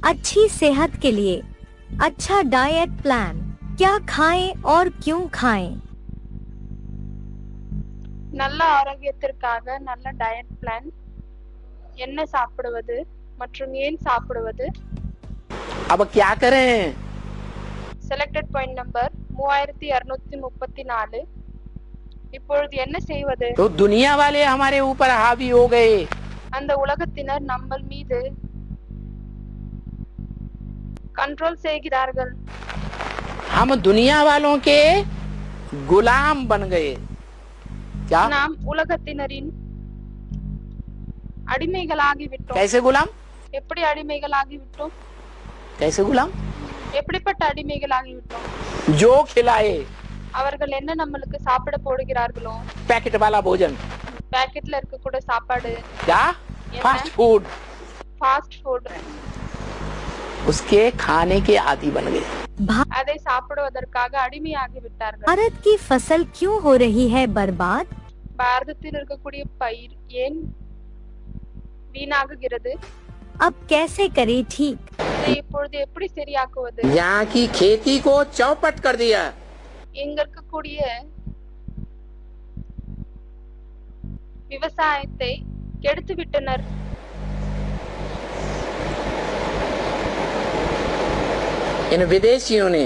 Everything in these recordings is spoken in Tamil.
अच्छी सेहत के लिए अच्छा डाइट प्लान, क्या खाएं और क्यों खाएं? நல்ல ஆரோக்கியத்திற்காக நல்ல டயட் பிளான், என்ன சாப்பிடுவது மற்றும் ஏன் சாப்பிடுவது. अब क्या करें? Selected point number 3234. இப்பொழுது என்ன செய்வது? तो दुनिया वाले हमारे ऊपर हावी हो गए। அந்த உலகத்தினர் நம்ம மீது कंट्रोल செய்கிறார்கள். हम दुनिया वालों के गुलाम बन गए। क्या? நாம் உலகத்தினரின் அடிமைகளாகி விட்டோம். कैसे गुलाम? எப்படி அடிமைகளாகி விட்டோம்? कैसे गुलाम? எப்படிப்பட்ட அடிமைகளாகி விட்டோம்? जो खिलाए அவர்கள் என்ன நம்மளுக்கு சாப்பிட போடுகிறார்களோ, पैकेट वाला भोजन, பேக்கெட்ல இருக்கக்கூடிய சாப்பாடு, क्या फास्ट फूड, ஃபாஸ்ட் ஃபுட், उसके खाने के आदी बन गए। அதை சாப்பிடுவதற்காக அடிமையாகி விட்டார்கள். भारत की फसल क्यों हो रही है बर्बाद? பாரதத்தில் இருக்கக்கூடிய பயிர் ஏன் வீணாகுகிறது? अब कैसे करें ठीक? இதை இப்பொழுது எப்படி சரியாக்குவது? यहाँ की खेती को चौपट कर दिया। இங்க இருக்கக்கூடிய விவசாயத்தை கெடுத்து விட்டனர். इन विदेशियों ने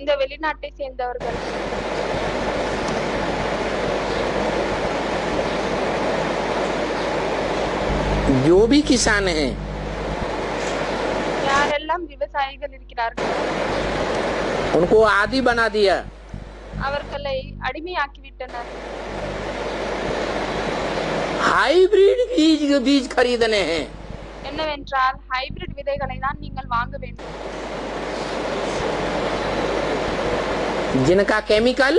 இந்த வெளிநாட்டை சேர்ந்தவர்கள் जो भी किसान हैं யாரெல்லாம் விவசாயிகள் இருக்கிறார்கள் उनको आदी बना दिया। அவர்களை அடிமையாக்கி விட்டனர். हाइब्रिड बीज खरीदने हैं। என்னவென்றால் ஹைபிரிட் விதைகளை தான் நீங்கள் வாங்க வேண்டும். जिनका केमिकल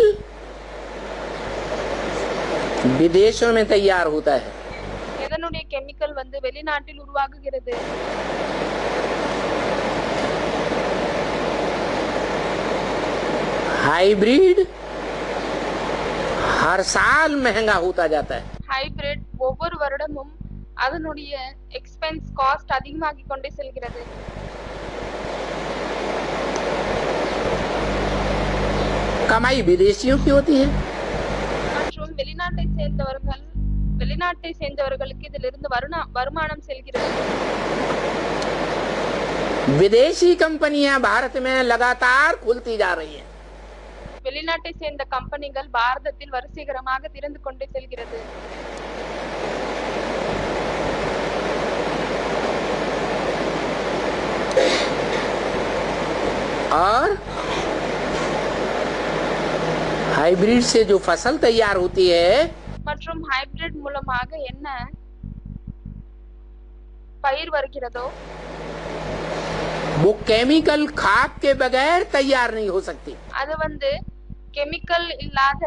विदेशों में तैयार होता है। எதனுடைய கெமிக்கல் வெளிநாட்டில் உருவாகுகிறது. हाइब्रिड हर साल महंगा होता जाता है। ஹைபிரிட் ஒவ்வொரு வருடமும் அதனுடைய எக்ஸ்பென்ஸ் காஸ்ட் அதிகமாகி கொண்டே செல்கிறது. कमाई विदेशियों की होती है। மற்றும் வெளிநாட்டை சேர்ந்தவர்களுக்கு இதிலிருந்து வருமானம் செல்கிறது. विदेशी कंपनियां भारत में लगातार खुलती जा रही हैं। வெளிநாட்டை சேர்ந்த கம்பெனிகள் பாரதத்தில் வரிசைகரமாக திறந்து கொண்டே செல்கிறது. और हाइब्रिड से जो फसल तैयार होती है மற்றும் ஹைபிரிட் மூலமாக என்ன பயிர் வருகிறதோ वो केमिकल खाद के बगैर तैयार नहीं हो सकती। அது கெமிக்கல் இல்லாத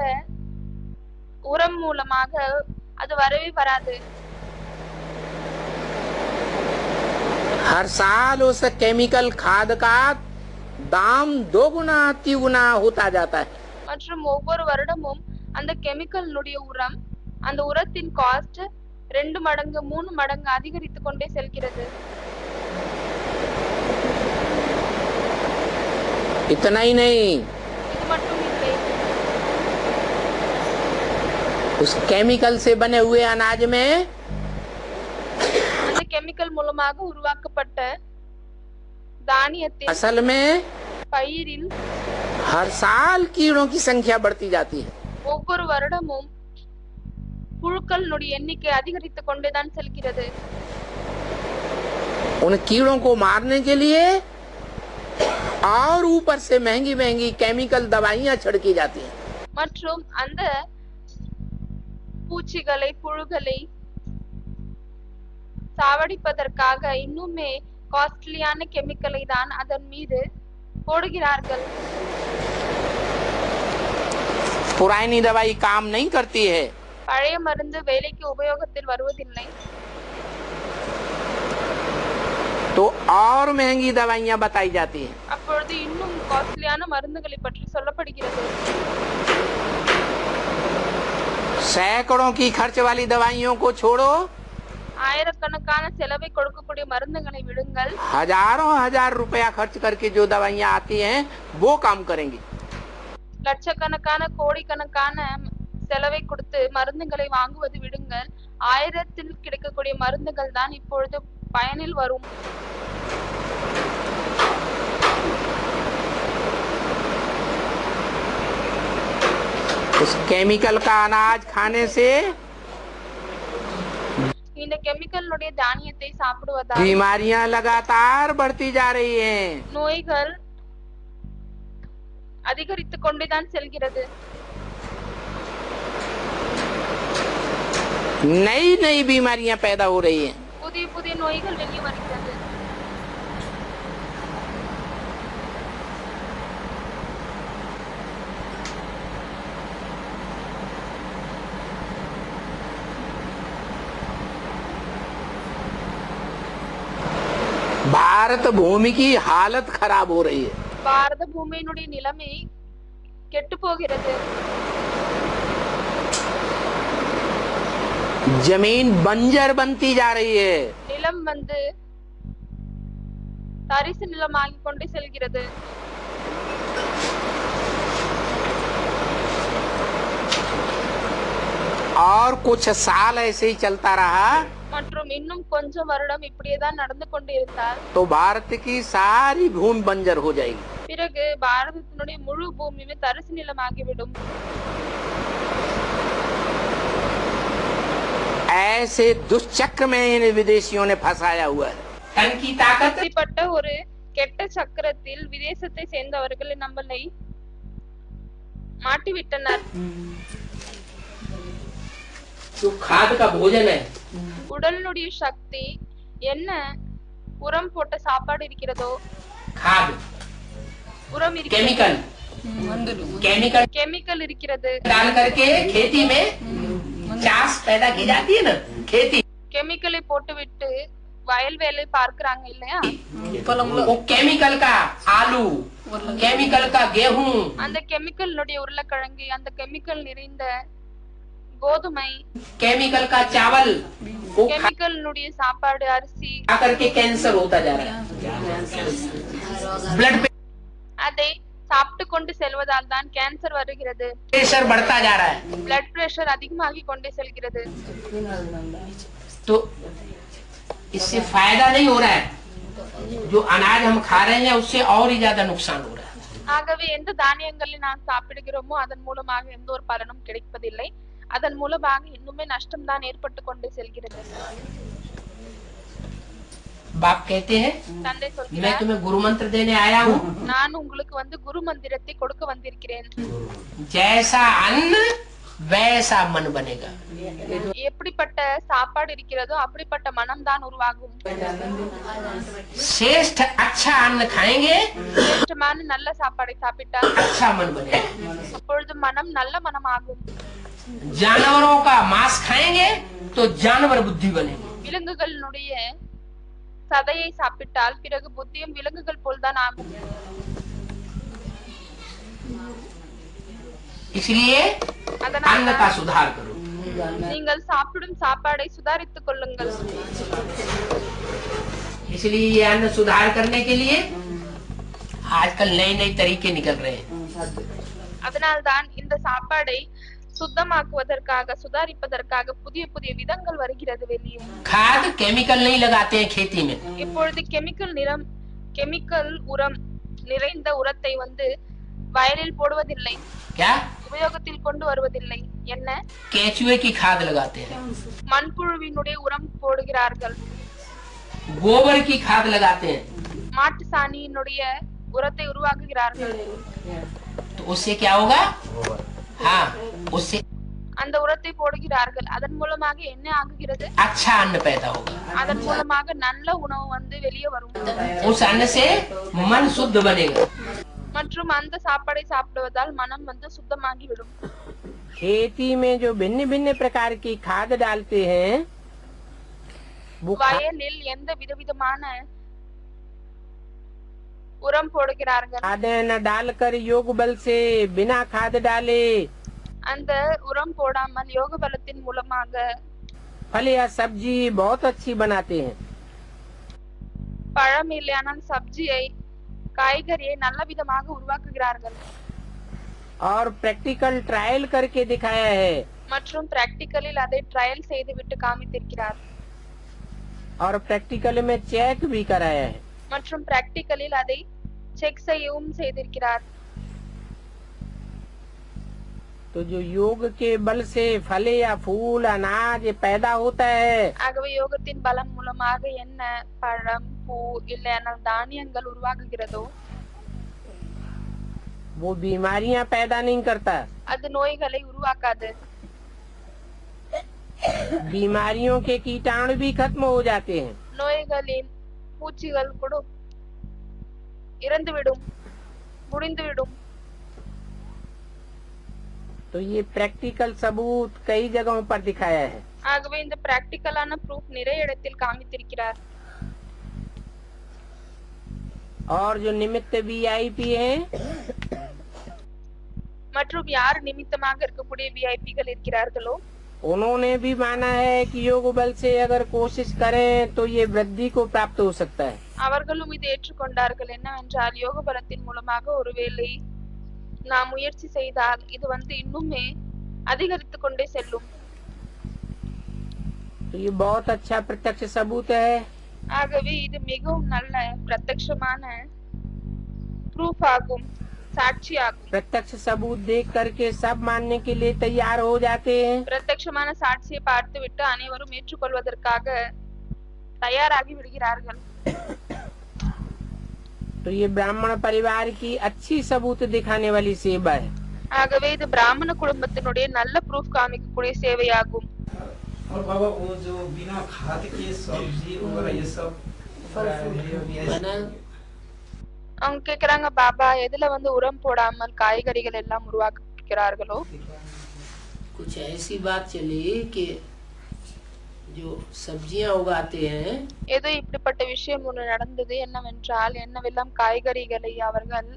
உரம் மூலமாக அது வரவே வராது. हर साल उस केमिकल खाद का दाम दोगुना तिगुना होता जाता है। மற்றும் ஒவ்வொரு வருடமும் அந்த கெமிக்கலுடைய உரம், அந்த உரத்தின் காஸ்ட் 2 மடங்கு 3 மடங்கு அதிகரித்து கொண்டே செல்கிறது. इतना ही नहीं, இது மட்டும் இல்லை, उस केमिकल से बने हुए अनाज में அந்த கெமிக்கல் மூலமாக உருவாக்கப்பட்ட தானியத்தில், असल में பயிரில் हर साल कीड़ों की संख्या बढ़ती जाती है। ஒவ்வொரு வருடமும் புழுக்களுடைய எண்ணிக்கை அதிகரித்து கொண்டேதான் செல்கிறது. उन कीड़ों को मारने के लिए और ऊपर से महंगी महंगी केमिकल दवाइयां छिड़की जाती हैं। மற்றும் அந்த பூச்சிகளை, புழுக்களை சாவடிப்பதற்காக இன்னுமே காஸ்ட்லியான கெமிக்கலை தான் அதன் மீது போடுகிறார்கள். पुरानी दवाई काम नहीं करती है பழைய மருந்து வேலைக்கு உபயோகத்தில் வருவதில்லை. तो और महंगी दवाइयां बताई जाती हैं। அப்பொழுது இன்னும் காஸ்ட்லியான மருந்துகளை பற்றி சொல்லப்படுகிறது. सैकड़ों की खर्च वाली दवाइयों को छोड़ो, ஆயிரக்கணக்கான செலவை கொடுக்கக்கூடிய மருந்துகளை விடுங்கள். हजारों हजार रुपया खर्च करके जो दवाइयाँ आती हैं वो काम करेंगी. லட்சக்கணக்கான கோடிக்கணக்கான செலவை கொடுத்து மருந்துகளை வாங்குவது விடுங்கள். ஆயிரத்தில் கிடைக்கக்கூடிய மருந்துகள் தான் இப்பொழுது பயனில் வரும். उस केमिकल का अनाज खाने से இந்த கெமிக்கலுடைய தானியத்தை சாப்பிடுவதால் बीमारियां लगातार बढ़ती जा रही हैं. நோய்கள் அதிகரித்துக் கொண்டுதான் செல்கிறது. नई नई बीमारियां पैदा हो रही हैं. புதிய புதிய நோய்கள் வெளியே வருகிறது. भारत भूमि की हालत खराब हो रही है. பாரத பூமியினுடைய நிலைமை கெட்டு போகிறது. जमीन बंजर बनती जा रही है. நிலம் வந்து தரிசு நிலமாகிக் கொண்டு செல்கிறது. और कुछ साल ऐसे ही चलता रहा மற்றும் இன்னும் கொஞ்சம் வருடம் இப்படியேதான் நடந்து கொண்டு இருந்தால் तो भारत की सारी भूमि बंजर हो जाएगी. பிறகு பாரதத்தினுடைய முழு பூமியுமே தரிசு நிலமாகிவிடும். ऐसे दुष्चक्र में इन विदेशियों ने फंसाया हुआ है. धन की ताकत இப்படிப்பட்ட ஒரு கெட்ட சக்கரத்தில் விதேசத்தை சேர்ந்தவர்கள் நம்மளை மாட்டிவிட்டனர். जो खाद का भोजन है, உடலினுடைய சக்தி என்ன உரம் போட்ட சாப்பாடு இருக்கிறதோ, खाद உரம் केमिकल केमिकल கெமிக்கல் இருக்கிறது. डाल करके खेती में चास पैदा की जाती है ना, खेती கெமிக்கலை போட்டுவிட்டு வயல் வேலை பார்க்கறாங்க இல்லையா? वो केमिकल का आलू, केमिकल का गेहूं, அந்த கெமிக்கலுடைய உருளைக்கிழங்கு, அந்த கெமிக்கல் நிறைந்த கோதுமை, केमिकल का चावल, वो खा கெமிக்கலுடைய சாப்பாடு, அரிசி, करके कैंसर होता जा रहा है. ब्लड அதை சாப்பிட்டு கொண்டு செல்வதால் தான் கேன்சர் வருகிறது. प्रेशर बढ़ता जा रहा है. பிளட் பிரஷர் அதிகமாகி கொண்டே செல்கிறது. तो इससे फायदा नहीं हो रहा है. जो अनाज हम खा रहे हैं उससे और ही ज्यादा नुकसान हो रहा है. ஆகவே எந்த தானியங்களை நாம் சாப்பிடுகிறோமோ அதன் மூலமாக எந்த ஒரு பலனும் கிடைப்பதில்லை. அதன் மூலமாக இன்னுமே நஷ்டம் தான் ஏற்பட்டு கொண்டே செல்கிறது. बाप कहते हैं தந்தை मैं சொல்கிறார், तुम्हें गुरु मंत्र देने आया हूँ. நான் உங்களுக்கு வந்து குரு மந்திரத்தை கொடுக்க வந்திருக்கிறேன். जैसा अन्न वैसा मन बनेगा. எப்படிப்பட்ட சாப்பாடு இருக்கிறதோ அப்படிப்பட்ட மனம் தான் உருவாகும். श्रेष्ठ अच्छा अन्न खाएंगे, சிரேஷ்டமான நல்ல சாப்பாடை சாப்பிட்டால் अच्छा मन बनेगा. அப்பொழுது மனம் நல்ல மனமாகும். जानवरों का मांस खाएंगे तो जानवर बुद्धि बनेगी. விலங்குகளினுடைய சதையை சாப்பிட்டால் பிறகு புத்தியும் விலங்குகள் போல்தான் ஆகும். इसलिए அதனால் अन्न का सुधार करो. நீங்கள் சாப்பிடும் சாப்பாடை சுதாரித்துக் கொள்ளுங்கள். इसलिए ये अन्न सुधार करने के लिए आजकल नए नए तरीके निकल रहे हैं. அதனால்தான் இந்த சாப்பாடை சுத்தமாக்குவதற்காக சுதாரிப்பதற்காக புதிய புதிய விதங்கள் வருகிறது வெளியே. खाद केमिकल नहीं लगाते हैं खेती में. இப்பொழுது கெமிக்கல் உரம் நிறைந்த உரத்தை வந்து வயலில் போடுவதில்லை, क्या உபயோகத்தில் கொண்டு வருவதில்லை. என்ன? केचुए की खाद लगाते हैं, மண்புழுவினுடைய உரம் போடுகிறார்கள், गोबर की खाद लगाते हैं. மாட்டு சாணியினுடைய உரத்தை உருவாக்குகிறார்கள். तो उससे क्या होगा? हाँ, उससे அந்த உரத்தை போடுகிறார்கள். அதன் மூலமாக என்ன ஆகுகிறது? अच्छा अन्न पैदा होगा. அதன் மூலமாக நல்ல உணவு வந்து வெளியே வரும். उस अन्न से मन शुद्ध बनेगा. மற்றும் அந்த சாப்பாடை சாப்பிடுவதால் மனம் வந்து சுத்தமாகி விடும். खेती में जो भिन्न भिन्न प्रकार की खाद डालते हैं वो வயலில் எந்த விதவிதமான உரம் போடுகிறார்கள். खाद न डालकर योग बल से बिना खाद डाले அந்த உரம் போடாமல் யோக பலத்தின் மூலமாக फल या सब्जी बहुत अच्छी बनाते हैं பழம் இல்லையானால் சப்ஜியை காய்கறியை நல்ல விதமாக உருவாக்குகிறார்கள் और प्रैक्टिकल ट्रायल करके दिखाया है மற்றும் பிராக்டிகலில் அதை ட்ரையல் செய்துவிட்டு காமித்திருக்கிறார் और प्रैक्टिकल में चेक भी कराया है மற்றும் பிராக்டிகலில் அதை செக் செய்யவும் செய்திருக்கிறார் तो जो योग के बल से फल या फूल अनाज पैदा होता है ஆகவே யோகத்தின் பலம் மூலமாக என்ன பழம் பூ இல்லையானால் தானியங்கள் உருவாகுகிறதோ वो बीमारियां पैदा नहीं करता அது நோய்களை உருவாக்காது बीमारियों के कीटाणु भी खत्म हो जाते हैं நோய்களின் பூச்சிகள் கூட இறந்துவிடும் முடிந்துவிடும் तो ये प्रैक्टिकल सबूत कई जगहों पर दिखाया है ஆகவே இந்த பிராக்டிகலான ப்ரூஃப் நிறைய இடத்தில் காமித்திருக்கிறார் और जो निमित्त वीआईपी हैं மற்றும் யார் நிமித்தமாக இருக்கக்கூடிய விஐபிகள் இருக்கிறார்களோ उन्होंने भी माना है कि योग बल से अगर कोशिश करें तो ये वृद्धि को प्राप्त हो सकता है அவர்களும் இதை ஏற்றுக்கொண்டார்கள் என்னவென்றால் யோக பலத்தின் மூலமாக ஒருவேளை நாம் முயற்சி செய்தால் இது இன்னுமே அதிகரித்து கொண்டே செல்லும் तो ये बहुत अच्छा प्रत्यक्ष सबूत है ஆகவே இது மிகவும் நல்ல பிரத்யக்ஷமான ப்ரூஃப் ஆகும் சாட்சி ஆகும் प्रत्यक्ष सबूत देख करके सब मानने के लिए तैयार हो जाते हैं பிரத்யக்ஷமான சாட்சியை பார்த்துவிட்டு அனைவரும் ஏற்றுக்கொள்வதற்காக தயாராகி விடுகிறார்கள் तो ये ब्राह्मण परिवार की अच्छी सबूत दिखाने वाली सेवा है ஆகவே இது பிராமண குடும்பத்தினுடைய நல்ல ப்ரூஃப் காமிக்கக்கூடிய சேவையாகும் और बाबा वो जो बिना खाद के सब्जी वगैरह ये सब அவங்க கேக்குறாங்க பாபா எதுல உரம் போடாமல் காய்கறிகள் எல்லாம் உருவாக்குகிறார்களோ कुछ ऐसी बात चली कि जो सब्जियां उगाते हैं ஏதோ இப்படிப்பட்ட விஷயம் ஒன்று நடந்தது என்னவென்றால் என்னவெல்லாம் காய்கறிகளை அவர்கள்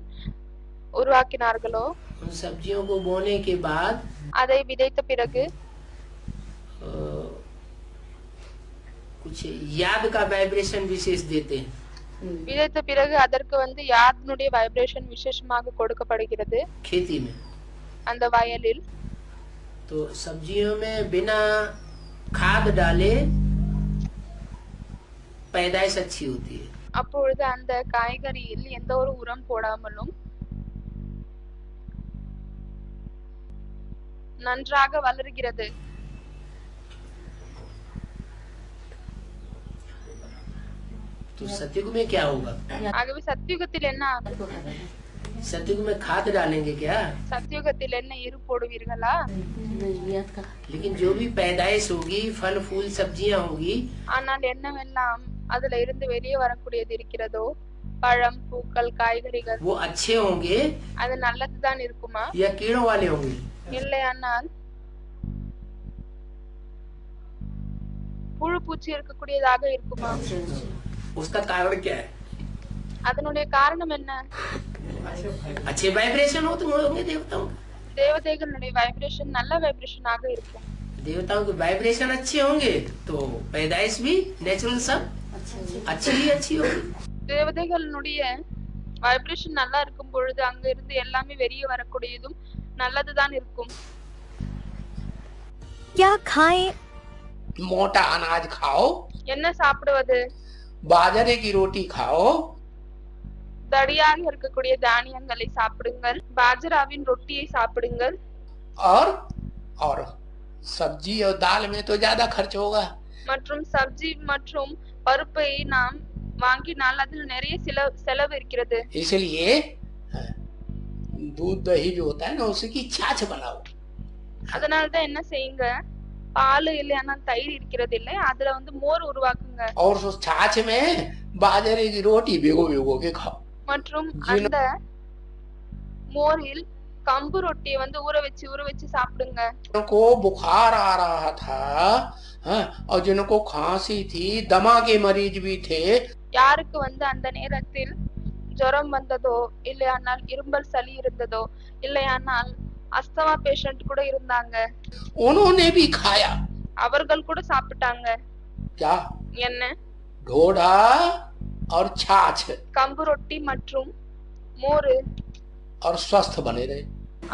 உருவாக்கினார்களோ उन सब्जियों को बोने के बाद அதை விதைத்த பிறகு कुछ याद का वाइब्रेशन विशेष देते हैं விதைத்த பிறகு அதற்கு யாத்னுடைய வைப்ரேஷன் விசேஷமாக கொடுக்கப்படுகிறது खेती में அந்த வயலில் तो सब्जियों में बिना खाद डाले पैदाइश अच्छी होती है அப்பொழுது அந்த காய்கறியில் எந்த ஒரு உரம் போடாமலும் நன்றாக வளர்கிறது तो सतयुग में क्या होगा ஆகவே சத்யுகத்தில் என்ன ஆகும் सतयुग में खाद डालेंगे क्या சத்யுகத்தில் என்ன எரு போடுவீர்களா लेकिन जो भी पैदाइश होगी फल फूल सब्जियां होगी ஆனால் என்னவெல்லாம் அதுல இருந்து வெளியே வரக்கூடியது இருக்கிறதோ பழம் பூக்கள் காய்கறிகள் वो अच्छे होंगे அது நல்லதுதான் இருக்குமா या कीड़ों वाले होंगे இல்லையானால் புழு பூச்சி இருக்கக்கூடியதாக இருக்குமா उसका कारण क्या है அதனுடைய காரணம் என்ன अच्छे वाइब्रेशन हो तो होंगे देवताओं தேவதைகளுடைய வைப்ரேஷன் நல்ல வைப்ரேஷன் ஆக இருக்கும் देवताओं के वाइब्रेशन अच्छे होंगे तो पैदाइश भी नेचुरल सब अच्छी ही अच्छी होगी தேவதைகளுடைய வைப்ரேஷன் நல்லா இருக்கும் பொழுது அங்க இருந்து எல்லாமே வெளியே வரக்கூடியதும் நல்லதுதான் இருக்கும் क्या खाएं मोटा अनाज खाओ என்ன சாப்பிடுவது बाजरे की रोटी खाओ தடியாக இருக்கக்கூடிய தானியங்களை சாப்பிடுங்கள் பாஜராவின் ரொட்டியை சாப்பிடுங்கள் और सब्जी और दाल में तो ज्यादा खर्च होगा மற்றும் சப்ஜி மற்றும் பருப்பை நாம் வாங்கினால் அதில் நிறைய செலவு இருக்கிறது इसलिए दूध दही जो होता है ना उसकी छाछ बनाओ அதனாலதான் என்ன செய்யுங்க பால் இல்லையானா தயிர் இருக்கிறது இல்லை அதுல மோர் உருவாக்குங்க और उस छाछ में बाजरे की रोटी भिगो भिगो के खाओ மற்றும் அந்த மோரில் கம்பு ரொட்டியை ஊற வச்சு சாப்பிடுங்க जिनको बुखार आ रहा था और जिनको खांसी थी दमा के मरीज भी थे யாருக்கு அந்த நேரத்தில் ஜுரம் வந்ததோ இல்லையானால் இரும்பல் சளி இருந்ததோ இல்லையானால் அஸ்தமா பேஷண்ட் கூட இருந்தாங்க उन्होंने भी खाया அவர்கள் கூட சாப்பிட்டாங்க. क्या? என்ன? ढोढा और छाछ கம்பு ரொட்டி மற்றும் மோரு. और स्वस्थ बने रहे।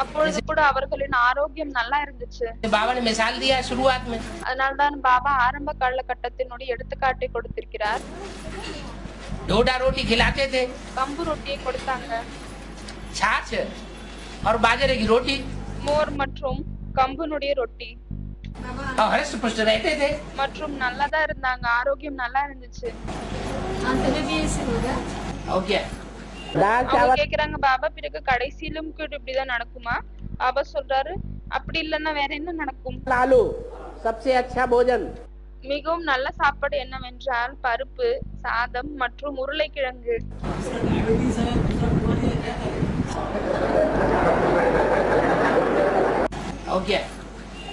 அப்பொழுது கூட அவர்களின் ஆரோக்கியம் நல்லா இருந்துச்சு. बाबा ने मिसाल दिया शुरुआत में। அதனால்தான் பாபா ஆரம்ப காலகட்டத்தினுடைய எடுத்துக்காட்டை கொடுத்திருக்கிறார். ढोढा रोटी खिलाते थे, கம்பு ரொட்டியை கொடுத்தாங்க. छाछ और बाजरे की रोटी மோர் மற்றும் கம்புனுடைய ரொட்டி और हृष्ट पुष्ट रहते थे। மற்றும் நல்லாதான் இருந்தாங்க. ஆரோக்கியம் நல்லா இருந்துச்சு. और क्या? அவங்க கேக்குறாங்க பாபா பிறகு கடைசியிலும் கூட இப்படிதான் நடக்குமா? பாபா சொல்றாரு அப்படி இல்லன்னா வேற என்ன நடக்கும்? लालू सबसे अच्छा भोजन। மிகவும் நல்ல சாப்பாடு என்னவென்றால் பருப்பு, சாதம் மற்றும் உருளைக்கிழங்கு. और क्या?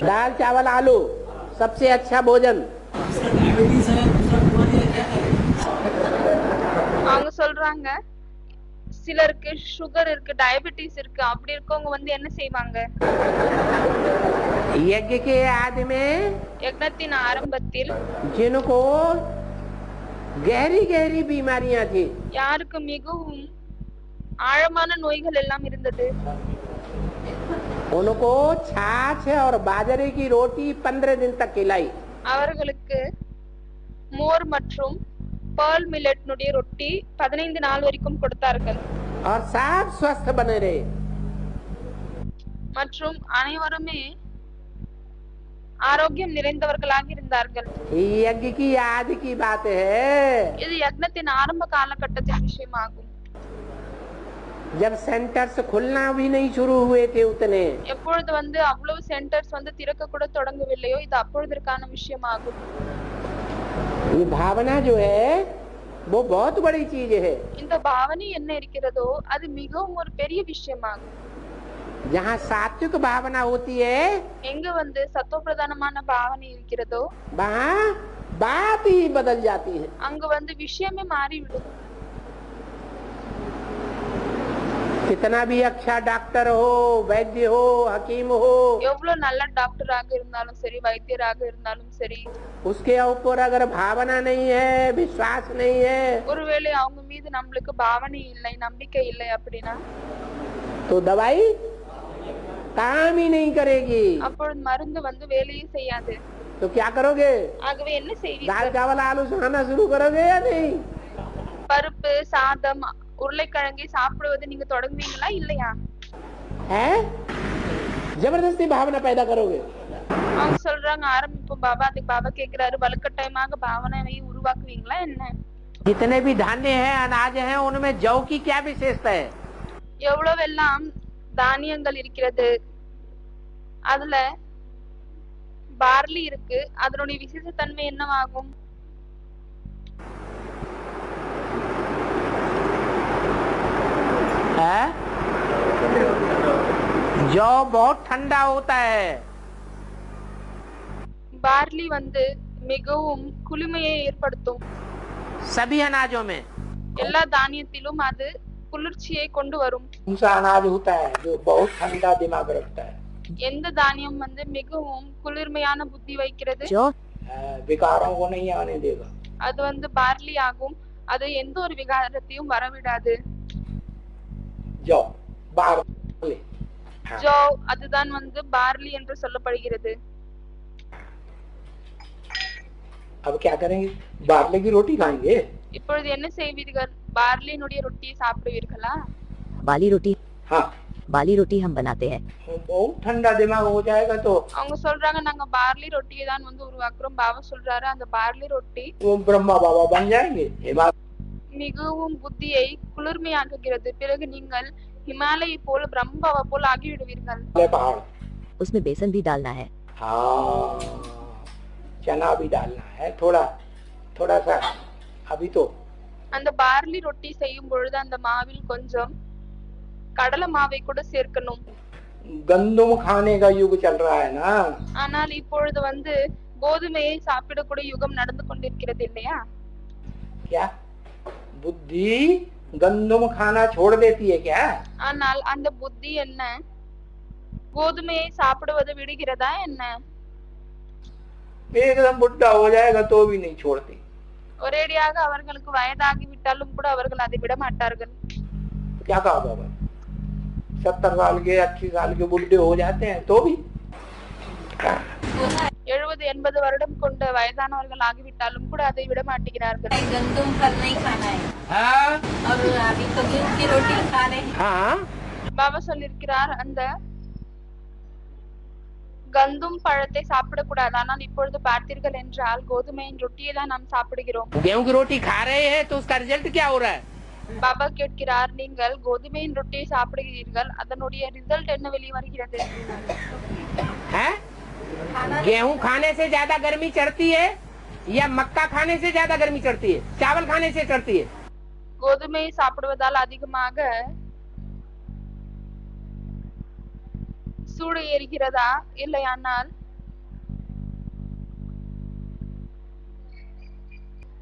दाल चावल आलू सबसे अच्छा भोजन। அவங்க சொல்றாங்க சிலருக்கு சுகர் இருக்கு, டயபெட்டிஸ் இருக்கு. அப்படி இருக்கவங்க வந்து என்ன செய்வாங்க? यज्ञ के आदि में யக்ஞத்தின் ஆரம்பத்தில் जिनको गहरी गहरी बीमारियां थी, யாருக்கு மிகவும் ஆழமான நோய்கள் எல்லாம் இருந்தது, उनको छाछ और बाजरे की रोटी 15 दिन तक खिलाई। அவர்களுக்கு மோர் மற்றும் பேர்ல் மில்லட்னுடைய ரொட்டி 15 நாள் வரைக்கும் கொடுத்தார்கள். और सब स्वस्थ बने रहे। மற்றும் அனைவருமே ஆரோக்கியம் நிறைந்தவர்களாக இருந்தார்கள். यज्ञ की आदि की बात है। இது யக்ஞத்தின் ஆரம்ப காலகட்டத்தின் விஷயமாகும். जब सेंटर्स खुलना भी नहीं शुरू हुए थे उतने, எப்பொழுது வந்து அவ்வளவு சென்டர்ஸ் வந்து திறக்க கூட தொடங்கவில்லையோ இது அப்பொழுதற்கான விஷயமாகும். ये भावना जो है वो बहुत बड़ी चीज है। இந்த பாவனை என்ன இருக்கிறதோ அது மிகவும் ஒரு பெரிய விஷயமாகும். जहाँ सात्विक भावना होती है, எங்க வந்து சத்தோபிரதானமான பாவனை இருக்கிறதோ वहाँ बात ही बदल जाती है। அங்க வந்து விஷயமே மாறிவிடும். कितना भी अच्छा डॉक्टर हो, वैद्य हो, हकीम हो, எவ்வளவு நல்ல டாக்டராக இருந்தாலும் சரி, வைத்தியராக இருந்தாலும் சரி, उसके ऊपर अगर भावना नहीं है, विश्वास नहीं है, ஒருவேளை அவங்க மீது நம்மளுக்கு பாவனை இல்லை, நம்பிக்கை இல்லை அப்படின்னா तो दवाई काम ही नहीं करेगी। அப்பொழுது மருந்து வந்து வேலையே செய்யாது. तो क्या करोगे? ஆகவே என்ன दाल செய்வீர்கள்? चावल आलू खाना शुरू करोगे या नहीं? பருப்பு, சாதம், உருளைக்கிழங்கை சாப்பிடுவது நீங்க தொடங்குவீங்களா இல்லையா? है जबरदस्ती भावना पैदा करोगे। அவங்க சொல்றாங்க ஆரம்பிப்போம் பாபா. அதுக்கு பாபா கேக்குறாரு வலுக்கட்டாயமாக பாவனையை உருவாக்குவீங்களா என்ன? जितने भी धान्य है, अनाज है, उनमें जौ की क्या विशेषता है? எவ்வளவெல்லாம் தானியங்கள் இருக்கிறது, அதுல பார்லி இருக்கு, அதனுடைய விசேஷ தன்மை என்னவாகும்? है जौ बहुत ठंडा होता है। பார்லி வந்து மிகவும் குளுமையை ஏற்படுத்தும். सभी अनाजों में எல்லா தானியத்திலும் அது குளிர்ச்சியை கொண்டு வரும். कौन सा अनाज होता है जो बहुत ठंडा दिमाग रखता है? எந்த தானியம் வந்து மிகவும் குளிர்மையான புத்தி வைக்கிறது? विकारों को नहीं आने देगा। அது வந்து பார்லி ஆகும். அது எந்த ஒரு விகாரத்தையும் வரவிடாது. जौ बार्ली। ஜோ அதுதான் வந்து பார்லி என்று சொல்லப்படுகிறது. अब क्या करेंगे? बार्ली की रोटी खाएंगे। இப்பொழுது என்ன செய்வீர்கள்? பார்லினுடைய ரொட்டியை சாப்பிடுவீர்களா? बाली रोटी हाँ, बाली रोटी हम बनाते हैं। बहुत ठंडा दिमाग हो जाएगा तो அவங்க சொல்றாங்க நாங்க பார்லி ரொட்டியை தான் வந்து உருவாக்குறோம். பாபா சொல்றாரு அந்த பார்லி ரொட்டி वो ब्रह्मा बाबा बन जाएंगे। மிகவும் புத்தியை குளிர்மையாக்குகிறது. பிறகு நீங்கள் हिमालय போல பிரம்மாவை போல ஆகிவிடுவீர்கள். पहाड़ उसमें बेसन भी डालना है। हाँ, चना भी डालना है, थोड़ा थोड़ा सा। अभी तो அந்த பார்லி ரொட்டி செய்யும் பொழுது அந்த மாவில் கொஞ்சம் கடலை மாவை கூட சேர்க்கணும். गंदुम खाने का युग चल रहा है ना। ஆனால் இப்பொழுது வந்து கோதுமையை சாப்பிடக்கூடிய யுகம் நடந்து கொண்டிருக்கிறது இல்லையா? क्या बुद्धि गंदुम खाना छोड़ देती है क्या? ஆனால் அந்த புத்தி என்ன கோதுமையை சாப்பிடுவது விடுகிறதா என்ன? एकदम बुढ़ा हो जाएगा तो भी नहीं छोड़ती। ஒரேடியாக அவர்களுக்கு வயதாகி விட்டாலும் கூட அவர்கள் அதை விட மாட்டார்கள். क्या कहा बाबा, 70 साल के 80 साल के बुढ़े हो जाते हैं तो भी 70-80 வருடம் கொண்ட வயதானவர்கள் ஆகிவிட்டாலும் கூட அதை விட மாட்டேங்கிறார்கள். गंदम फल नहीं खाना है हाँ और अभी तो गेहूं की रोटी खा रहे हैं. हाँ பாபா சொல்லியிருக்கிறார் அந்த கந்தும் பழத்தை சாப்பிடக்கூடாது. ஆனால் இப்பொழுது பார்த்தீர்கள் என்றால் கோதுமையின் ரொட்டியை தான் நாம் சாப்பிடுகிறோம். गेहूं की रोटी खा रहे हैं तो उसका रिजल्ट क्या हो रहा है? பாபா கேட்கிறார், நீங்கள் கோதுமையின் ரொட்டியை சாப்பிடுகிறீர்கள், அதனுடைய ரிசல்ட் என்ன வெளியே வருகிறது? है गेहूं खाने से ज्यादा गर्मी चढ़ती है या मक्का खाने से ज्यादा गर्मी चढ़ती है, चावल खाने से चढ़ती है? கோதுமையை சாப்பிடுவதால் அதிகமாக சூடு ஏறுகிறதா, இல்லையானால்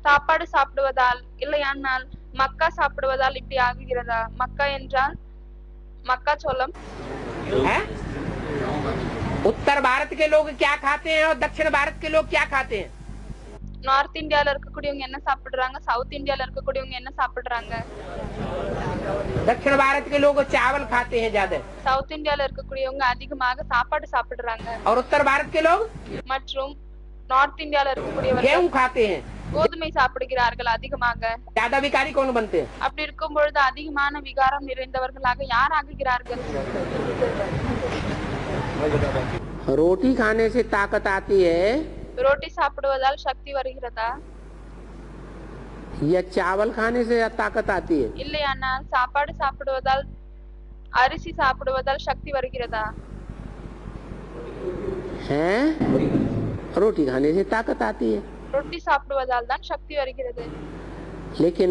சாப்பாடு சாப்பிடுவதால், இல்லையானால் மக்கா சாப்பிடுவதால் இப்படி ஆகுகிறதா? மக்கா என்றால் மக்காச்சோளம். है? उत्तर भारत के लोग क्या खाते हैं और दक्षिण भारत के लोग क्या खाते हैं? நார்த் இந்தியால இருக்கக்கூடியவங்க என்ன சாப்பிடுறாங்க, சவுத் இந்தியால இருக்கக்கூடியவங்க என்ன சாப்பிடுறாங்க? दक्षिण भारत के लोग चावल खाते हैं ज्यादा சவுத் இந்தியால இருக்கக்கூடியவங்க அதிகமாக சாப்பாடு சாப்பிடுறாங்க. और उत्तर भारत के लोग மற்றும் நார்த் இந்தியால இருக்கக்கூடியவர்கள் गेहूं खाते हैं கோதுமை சாப்பிடுகிறார்கள் அதிகமாக. ज्यादा विकारी कौन बनते हैं? அப்படி இருக்கும் பொழுது அதிகமான விகாரம் நிறைந்தவர்களாக யார் ஆகுகிறார்கள்? रोटी खाने से ताकत आती है ரோட்டி சாப்பிடுவதால் சக்தி வருகிறதா, या चावल खाने से ताकत आती है? இல்லையானால் சாப்பாடு சாப்பிடுவதால், அரிசி சாப்பிடுவதால் சக்தி வருகிறதா? हैं? रोटी खाने से ताकत आती है, ரொட்டி சாப்பிடுவதால் தான் சக்தி வருகிறது. लेकिन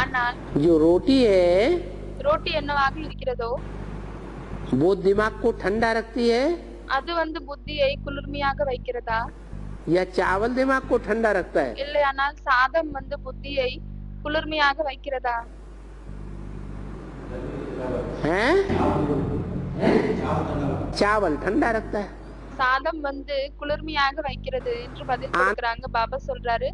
ஆனால் जो रोटी है ரோட்டி என்னவாக இருக்கிறதோ वो दिमाग को ठंडा रखती है அது புத்தியை குளிர்மையாக வைக்கிறதா, या चावल दिमाग को ठंडा रखता है? இல்லையானால் சாதம் புத்தியை குளிர்மையாக வைக்கிறதா? हैं? चावल ठंडा रखता है. சாதம் குளிர்மையாக வைக்கிறது என்று பதில் கொடுக்கறாங்க. பாபா சொல்றாரு,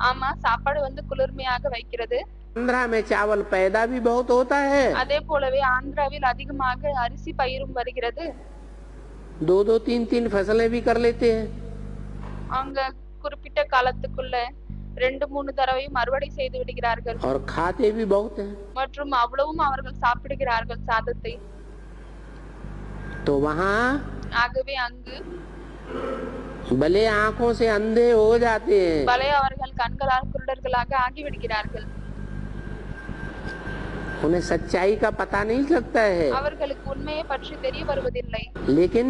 ஆமா சாப்பாடு குளிர்மையாக வைக்கிறது. आंध्रा में चावल पैदा भी बहुत होता है, அதே போலவே ஆந்திராவில் அதிகமாக அரிசி பயிரும் வருகிறது. 2-2, 3-3 फसलें भी कर लेते हैं. அங்க குறிப்பிட்ட காலத்துக்குள்ள 2-3 தடவையும் அறுவடை செய்து விடுகிறார்கள். और खाते भी बहुत हैं. மற்றும் அவ்வளவும் அவர்கள் சாப்பிடுகிறார்கள் சாதத்தை. तो वहाँ ஆகவே அங்கு भले आंखों से अंधे हो जाते हैं, பலே அவர்கள் கண்களால் குருடர்களாக ஆகிவிடுகிறார்கள். उन्हें सच्चाई का पता नहीं लगता है, அவர்களுக்கு உண்மையை பற்றி தெரிய வருவதில்லை. लेकिन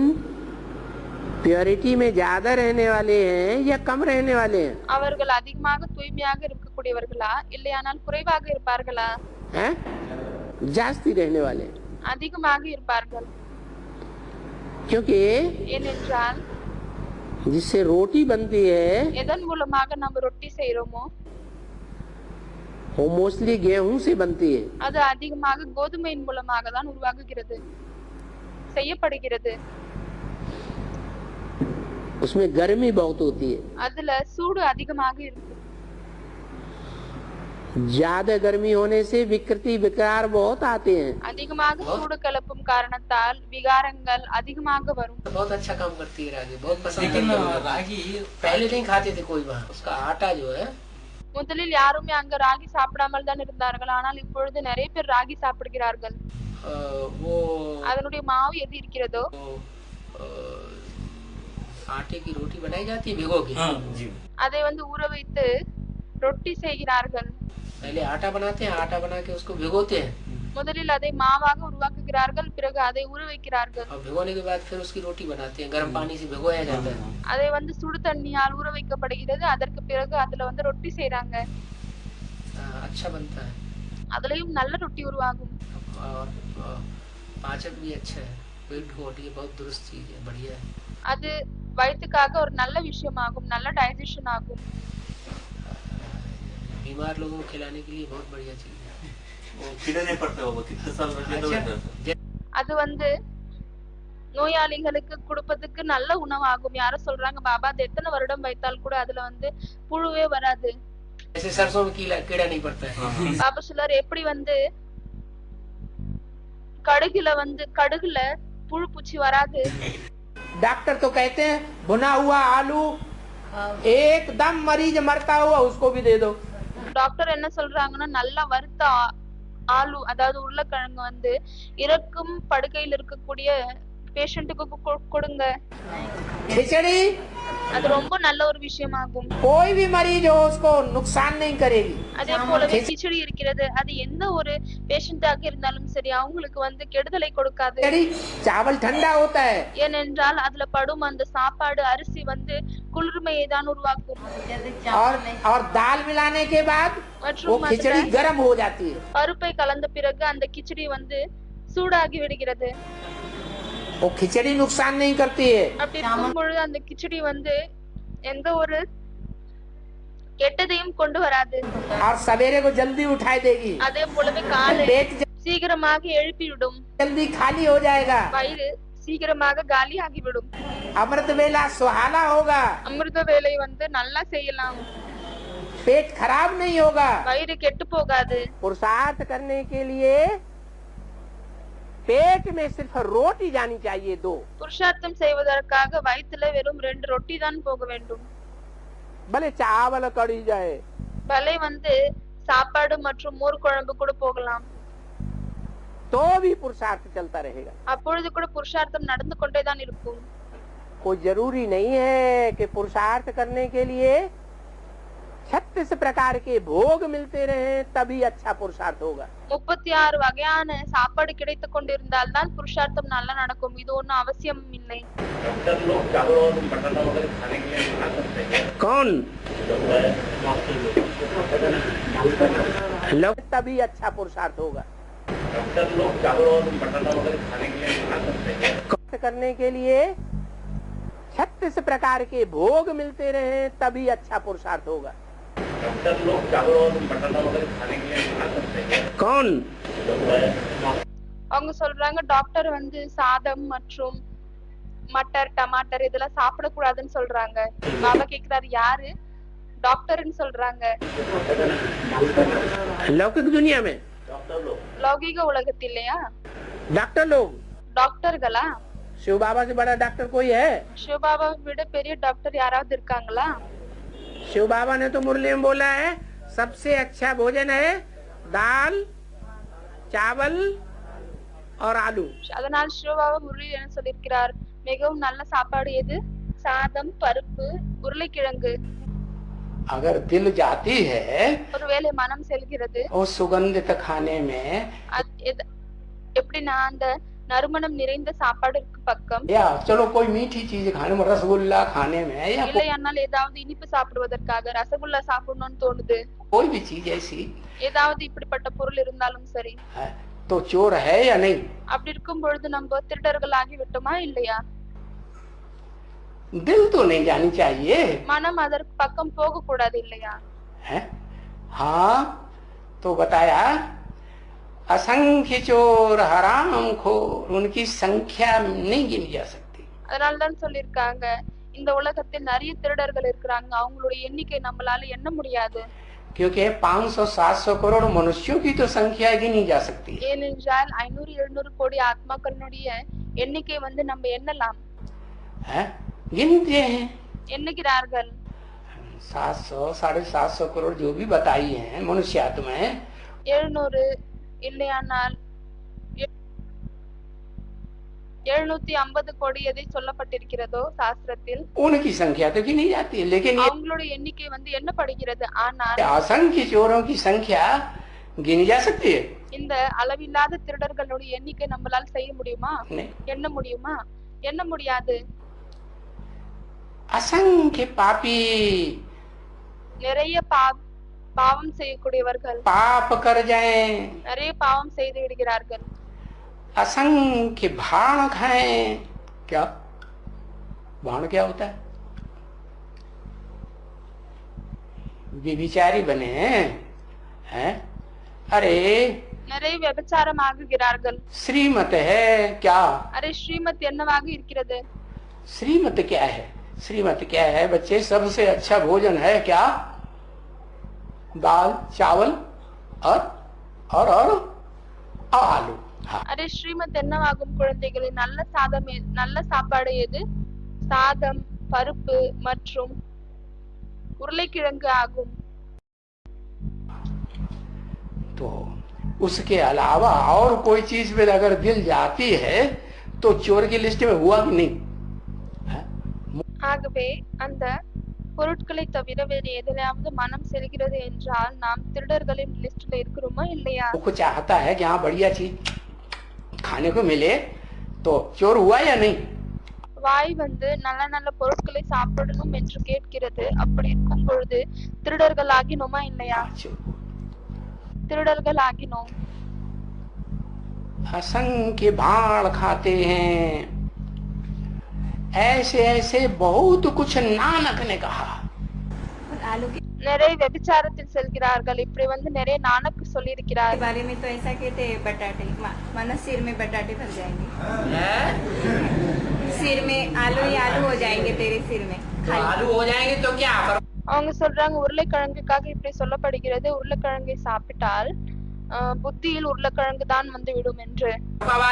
प्योरिटी में ज्यादा रहने वाले हैं या कम रहने वाले हैं? அவர்கள் அதிகமாக தூய்மையாக இருக்கக்கூடியவர்களா, இல்லையானால் குறைவாக இருப்பார்களா? हैं? जास्ती रहने वाले हैं. அதிகமாக இருப்பார்கள். क्योंकि ஏனென்றால் जिससे रोटी बनती है எதன் மூலமாக நம்ம ரொட்டி செய்யறோமோ वो मोस्टली गेहूं से बनती है. அது அதிகமாக கோதுமையின் மூலமாக தான் உருவாகுகிறது, செய்யப்படுகிறது. उसमें गर्मी बहुत होती है. அதுல சூடு அதிகமாக இருக்கு. ज्यादा गर्मी होने से विकृति विकार बहुत आते हैं. அதிகமாக சூடு கலப்பும் காரணத்தால் விகாரங்கள் அதிகமாக வரும். बहुत अच्छा काम करती है रागी, बहुत पसंद लेकिन करते हैं. रागी पहले नहीं खाते थे कोई वहाँ. उसका आटा जो है முதலில் யாருமே அங்க ராகி சாப்பிடாமல் தான் இருந்தார்கள். ஆனால் இப்பொழுது நிறைய பேர் ராகி சாப்பிடுகிறார்கள். वो அதனுடைய மாவு எது இருக்கிறதோ आटे की रोटी बनाई जाती है भिगो के. அதை ஊற வைத்து ரொட்டி செய்கிறார்கள். पहले आटा बनाते हैं, आटा बना के उसको भिगोते हैं முதலில் அதை மாவாக உருவாக்குகிறார்கள், பிறகு அதை ஊற வைக்கிறார்கள். और भिगोने के बाद फिर उसकी रोटी बनाते हैं. गर्म पानी से भिगोया जाता है. அதை சுடு தண்ணியால் ஊற வைக்கப்படுகிறது. அதற்கு பிறகு அதுல ரொட்டி செய்றாங்க. अच्छा बनता है அதுலயும் நல்ல ரொட்டி உருவாகும். और पाचक भी अच्छा है, पेट को ये बहुत दुरुस्त चीज है, बढ़िया है. அது வயிற்றுக்காக ஒரு நல்ல விஷயமாகும், நல்ல டைஜஷன் ஆகும். बीमार लोगों को खिलाने के लिए बहुत बढ़िया चीज है. वो कीड़े नहीं पड़ते होगा, कितने साल रखे तो अच्छा. அது நோயாளிகளுக்கு கொடுப்பதுக்கு நல்ல உணவாகும். யாரும் சொல்றாங்க பாபா அது எத்தனை வருடம் வைத்தால் கூட அதுல வந்து புழுவே வராது. ऐसे सरसों में कीड़ा नहीं पड़ता है। பாபா சொல்றாரு எப்படி வந்து கடுகுல புழு பூச்சி வராது. डॉक्टर तो कहते हैं भुना हुआ आलू एकदम मरीज मरता हुआ उसको भी दे दो। டாக்டர் என்ன சொல்றாங்கன்னா நல்லா வறுத்த ஆலு அதாவது உருளைக்கிழங்கு வந்து இறக்கும் படுக்கையில் இருக்கக்கூடிய பேஷண்ட்டுக்கு கொடுங்க. खिचड़ी அது ரொம்ப நல்ல ஒரு விஷயமாகும். कोई भी मरीज हो उसको नुकसान नहीं करेगी। அதே போலவே கிச்சடி இருக்கிறது அது எந்த ஒரு பேஷண்டாக இருந்தாலும் சரி அவங்களுக்கு வந்து கெடுதலை கொடுக்காது. खिचड़ी चावल ठंडा होता है ஏனென்றால் அதுல படும் அந்த சாப்பாடு அரிசி வந்து குளிர்மையை தான் உருவாக்கும். और दाल मिलाने के बाद वो மற்றும் खिचड़ी गर्म हो जाती है। பருப்பை கலந்த பிறகு அந்த கிச்சடி வந்து சூடாகி விடுகிறது. वो खिचड़ी नुकसान नहीं करती है। அப்படி இருக்கும் பொழுது அந்த கிச்சடி வந்து எந்த ஒரு கெட்டதையும் கொண்டு வராது. और सवेरे को जल्दी उठाई देगी। அதே போலவே காலை पेट சீக்கிரமாக எழுப்பிவிடும். जल्दी खाली हो जाएगा। வயிறு சீக்கிரமாக காலி ஆகிவிடும். अमृत वेला सुहाना होगा। அமிர்த வேலை வந்து நல்லா செய்யலாம். पेट खराब नहीं होगा। வயிறு கெட்டு போகாது. पुरुषार्थ करने के लिए पेट में सिर्फ रोटी जानी चाहिए, 2। புருஷார்த்தம் செய்வதற்காக வயித்துல வெறும் 2 ரொட்டி தான் போக வேண்டும். भले चावल कड़ी जाए பலை வந்து சாப்பாடு மற்றும் மோர் குழம்பு கூட போகலாம். तो भी पुरुषार्थ चलता रहेगा। அப்பொழுது கூட புருஷார்த்தம் நடந்து கொண்டே தான் இருக்கும். कोई जरूरी नहीं है कि पुरुषार्थ करने के लिए 36 प्रकार के भोग मिलते रहे तभी अच्छा पुरुषार्थ होगा। 36 वகையான சாப்பாடு கிடைத்துக் கொண்டிருந்தால் தான் புருஷார்த்தம் நல்லா நடக்கும். இது ஒன்றும் அவசியம் இல்லை. डॉक्टर लोग चावल और मटन वगैरह खाने के लिए मना करते हैं। कौन लोग? तभी अच्छा पुरुषार्थ होगा। डॉक्टर लोग चावल और मटन वगैरह खाने के लिए मना करते हैं। करने के लिए 36 प्रकार के भोग मिलते रहे तभी अच्छा पुरुषार्थ होगा। डॉक्टर लोग चावल और मटन वगैरह खाने के लिए मना करते हैं। कौन? அவங்க சொல்றாங்க டாக்டர் வந்து சாதம் மற்றும் மட்டர் டமாட்டர் இதெல்லாம் சாப்பிடக்கூடாதுன்னு சொல்றாங்க. பாபா கேக்குறாரு யாரு? டாக்டர்னு சொல்றாங்க. लौकिक दुनिया में லௌகிக உலகத்திலையா डॉक्टर लोग, டாக்டர்களா? शिव बाबा से बड़ा डॉक्टर कोई है? சிவபாபாவை விட பெரிய டாக்டர் யாராவது இருக்காங்களா? शिव बाबा ने तो मुरली में बोला है सबसे अच्छा भोजन है दाल चावल और आलू। அதனால் சிவபாபா முரளியில் என்ன சொல்லியிருக்கிறார்? மிகவும் நல்ல சாப்பாடு எது? சாதம், பருப்பு, உருளைக்கிழங்கு. अगर दिल जाती है ஒருவேளை மனம் செல்கிறது और सुगंधित खाने में எப்படின்னா அந்த நறுமணம் நிறைந்த சாப்பாடுக்கு பக்கம் या चलो कोई मीठी चीज खाने में रसगुल्ला खाने में या இல்லையானால் ஏதாவது இனிப்பு சாப்பிடுவதற்காக ரசகுல்லா சாப்பிடணும்னு தோணுது. कोई भी चीज ऐसी ஏதாவது இப்படிப்பட்ட பொருள் இருந்தாலும் சரி है तो चोर है या नहीं? அப்படி இருக்கும் பொழுது நம்ம திருடர்கள் ஆகி விட்டோமா இல்லையா? दिल तो नहीं जानी चाहिए மனம் அதற்கு பக்கம் போக கூடாது இல்லையா? है? हाँ तो बताया असंख्य चोर हराम खोर उनकी संख्या नहीं गिनी जा सकती। அதனால்தான் சொல்லிருக்காங்க இந்த உலகத்தில் நிறைய திருடர்கள் இருக்கிறாங்க. அவங்களுடைய எண்ணிக்கை நம்மளால எண்ண முடியாது. क्योंकि 500-700 करोड़ मनुष्यों की तो संख्या गिनी जा सकती है। ஏனென்றால் 500-700 கோடி ஆத்மாக்களுடைய எண்ணிக்கை வந்து நம்ம எண்ணலாம். है? गिनते हैं எண்ணுகிறார்கள். 700-750 करोड़ जो भी बताई हैं मनुष्य आत्माएं 700 இல்லையானால் 750 கோடி எதை சொல்லப்பட்டிருக்கிறதோ சாஸ்திரத்தில் उनकी संख्या तो गिनी जाती है लेकिन ये அவங்களுடைய எண்ணிக்கை வந்து எண்ணப்படுகிறது. ஆனால் असंख्य चोरों की संख्या गिनी जा सकती है இந்த அளவில்லாத திருடர்களுடைய எண்ணிக்கை நம்மளால செய்ய முடியுமா? नहीं। எண்ண முடியுமா? எண்ண முடியாது. असंख्य पापी நிறைய பாவம் செய்யக்கூடியவர்கள் पाप कर जाएं, நிறைய பாவம் செய்து விடுகிறார்கள். असंख्य भाण खाएं। क्या भाण क्या होता है? व्यभिचारी बने हैं? अरे நிறைய விபச்சாரமாகுகிறார்கள். श्रीमत है क्या? अरे श्रीमत என்னவாக இருக்கிறது? श्रीमत क्या है? श्रीमत क्या है बच्चे? सबसे अच्छा भोजन है क्या? दाल चावल और आलू. हाँ. अरे श्रीमत என்னவாகும் குழந்தைகளே? நல்ல சாப்பாடு எது? சாதம், பருப்பு மற்றும் உருளைக்கிழங்கு ஆகும். तो उसके अलावा और कोई चीज में अगर दिल जाती है तो चोर की लिस्ट में हुआ कि नहीं? ஆகவே அந்த பொருட்களை தவிர வேறு எதிலாவது மனம் செல்கிறது என்றால் நாம் திருடர்களின் லிஸ்ட்ல இருக்கிறோமா இல்லையா? वो चाहता है कि हाँ बढ़िया चीज खाने को मिले तो चोर हुआ या नहीं? வாய் வந்து நல்ல நல்ல பொருட்களை சாப்பிடணும் என்று கேட்கிறது. அப்படி இருக்கும் பொழுது திருடர்கள் ஆகினோமா இல்லையா? திருடர்கள் ஆகினோம். असंख्य बाण खाते हैं, ऐसे ऐसे बहुत कुछ नानक ने कहा. आलू के நிறைய व्यभिचारத்தில் செல்கிறார்கள். இப்படி வந்து நிறைய நானक சொல்லி இருக்கிறார். बारे में तो ऐसा कहते हैं बटाटे माना सिर में बटाटे भर जाएंगे, सिर में आलू ही आलू हो जाएंगे तेरे सिर में. आलू हो जाएंगे तो क्या? அவங்க சொல்றாங்க உருளைக்கிழங்குக்காக இப்படி சொல்லப்படுகிறது. உருளைக்கிழங்கை சாப்பிட்டால் புத்தியில் உருளைக்கிழங்கு தான் வந்து விடும் என்று.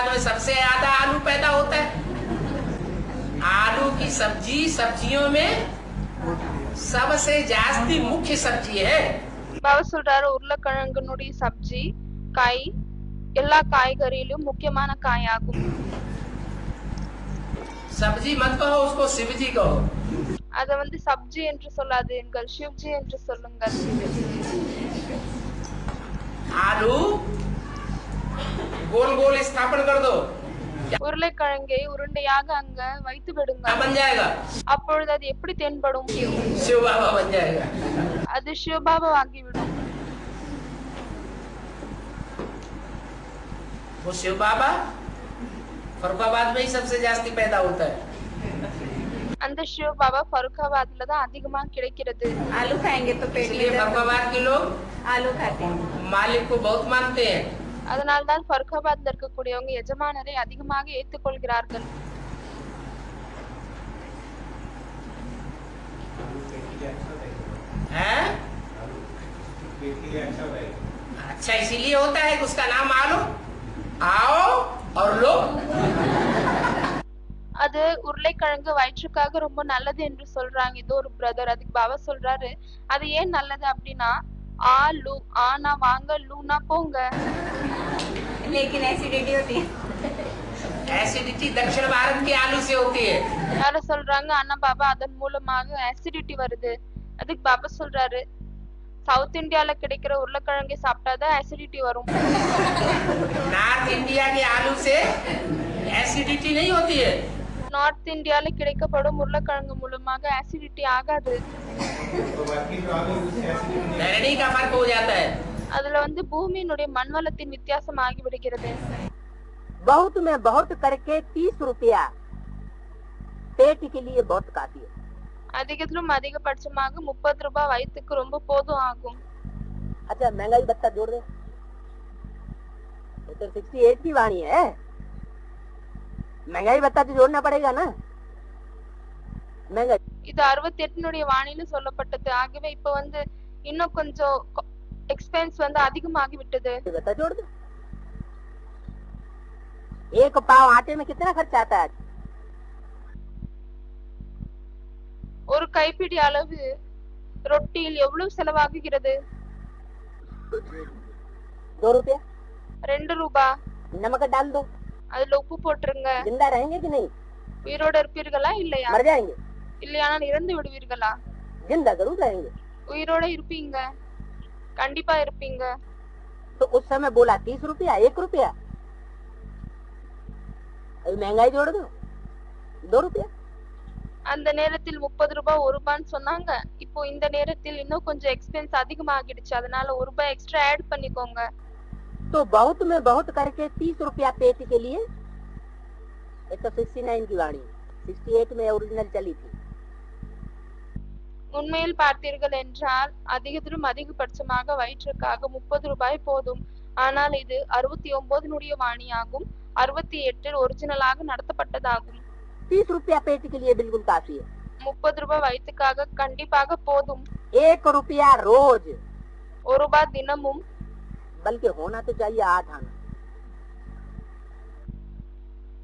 में सबसे ज्यादा आलू पैदा होता है. आलू की सब्जी सब्जियों में सबसे जास्ती मुख्य सब्जी है. பாபா சொல்றாரு உருளைக்கிழங்குனுடைய சப்ஜி காய் எல்லா காய்கறியிலும் முக்கியமான காயாகும். सब्जी मत कहो, उसको शिवजी कहो. அத வந்து சப்ஜி என்று சொல்லாதீர்கள், சிவ்ஜி என்று சொல்லுங்கள். आलू गोल गोल स्थापन कर दो, உருளைக்கிழங்கை உருண்டையாக அங்க வைத்து விடுங்க. बन जाएगा. அப்பொழுது அது எப்படி தென்படும்? शिव बाबा बन जाएगा. அது சிவபாபா ஆகிவிடும். वो शिव बाबा फरुखाबाद में ही सबसे जास्ती पैदा होता है. அந்த சிவபாபா ஃபருக்காபாத்ல தான் அதிகமா கிடைக்கிறது. आलू खाएंगे तो पेट इसलिए में दर्द फरुखाबाद के लोग आलू खाते हैं. मालिक को बहुत मानते हैं. அதனால்தான் ஃபருக்காபாத்ல இருக்கக்கூடியவங்க எஜமானரை அதிகமாக ஏற்றுக்கொள்கிறார்கள். हैं? अच्छा इसीलिए होता है कि उसका नाम आलू. आओ और लो. அது உருளைக்கிழங்கு வயிற்றுக்காக ரொம்ப நல்லது என்று சொல்றாங்க. இது ஒரு பிரதர். அதுக்கு பாபா சொல்றாரு அது ஏன் நல்லது அப்படின்னா ஆலு ஆனா வாங்க லூனா போங்க. लेकिन एसिडिटी होती है. एसिडिटी दक्षिण भारत के आलू से होती है. யாரும் சொல்றாங்க ஆனா பாபா அதன் மூலமாக ஆசிடிட்டி வருது. அதுக்கு பாபா சொல்றாரு சவுத் இந்தியால கிடைக்கிற உருளைக்கிழங்கை சாப்பிட்டாதான் ஆசிடிட்டி வரும். नॉर्थ इंडिया के आलू से एसिडिटी नहीं होती है. நார்த் இந்தியால கிடைக்கப்படும் உருளைக்கிழங்கு மூலமாக ஆசிடிட்டி ஆகாது. धरणी का फर्क हो जाता है. அதுல வந்து பூமியினுடைய மண்வளத்தின் வித்தியாசம் ஆகி விடுகிறது. बहुत में बहुत करके 30 रुपया पेट के लिए बहुत काफी है. அதிகத்திலும் அதிகபட்சமாக 30 ரூபாய் வயிற்றுக்கு ரொம்ப போதும் ஆகும். अच्छा महंगाई भत्ता जोड़ दे. ये तो 68 की वाणी है. महंगाई भत्ता तो जोड़ना पड़ेगा ना. महंगाई இது 68னுடைய வாணியில சொல்லப்பட்டது. ஆகவே இப்ப வந்து இன்னும் கொஞ்சம் எக்ஸ்பென்ஸ் வந்து அதிகமாகி விட்டது. भत्ता जोड़ दे. एक पाव आटे में कितना खर्चा आता है? ஒரு கைப்பிடி அளவு ரொட்டியில் எவ்வளவு செலவாகுகிறது? 2 रुपया. 2 ரூபாய். नमक डाल दो. அதுல உப்பு போட்டுருங்க. जिंदा रहेंगे कि नहीं? உயிரோட இருப்பீர்களா இல்லையா? मर जाएंगे. இல்லையானால் இறந்து விடுவீர்களா? जिंदा जरूर रहेंगे. உயிரோட இருப்பீங்க, கண்டிப்பா இருப்பீங்க. तो उस समय बोला 30 रुपया 1 रुपया. अभी महंगाई जोड़ दो 2 रुपया. அந்த நேரத்தில் 30 ரூபாய் 1 ரூபான்னு சொன்னாங்க. இப்போ இந்த நேரத்தில் இன்னும் கொஞ்சம் எக்ஸ்பென்ஸ் அதிகமாகிடுச்சு. அதனால 1 ரூபாய் எக்ஸ்ட்ரா ஆட் பண்ணிக்கோங்க. तो बहुत में बहुत करके 30 रुपया पेट के लिए. ये तो 69 की वाणी, 68 में ओरिजिनल चली थी. உண்மையில் பார்த்தீர்கள் என்றால் அதிகத்திலும் அதிகபட்சமாக வயிற்றுக்காக 30 ரூபாய் போதும். ஆனால் இது 69 வாணியாகும். 68 ஒரிஜினலாக நடத்தப்பட்டதாகும். 30 रुपया पेट के लिए बिल्कुल काफी है. 30 ரூபாய் வயிற்றுக்காக கண்டிப்பாக போதும். 1 रुपया रोज, 1 ரூபாய் தினமும், बल्कि होना तो चाहिए 8 आना.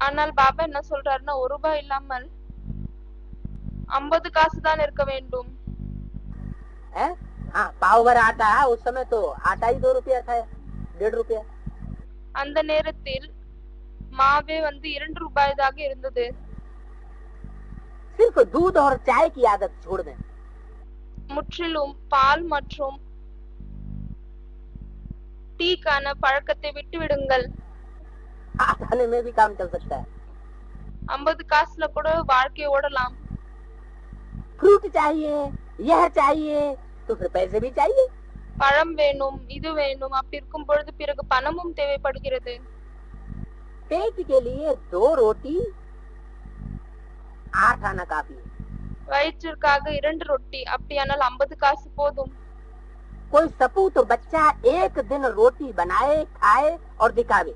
ஆனால் பாபா என்ன சொல்றாருன்னா 1 ரூபாய் இல்லாமல் 50 காசு தான் இருக்க வேண்டும். है? हाँ, पाव भर आटा, उस समय तो आटा ही 2 रुपया था, 1.5 रुपया. அந்த நேரத்தில் மாவே 2 ரூபாய்தாக இருந்தது. सिर्फ दूध और चाय की आदत छोड़ दें. முற்றிலும் பால் மற்றும் டீக்கான பழக்கத்தை விட்டு விடுங்கள். 8 आने में भी काम चल सकता है. 50 காசுல கூட வாழ்க்கை ஓடலாம். फ्रूट चाहिए, यह चाहिए, तो फिर पैसे भी चाहिए. பழம் வேணும், இது வேணும், அப்படி இருக்கும் பொழுது பிறகு பணமும் தேவைப்படுகிறது. पेट के लिए 2 रोटी, 8 आना काफी है. வயிற்றிற்காக 2 ரொட்டி, அப்படியானால் 50 காசு போதும். कोई सपूत बच्चा एक दिन रोटी बनाए, खाए और दिखावे.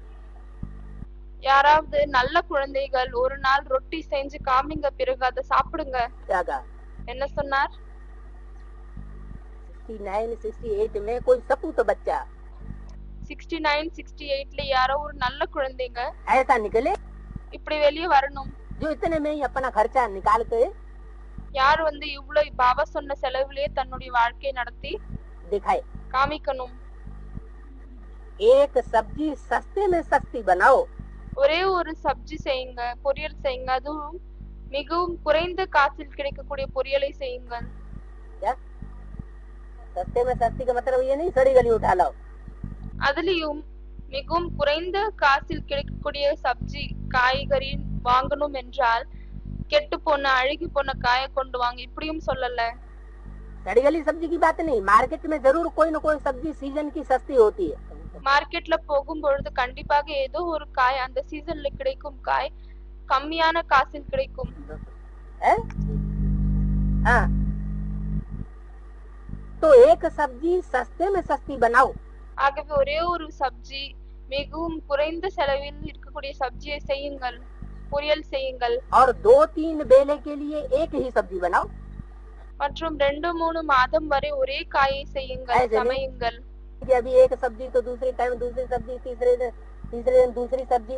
யாராவது நல்ல குழந்தைகள் ஒரு நாள் ரொட்டி செஞ்சு காமிங்க, பிறகு அதை சாப்பிடுங்க. क्या कहा? என்ன சொன்னார்? 69, 68 में कोई सपूत बच्चा 69, 68ல யாரோ ஒரு நல்ல குழந்தைங்க ऐसा निकले இப்படி வெளியே வரணும். जो इतने में ही अपना खर्चा निकाल के யார் இவ்வளவு பாபா சொன்ன செலவுலயே தன்னுடைய வாழ்க்கையை நடத்தி दिखाए. காமிக்கணும். एक सब्जी सस्ते में सस्ती बनाओ. ஒரே ஒரு சப்ஜி செய்யுங்க, பொரியல் செய்யுங்க, அதுவும் மிகவும் குறைந்த காசில் கிடைக்கக்கூடிய பொரியலை செய்யுங்கள். क्या? सस्ते में सस्ती का मतलब ये नहीं सड़ी गली उठा लाओ. அதுலயும் மிகவும் குறைந்த காசில் கிடைக்கக்கூடிய சப்ஜி காய்கறி வாங்கணும் என்றால் கெட்டு போன அழுகி போன காயை கொண்டு வாங்க, இப்படியும் சொல்லல. सड़ी गली सब्जी की बात नहीं, मार्केट में जरूर कोई न कोई सब्जी सीजन की सस्ती होती है. மார்க்கெட்ல போகும் பொழுது கண்டிப்பாக ஏதோ ஒரு காய் அந்த சீசன்ல கிடைக்கும் காய் கம்மியான காசில் கிடைக்கும். हाँ, तो एक सब्जी सस्ते में सस्ती बनाओ. ஆகவே ஒரே ஒரு சப்ஜி மிகவும் குறைந்த செலவில் இருக்கக்கூடிய சப்ஜியை செய்யுங்கள், பொரியல் செய்யுங்கள். और 2-3 बेले के लिए एक ही सब्जी बनाओ. மற்றும் 2-3 மாதம் வரை ஒரே காயை செய்யுங்கள், ऐसे नहीं? சமையுங்கள். कि अभी एक सब्जी तो दूसरे टाइम दूसरी सब्जी, तीसरे दिन दूसरी सब्जी.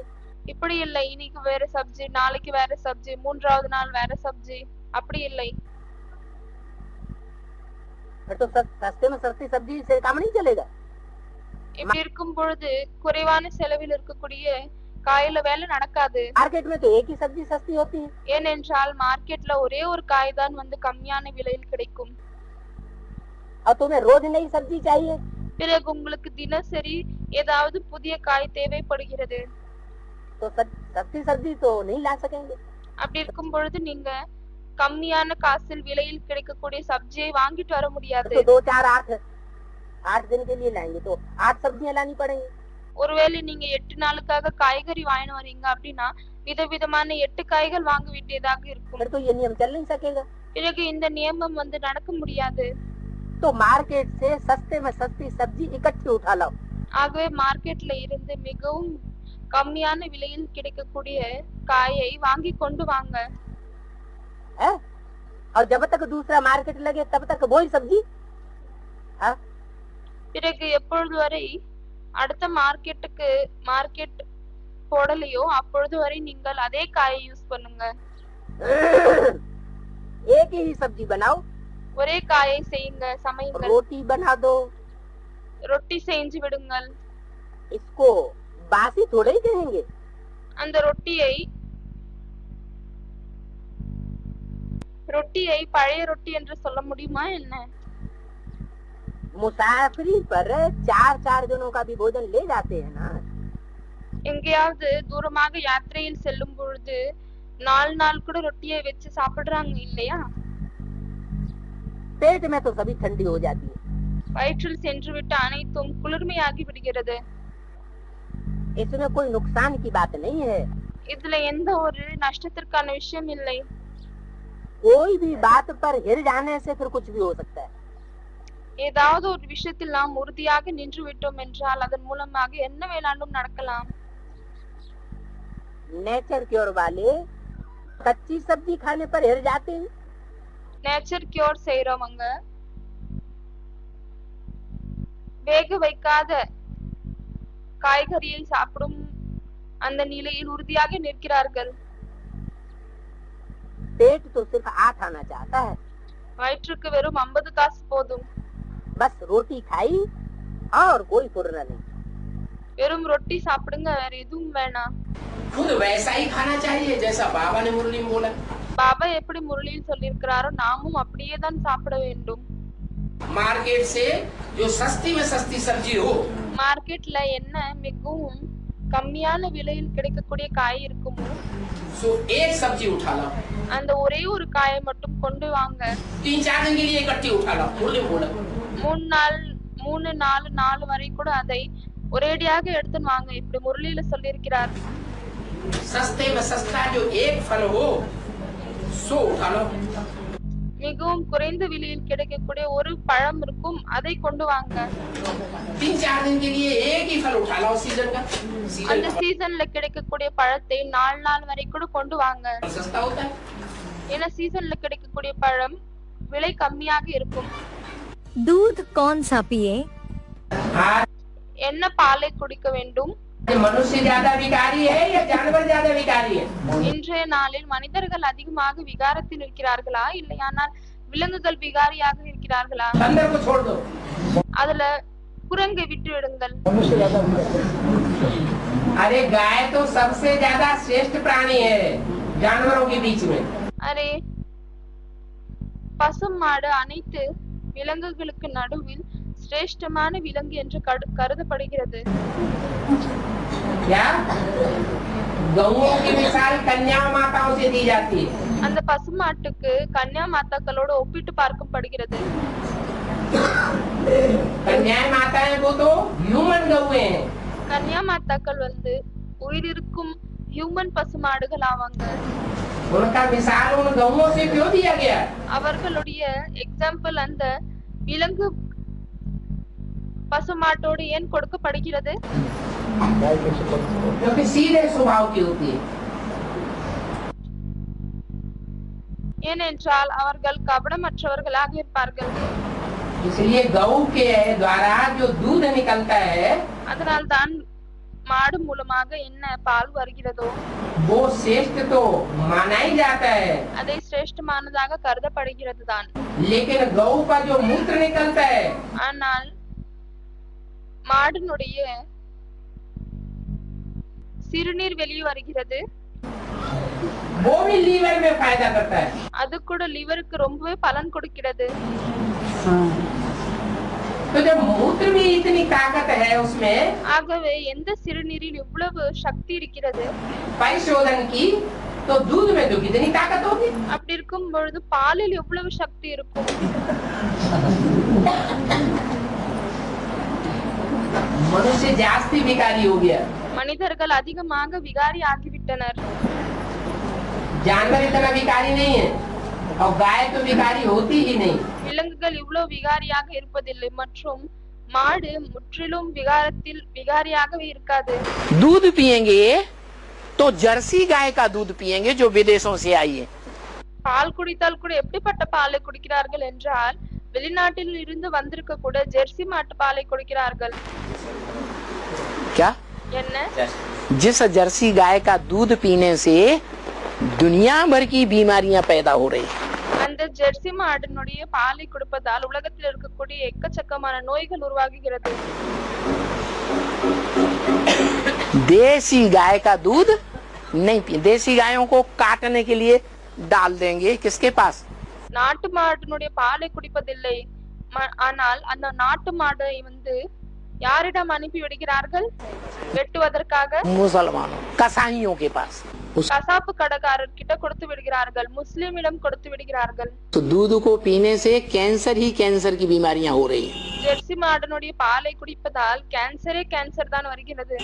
இப்படி இல்லை, இன்னைக்கு வேற சப்ஜி, நாளைக்கு வேற சப்ஜி, மூன்றாவது நாள் வேற சப்ஜி, அப்படி இல்லை. फिर तो सस्ते में सस्ती सब्जी से काम नहीं चलेगा. இப்படி இருக்கும் பொழுது குறைவான செலவில் இருக்கக்கூடிய காயில வேலை நடக்காது. मार्केट में तो एक ही सब्जी सस्ती होती है. ஏனென்றால் மார்க்கெட்ல ஒரே ஒரு காய் தான் கம்மியான விலையில் கிடைக்கும். और तुम्हें रोज नई सब्जी चाहिए. பிறகு உங்களுக்கு தினசரி ஏதாவது புதிய காய் தேவைப்படுகிறது. तो सस्ती सब्जी तो नहीं ला सकेंगे. அப்படி இருக்கும் பொழுது நீங்க கம்மியான காசில் விலையில் கிடைக்கக்கூடிய சப்ஜியை வாங்கிட்டு வர முடியாது. तो 2, 4, 8 दिन के लिए लाएंगे तो 8 सब्जियां लानी पड़ेंगी. ஒருவேளை நீங்க 8 நாளுக்காக காய்கறி வாங்கிட்டு வரீங்க அப்படின்னா விதவிதமான 8 காய்கள் வாங்க வேண்டியதாக இருக்கும். फिर तो ये नियम चल नहीं सकेगा. பிறகு இந்த நியமம் நடக்க முடியாது. तो मार्केट से सस्ते में सस्ती सब्जी इकट्ठी उठा लाओ. ஆகவே மார்க்கெட்ல இருந்து மிகவும் கம்மியான விலையில் கிடைக்கக்கூடிய காயை வாங்கி கொண்டு வாங்க. है? और जब तक दूसरा मार्केट लगे तब तक वही सब्जी. हाँ? பிறகு எப்பொழுது வரை அடுத்த மார்க்கெட் போடலையோ அப்பொழுது வரை நீங்கள் அதே காயை யூஸ் பண்ணுங்க. एक ही सब्जी बनाओ. ஒரே காயை செய்யுங்க, சமையுங்கள். रोटी बना दो. ரொட்டி செஞ்சு விடுங்கள். इसको बासी थोड़े ही कहेंगे. அந்த ரொட்டியை பழைய ரொட்டி என்று சொல்ல முடியுமா என்ன? मुसाफरी पर 4 दिनों का भी भोजन ले जाते हैं ना. எங்கேயாவது தூரமாக யாத்திரையில் செல்லும் பொழுது 4 நாள் கூட ரொட்டியை வச்சு சாப்பிடுறாங்க இல்லையா? पेट में तो सभी ठंडी हो जाती है. வயிற்றில் சென்று விட்டு அனைத்தும் குளிர்மையாகி விடுகிறது. इसमें कोई नुकसान की बात नहीं है. இதுல எந்த ஒரு நஷ்டத்திற்கான விஷயம் இல்லை. कोई भी बात पर हिर जाने से फिर कुछ भी हो सकता है. ஏதாவது ஒரு விஷயத்தில் நாம் உறுதியாக நின்று விட்டோம் என்றால் அதன் மூலமாக என்ன வேணாலும் நடக்கலாம். नेचर क्योर वाले कच्ची सब्जी खाने पर हिर जाते हैं। நேச்சர் கியூர் செய்யறவங்க வேக வைக்காத காய்கறியை சாப்பிடும் அந்த நிலையில் உறுதியாக நிற்கிறார்கள். पेट तो सिर्फ 8 आना चाहता है, வயிற்றுக்கு வெறும் 50 காசு போதும். बस रोटी खाई और कोई फुर्रा नहीं। வெறும் ரொட்டி சாப்பிடுங்க, வேற எதுவும் வேணாம். खुद वैसा ही खाना चाहिए जैसा बाबा ने मुरली में बोला। பாபா எப்படி முரளியில் சொல்லியிருக்கிறாரோ நாமும் அப்படியே தான் சாப்பிட வேண்டும். मार्केट से जो सस्ती में सस्ती सब्जी हो, மார்க்கெட்ல என்ன மிகவும் கம்மியான விலையில் கிடைக்கக்கூடிய காய் இருக்குமோ सो एक सब्जी उठा लो, அந்த ஒரே ஒரு காயை மட்டும் கொண்டு வாங்க. 3-4 दिन के लिए इकट्ठी उठा लो, मुरली में बोला। 3-4 வரை கூட அதை ஒரேடியாக எடுத்து வாங்க, இப்படி முரளியில சொல்லியிருக்கிறார். सस्ते में सस्ता जो एक फल हो सो उठा लो। மிகவும் குறைந்த விலையில் கிடைக்கக்கூடிய ஒரு பழம் இருக்கும், அதை கொண்டு வாங்க. 3-4 दिन के लिए एक ही फल उठा लो सीजन का। அந்த सीजन சீசன்ல கிடைக்கக்கூடிய பழத்தை 4 நாள் வரை கூட கொண்டு வாங்க. सस्ता होता है। ஏன்னா சீசன்ல கிடைக்கக்கூடிய பழம் விலை கம்மியாக இருக்கும். दूध कौन सा पिए? आज என்ன பாலை குடிக்க வேண்டும்? मनुष्य ज्यादा विकारी है या जानवर ज्यादा विकारी है? இன்றைய நாளில் மனிதர்கள் அதிகமாக விகாரத்தில் இருக்கிறார்களா இல்லையானால் விலங்குகள் விகாரியாக இருக்கிறார்களா? बंदर को छोड़ दो। அதுல குரங்கை விட்டு விடுங்கள். अरे गाय तो सबसे ज्यादा श्रेष्ठ प्राणी है जानवरों के बीच में। அரே, பசும் மாடு அனைத்து விலங்குகளுக்கு நடுவில் சிரேஷ்டமான விலங்கு என்று கருதப்படுகிறது. क्या गौओं की मिसाल कन्या माताओं से दी जाती है। அந்த பசுமாட்டுக்கு கன்யா மாதாக்களோடு ஒப்பிட்டு பார்க்கப்படுகிறது. कन्या माताएं वो तो ह्यूमन गौएं हैं। கன்யா மாதாக்கள் உயிரிருக்கும் ஹியூமன் பசுமாடுகள் ஆவாங்க. उनका मिसाल उन गौओं से क्यों दिया गया? அவர்களுடைய எக்ஸாம்பிள் அந்த விலங்கு பசுமாட்டோடு ஏன் கொடுக்கப்படுகிறது? क्योंकि सीधे स्वभाव की होती है। ஏனென்றால் அவர்கள் கபடமற்றவர்களாக இருப்பார்கள். इसलिए गौ के द्वारा जो दूध निकलता है அதனால் தான் மாடு மூலமாக என்ன பால் வருகிறதோ वो श्रेष्ठ तो माना ही जाता है, அதை சிரேஷ்டமானதாக கருதப்படுகிறது தான். लेकिन गौ का जो मूत्र निकलता है ஆனால் மாடினுடைய சிறுநீர் வெளியே வருகிறது, वो भी लीवर में फायदा करता है। அது கூட லிவருக்கு ரொம்பவே பலன் கொடுக்கிறது. तो जब मूत्र भी इतनी ताकत है उसमें ஆகவே எந்த சிறுநீரில் இவ்வளவு சக்தி இருக்கிறது, परिशोधन की, तो दूध में तो कितनी ताकत होगी। அப்படி இருக்கும் பொழுது பாலில் எவ்வளவு சக்தி இருக்கும். मनुष्य जास्ती विकारी हो गया, மனிதர்கள் அதிகமாக விகாரி ஆகிவிட்டனர். जानवर इतना विकारी नहीं है और गाय तो विकारी होती ही नहीं। விலங்குகள் இவ்வளவு விகாரியாக இருப்பதில்லை மற்றும் மாடு முற்றிலும் விகாரியாகவே இருக்காது. दूध पिएंगे तो जर्सी गाय का दूध पिएंगे जो विदेशों से आई है। பால் குடித்தால் கூட எப்படிப்பட்ட பாலை குடிக்கிறார்கள் என்றால் வெளிநாட்டில் இருந்து வந்திருக்க கூட ஜெர்சி மாட்டு பாலை குடிக்கிறார்கள். क्या? என்ன? जिस जर्सी गाय का दूध पीने से दुनिया भर की बीमारियां पैदा हो रही। அந்த ஜெர்சி மாட்டினுடைய பாலை குடிப்பதால் உலகத்தில் இருக்கக்கூடிய எக்கச்சக்கமான நோய்கள் உருவாகுகிறது. देसी गाय का दूध नहीं पिए। देसी गायों को काटने के लिए डाल देंगे किसके पास? நாட்டு மாட்டினுடைய பாலை குடிப்பதில்லை, ஆனால் அந்த நாட்டு மாடை யாரிடம் அனுப்பி விடுகிறார்கள்? வெட்டுவதற்காக मुसलमानों कसाईयों के पास। கசாப்பு கடைக்காரர் கிட்ட கொடுத்து விடுகிறார்கள், முஸ்லிமிடம் கொடுத்து விடுகிறார்கள். तो दूध को पीने से कैंसर ही कैंसर की बीमारियां हो रही हैं। ஜெர்சி மாடனுடைய பாலை குடிப்பதால் கேன்சர் தான் வருகிறது.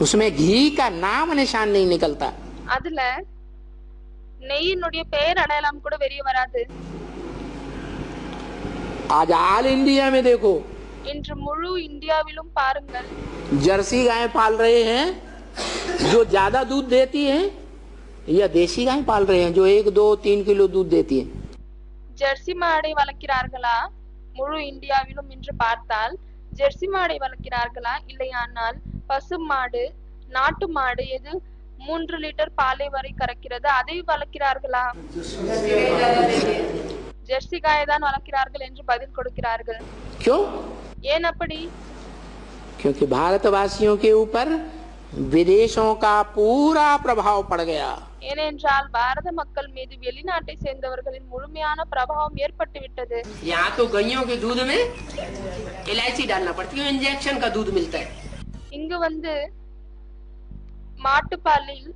उसमें घी का नाम निशान नहीं निकलता। அதுல நெய்யினுடைய பெயர் அடையாளம் கூட வெளியே வராது. आज ऑल इंडिया में देखो இன்று முழு இந்தியாவிலும் பாருங்கள் जर्सी गाय पाल रहे हैं जो ज्यादा दूध देती हैं या देसी गाय पाल रहे हैं जो 1, 2, 3 किलो दूध देती है। ஜெர்சி மாடை வளர்க்கிறார்களா? முழு இந்தியாவிலும் இன்று பார்த்தால் ஜெர்சி மாடை வளர்க்கிறார்களா, இல்லையானால் பசு மாடு, நாட்டு மாடு எது 3 லிட்டர் பாலை வரை கறக்கிறது அதை வளர்க்கிறார்களா? ஜெர்சி காயை தான் வளர்க்கிறார்கள் என்று பதில் கொடுக்கிறார்கள். क्यों? ஏன் அப்படி? क्योंकि भारतवासियों के ऊपर विदेशों का पूरा प्रभाव पड़ गया। ஏனென்றால் பாரத மக்கள் மீது வெளிநாட்டை சேர்ந்தவர்களின் முழுமையான பிரபாவம் ஏற்பட்டு விட்டது. यहाँ तो गायों के दूध में इलायची डालना पड़ती है, इंजेक्शन का दूध मिलता है। இங்கு வந்து மாட்டுப்பாலில்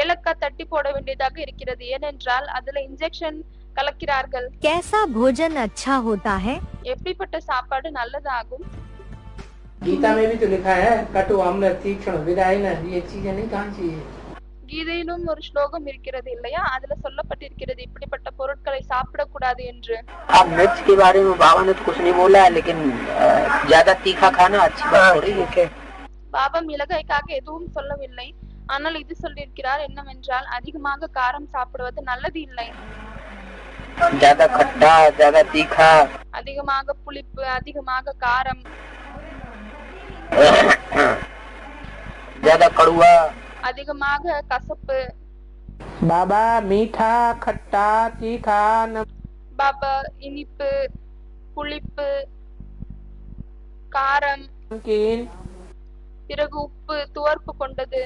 ஏலக்காய் தட்டி போட வேண்டியதாக இருக்கிறது, ஏனென்றால் அதுல இன்ஜெக்ஷன் கலக்கிறார்கள். कैसा भोजन अच्छा होता है? எப்படிப்பட்ட சாப்பாடு நல்லதாகும்? गीता में भी तो लिखा है कटु अम्ल तीक्ष्ण विदायन, ये चीजें नहीं खानी चाहिए। கீதையிலும் ஒரு ஸ்லோகம் இருக்கிறது இல்லையா, அதுல சொல்லப்பட்டிருக்கிறது இப்படிப்பட்ட பொருட்களை சாப்பிடக்கூடாது என்று. अब मिर्च के बारे में बाबा ने तो कुछ नहीं बोला है, लेकिन ज्यादा तीखा खाना अच्छी बात थोड़ी है। பாபா மிளகாய்க்காக எதுவும் சொல்லவில்லை, ஆனால் இது சொல்லியிருக்கிறார் என்னவென்றால் அதிகமாக காரம் சாப்பிடுவது நல்லது இல்லை. ज्यादा खट्टा, ज्यादा तीखा, அதிகமாக புளிப்பு, அதிகமாக காரம், ज्यादा कड़वा, அதிகமாக கசப்பு. बाबा मीठा खट्टा तीखा பாபா இனிப்பு, புளிப்பு, காரம், नमकीन, பிறகு உப்பு, துவர்ப்பு கொண்டது,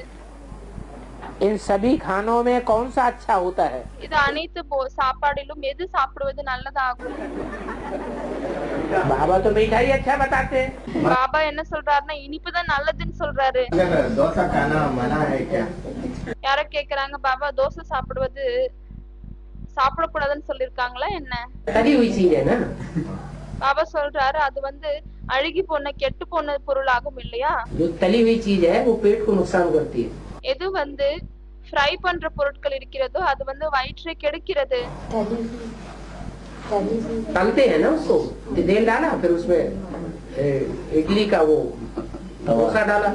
इन सभी खानों में कौन सा अच्छा होता है? இது அனைத்து சாப்பாடிலும் எது சாப்பிடுவது நல்லதாகும்? बाबा तो मीठा ही अच्छा बताते हैं। பாபா என்ன சொல்றாருன்னா இனிப்பு தான் நல்லதுன்னு சொல்றாரு. डोसा खाना मना है क्या? யார கேக்குறாங்க, பாபா தோசை சாப்பிடுவது சாப்பிடக்கூடாதுன்னு சொல்லிருக்காங்களா என்ன? तली हुई चीज है ना। பாபா சொல்றாரு அது வந்து அழுகி போன கெட்டு போன பொருளாகும் இல்லையா. जो तली हुई चीज है वो पेट को नुकसान करती है। எது வந்து ஃப்ரை பண்ற பொருட்கள் இருக்கிறதோ அது வந்து வயிற்றை கெடுக்கிறது. तलते हैं ना उसको, तेल डाला फिर उसमें इडली का वो डोसा डाला।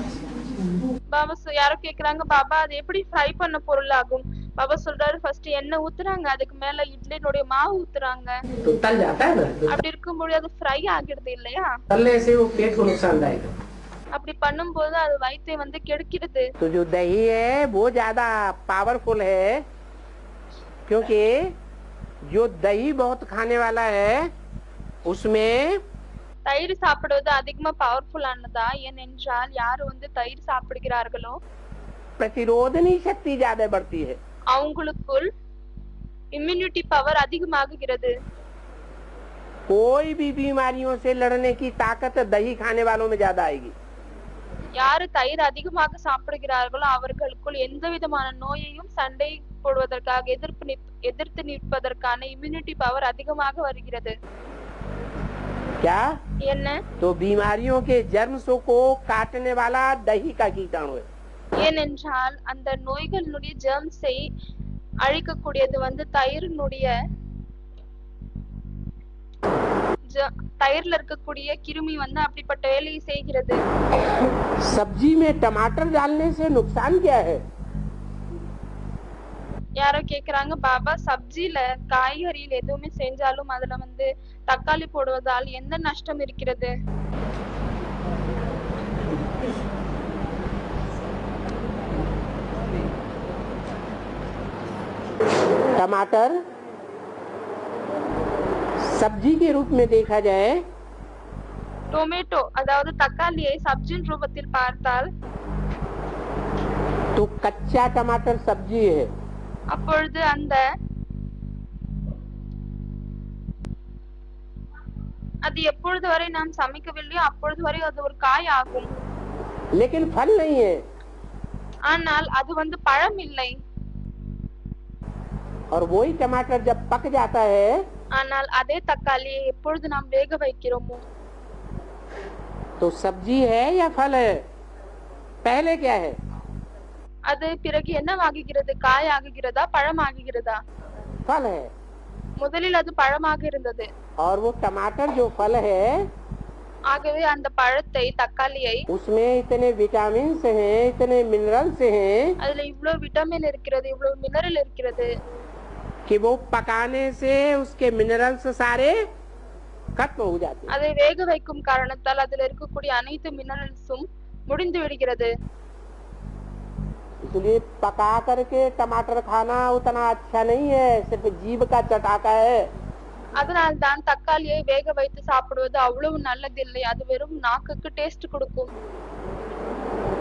பாபா யாரோ கேக்குறாங்க, பாபா அது எப்படி ஃப்ரை பண்ண பொருள் ஆகும்? பாபா சொல்றாரு ஃபர்ஸ்ட் எண்ணெய் ஊத்துறாங்க, அதுக்கு மேல இட்லினுடைய மாவு ஊத்துறாங்க, तो तल जाता है ना। அப்படி இருக்கும்போது அது ஃப்ரை ஆகிடுது இல்லையா. तलने से वो पेट को नुकसानदायक है। அப்படி பண்ணும்போது அது வயிற்றை வந்து கெடுக்கிறது. तो जो दही है वो ज्यादा पावरफुल है, क्योंकि जो दही बहुत खाने वाला है उसमें தயிர் சாப்பிடுவது அதிகமா பவர்ஃபுல்லானதா? ஏனென்றால் யாரு வந்து தயிர் சாப்பிடுகிறார்களோ प्रतिरोधनी शक्ति ज्यादा बढ़ती है। அவங்களுக்குள் இம்யூனிட்டி பவர் அதிகமாகுகிறது. कोई भी बीमारियों से लड़ने की ताकत दही खाने वालों में ज्यादा आएगी। யாரு தயிர் அதிகமாக சாப்பிடுகிறார்களோ அவர்களுக்குள் எந்த விதமான நோயையும் சண்டை போடுவதற்காக எதிர்த்து நிற்பதற்கான இம்யூனிட்டி பவர் அதிகமாக வருகிறது. क्या? என்ன? तो बीमारियों के जर्म्सों को काटने वाला दही का कीटाणु है। ஏனென்றால் அந்த நோய்களுடைய ஜெர்ம்ஸை அழிக்கக்கூடியது வந்து தயிரினுடைய தயிர்ல இருக்கக்கூடிய கிருமி வந்து அப்படிப்பட்ட வேலையை செய்கிறது. सब्जी में टमाटर डालने से नुकसान क्या है? யாரோ கேக்குறாங்க, பாபா சப்ஜில காய்கறியில் எதுவுமே செஞ்சாலும் அதுல வந்து தக்காளி போடுவதால் எந்த நஷ்டம் இருக்கிறது? टमाटर सब्जी के रूप में देखा जाए டொமேட்டோ அதாவது தக்காளியை சப்ஜின் ரூபத்தில் பார்த்தால் तो कच्चा टमाटर सब्जी है। அப்பொழுது அந்த அது எப்பொழுது वரை நாம் சமைக்கவில்லையோ அப்பொழுது வரை அது ஒரு காய் ஆகும். लेकिन फल नहीं है। ஆனால் அது வந்து பழம் இல்லை. और वही टमाटर जब पक जाता है ஆனால் அதே தக்காளியை எப்பொழுது நாம் வேக வைக்கிறோமோ तो सब्जी है या फल है? पहले क्या है? அது பிறகு என்னவாகுகிறது? காய் ஆகுகிறதா, பழம் ஆகுகிறதா? फल है। முதலில் அது பழமாக இருந்தது. और वो टमाटर जो फल है ஆகவே அந்த பழத்தை தக்காளியை उसमें इतने विटामिन हैं, इतने मिनरल्स हैं அதுல இவ்ளோ விட்டமின் இருக்கிறது, இவ்ளோ மினரல் இருக்கிறது कि वो पकाने से उसके मिनरल्स सारे खत्म हो जाते हैं। அதை வேக வைக்கும் காரணத்தால் அதில் இருக்கக்கூடிய அனைத்து மினரல்ஸும் முடிந்து விடுகிறது। इसलिए पका करके टमाटर खाना उतना अच्छा नहीं है, सिर्फ जीभ का चटाका है। அதனால் தான் தக்காளியை வேக வைத்து சாப்பிடுவது அவ்வளவு நல்லதில்லை, அது வெறும் நாக்குக்கு டேஸ்ட் கொடுக்கும்।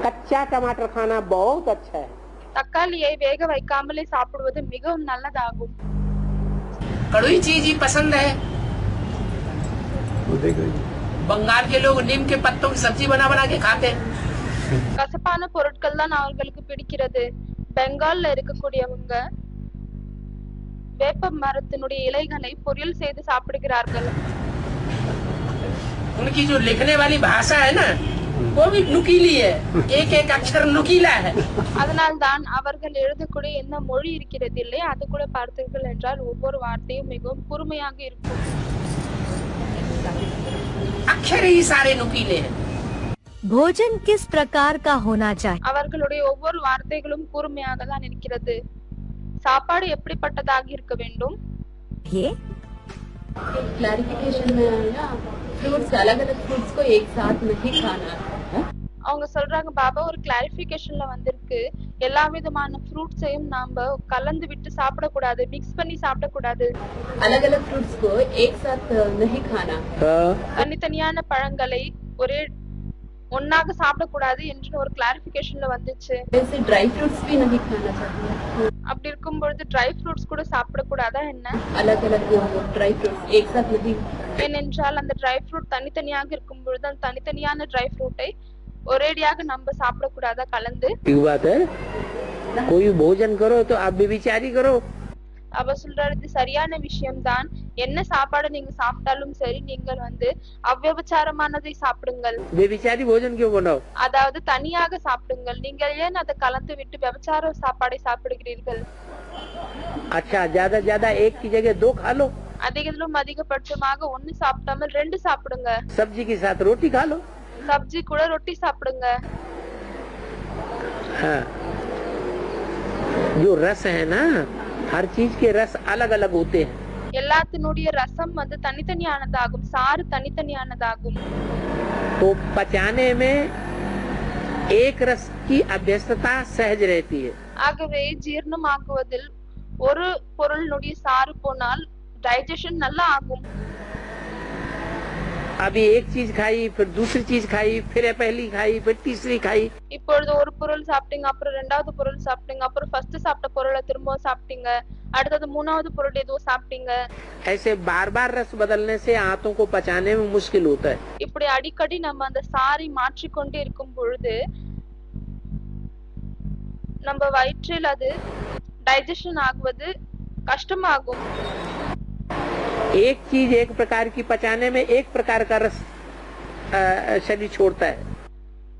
कच्चा टमाटर खाना बहुत अच्छा है। தக்காளியை வேக வைக்காமலே சாப்பிடுவது மிகவும் நல்லதாகும்। कड़वी चीज ही पसंद है। बंगाल के लोग नीम के पत्तों की सब्जी बना बना के खाते हैं। கசப்பான பொருட்கள் தான் அவர்களுக்கு பிடிக்கிறது। பெங்கால்ல இருக்கக்கூடியவங்க வேப்ப மரத்தினுடைய இலைகளை பொரியல் செய்து சாப்பிடுகிறார்கள்। उनकी जो लिखने वाली भाषा है ना वो भी नुकीली है, एक एक अक्षर नुकीला है। அதனால் தான் அவர்கள் எழுதக்கூடிய என்ன மொழி இருக்கிறது இல்லையா, அது கூட பார்த்தீர்கள் என்றால் ஒவ்வொரு வார்த்தையும் மிகவும் கூர்மையாக இருக்கும்। अक्षर ही सारे नुकीले हैं। भोजन किस प्रकार का होना चाहिए? அவர்களுடைய ஒவ்வொரு வார்த்தைகளும் கூர்மையாக தான் இருக்கிறது। சாப்பாடு எப்படிப்பட்டதாக இருக்க வேண்டும்? ये क्लैरिफिकेशन में आया, फ्रूट्स अलग अलग फ्रूट्स को एक साथ नहीं खाना। அவங்க சொல்றாங்க பாபா, ஒரு கிளாரிபிகேஷன்ல வந்திருக்கு, எல்லா விதமான ஃப்ரூட்ஸையும் நாம கலந்து விட்டு சாப்பிடக்கூடாது, மிக்ஸ் பண்ணி சாப்பிடக்கூடாது। अलग अलग फ्रूट्स को एक साथ नहीं खाना। தனித்தனியான பழங்களை ஒரே ஒன்னாக சாப்பிடக்கூடாது என்று ஒரு கிளாரிபிகேஷன்ல வந்துச்சு। वैसे ड्राई फ्रूट्स भी नहीं खाना चाहिए। அப்படி இருக்கும்பொழுது ட்ரை ஃப்ரூட்ஸ் கூட சாப்பிடக்கூடாதா என்ன? अलग अलग ड्राई फ्रूट्स एक साथ नहीं। ஏனென்றால் அந்த ட்ரை ஃப்ரூட் தனித்தனியாக இருக்கும் பொழுது அந்த தனித்தனியான ட்ரை ஃப்ரூட்டை ஒரேடியாக நம்ம சாப்பிடக்கூடாதா கலந்து? बात है, कोई भोजन करो तो आप बेविचारी करो। அவ சொல்றாரு, இது சரியான விஷயம்தான், என்ன சாப்பாடு நீங்க சாப்பிட்டாலும் சரி, நீங்கள் அவ்வியபச்சாரமானதை சாப்பிடுங்கள்। बेविचारी भोजन क्यों बनाओ? அதாவது தனியாக சாப்பிடுங்கள், நீங்கள் ஏன் அதை கலந்து விட்டு விபச்சார சாப்பாடை சாப்பிடுகிறீர்கள்? अच्छा, ज्यादा ज्यादा एक की जगह दो खा लो। அதிகத்திலும் அதிகபட்சமாக ஒன்னு சாப்பிடாமல் ரெண்டு சாப்பிடுங்க। सब्जी के साथ रोटी खा लो। சப்ஜி கூட ரொட்டி சாப்பிடுங்க। हाँ, जो रस है ना, हर चीज के रस अलग अलग होते हैं। எல்லாத்தினுடைய ரசம் தனித்தனியானதாகும், சாறு தனித்தனியானதாகும்। तो पचाने में एक रस की अभ्यस्तता सहज रहती है। ஆகவே ஜீரணமாக்குவதில் ஒரு பொருளினுடைய சாறு போனால் டைஜஷன் நல்லா ஆகும்। अभी एक चीज खाई, फिर दूसरी चीज खाई, फिर पहली खाई, फिर तीसरी खाई। இப்பொழுது ஒரு பொருள் சாப்பிட்டீங்க, அப்புறம் ரெண்டாவது பொருள் சாப்பிட்டீங்க, அப்புறம் ஃபர்ஸ்ட் சாப்பிட்ட பொருளை திரும்ப சாப்பிட்டீங்க, அடுத்தது மூணாவது பொருள் ஏதோ சாப்பிட்டீங்க। ऐसे बार बार रस बदलने से आंतों को पचाने में मुश्किल होता है। இப்படி அடிக்கடி நம்ம அந்த சாறை மாற்றிக்கொண்டே இருக்கும் பொழுது நம்ம வயிற்றில் அது டைஜஷன் ஆகுவது கஷ்டமாகும்। एक चीज एक प्रकार की पचाने में एक प्रकार का रस शरीर छोड़ता है।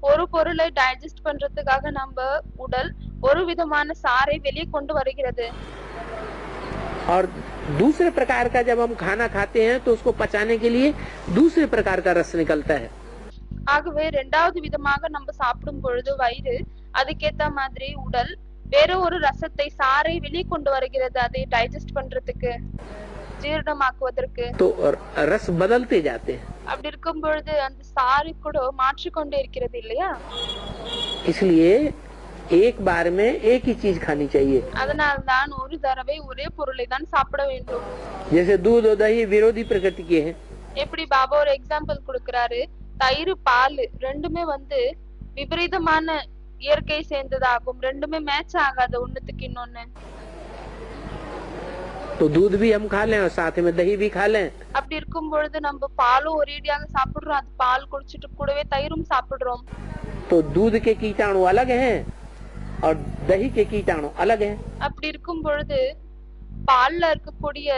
ஒரு பொருளை டைஜஸ்ட் பண்றதுக்காக நம்ம உடல் ஒரு விதமான சாறை வெளியே கொண்டு வருகிறது। और दूसरे प्रकार का जब हम खाना खाते हैं तो उसको पचाने के लिए दूसरे प्रकार का रस निकलता है। ஆகவே இரண்டாவது விதமாக நம்ம சாப்பிடும் பொழுது வயிறு அதுக்கேத்த மாதிரி உடல் வேற ஒரு ரசத்தை சாறை வெளியே கொண்டு வருகிறது, அதை டைஜஸ்ட் பண்றதுக்கு, ஜீரணமாக்குவதற்கு। तो रस बदलते जाते हैं। அப்படி இருக்கும் பொழுது அந்த சாறு கூட மாற்றிக்கொண்டே இருக்கிறது இல்லையா? इसलिए एक बार में एक ही चीज खानी चाहिए। அதனால்தான் ஒரு தடவை ஒரே பொருளை தான் சாப்பிட வேண்டும்। जैसे दूध और दही विरोधी प्रकृति के हैं। எப்படி பாபா ஒரு எக்ஸாம்பிள் கொடுக்கிறாரு, தயிர் பால் ரெண்டுமே விபரீதமான இயற்கை சேர்ந்ததாகும், ரெண்டுமே மேட்ச் ஆகாது ஒண்ணுத்துக்கு இன்னொன்னு। तो दूध भी हम खा लें और साथ में दही भी खा लें। அப்படி இருக்கும் பொழுது நம்ம பாலும் ஒரேடியாக சாப்பிடுறோம், அது பால் குடிச்சிட்டு கூடவே தயிரும் சாப்பிடுறோம்। तो दूध के कीटाणु अलग हैं और दही के कीटाणु अलग हैं। அப்படி இருக்கும் பொழுது பால்ல இருக்கக்கூடிய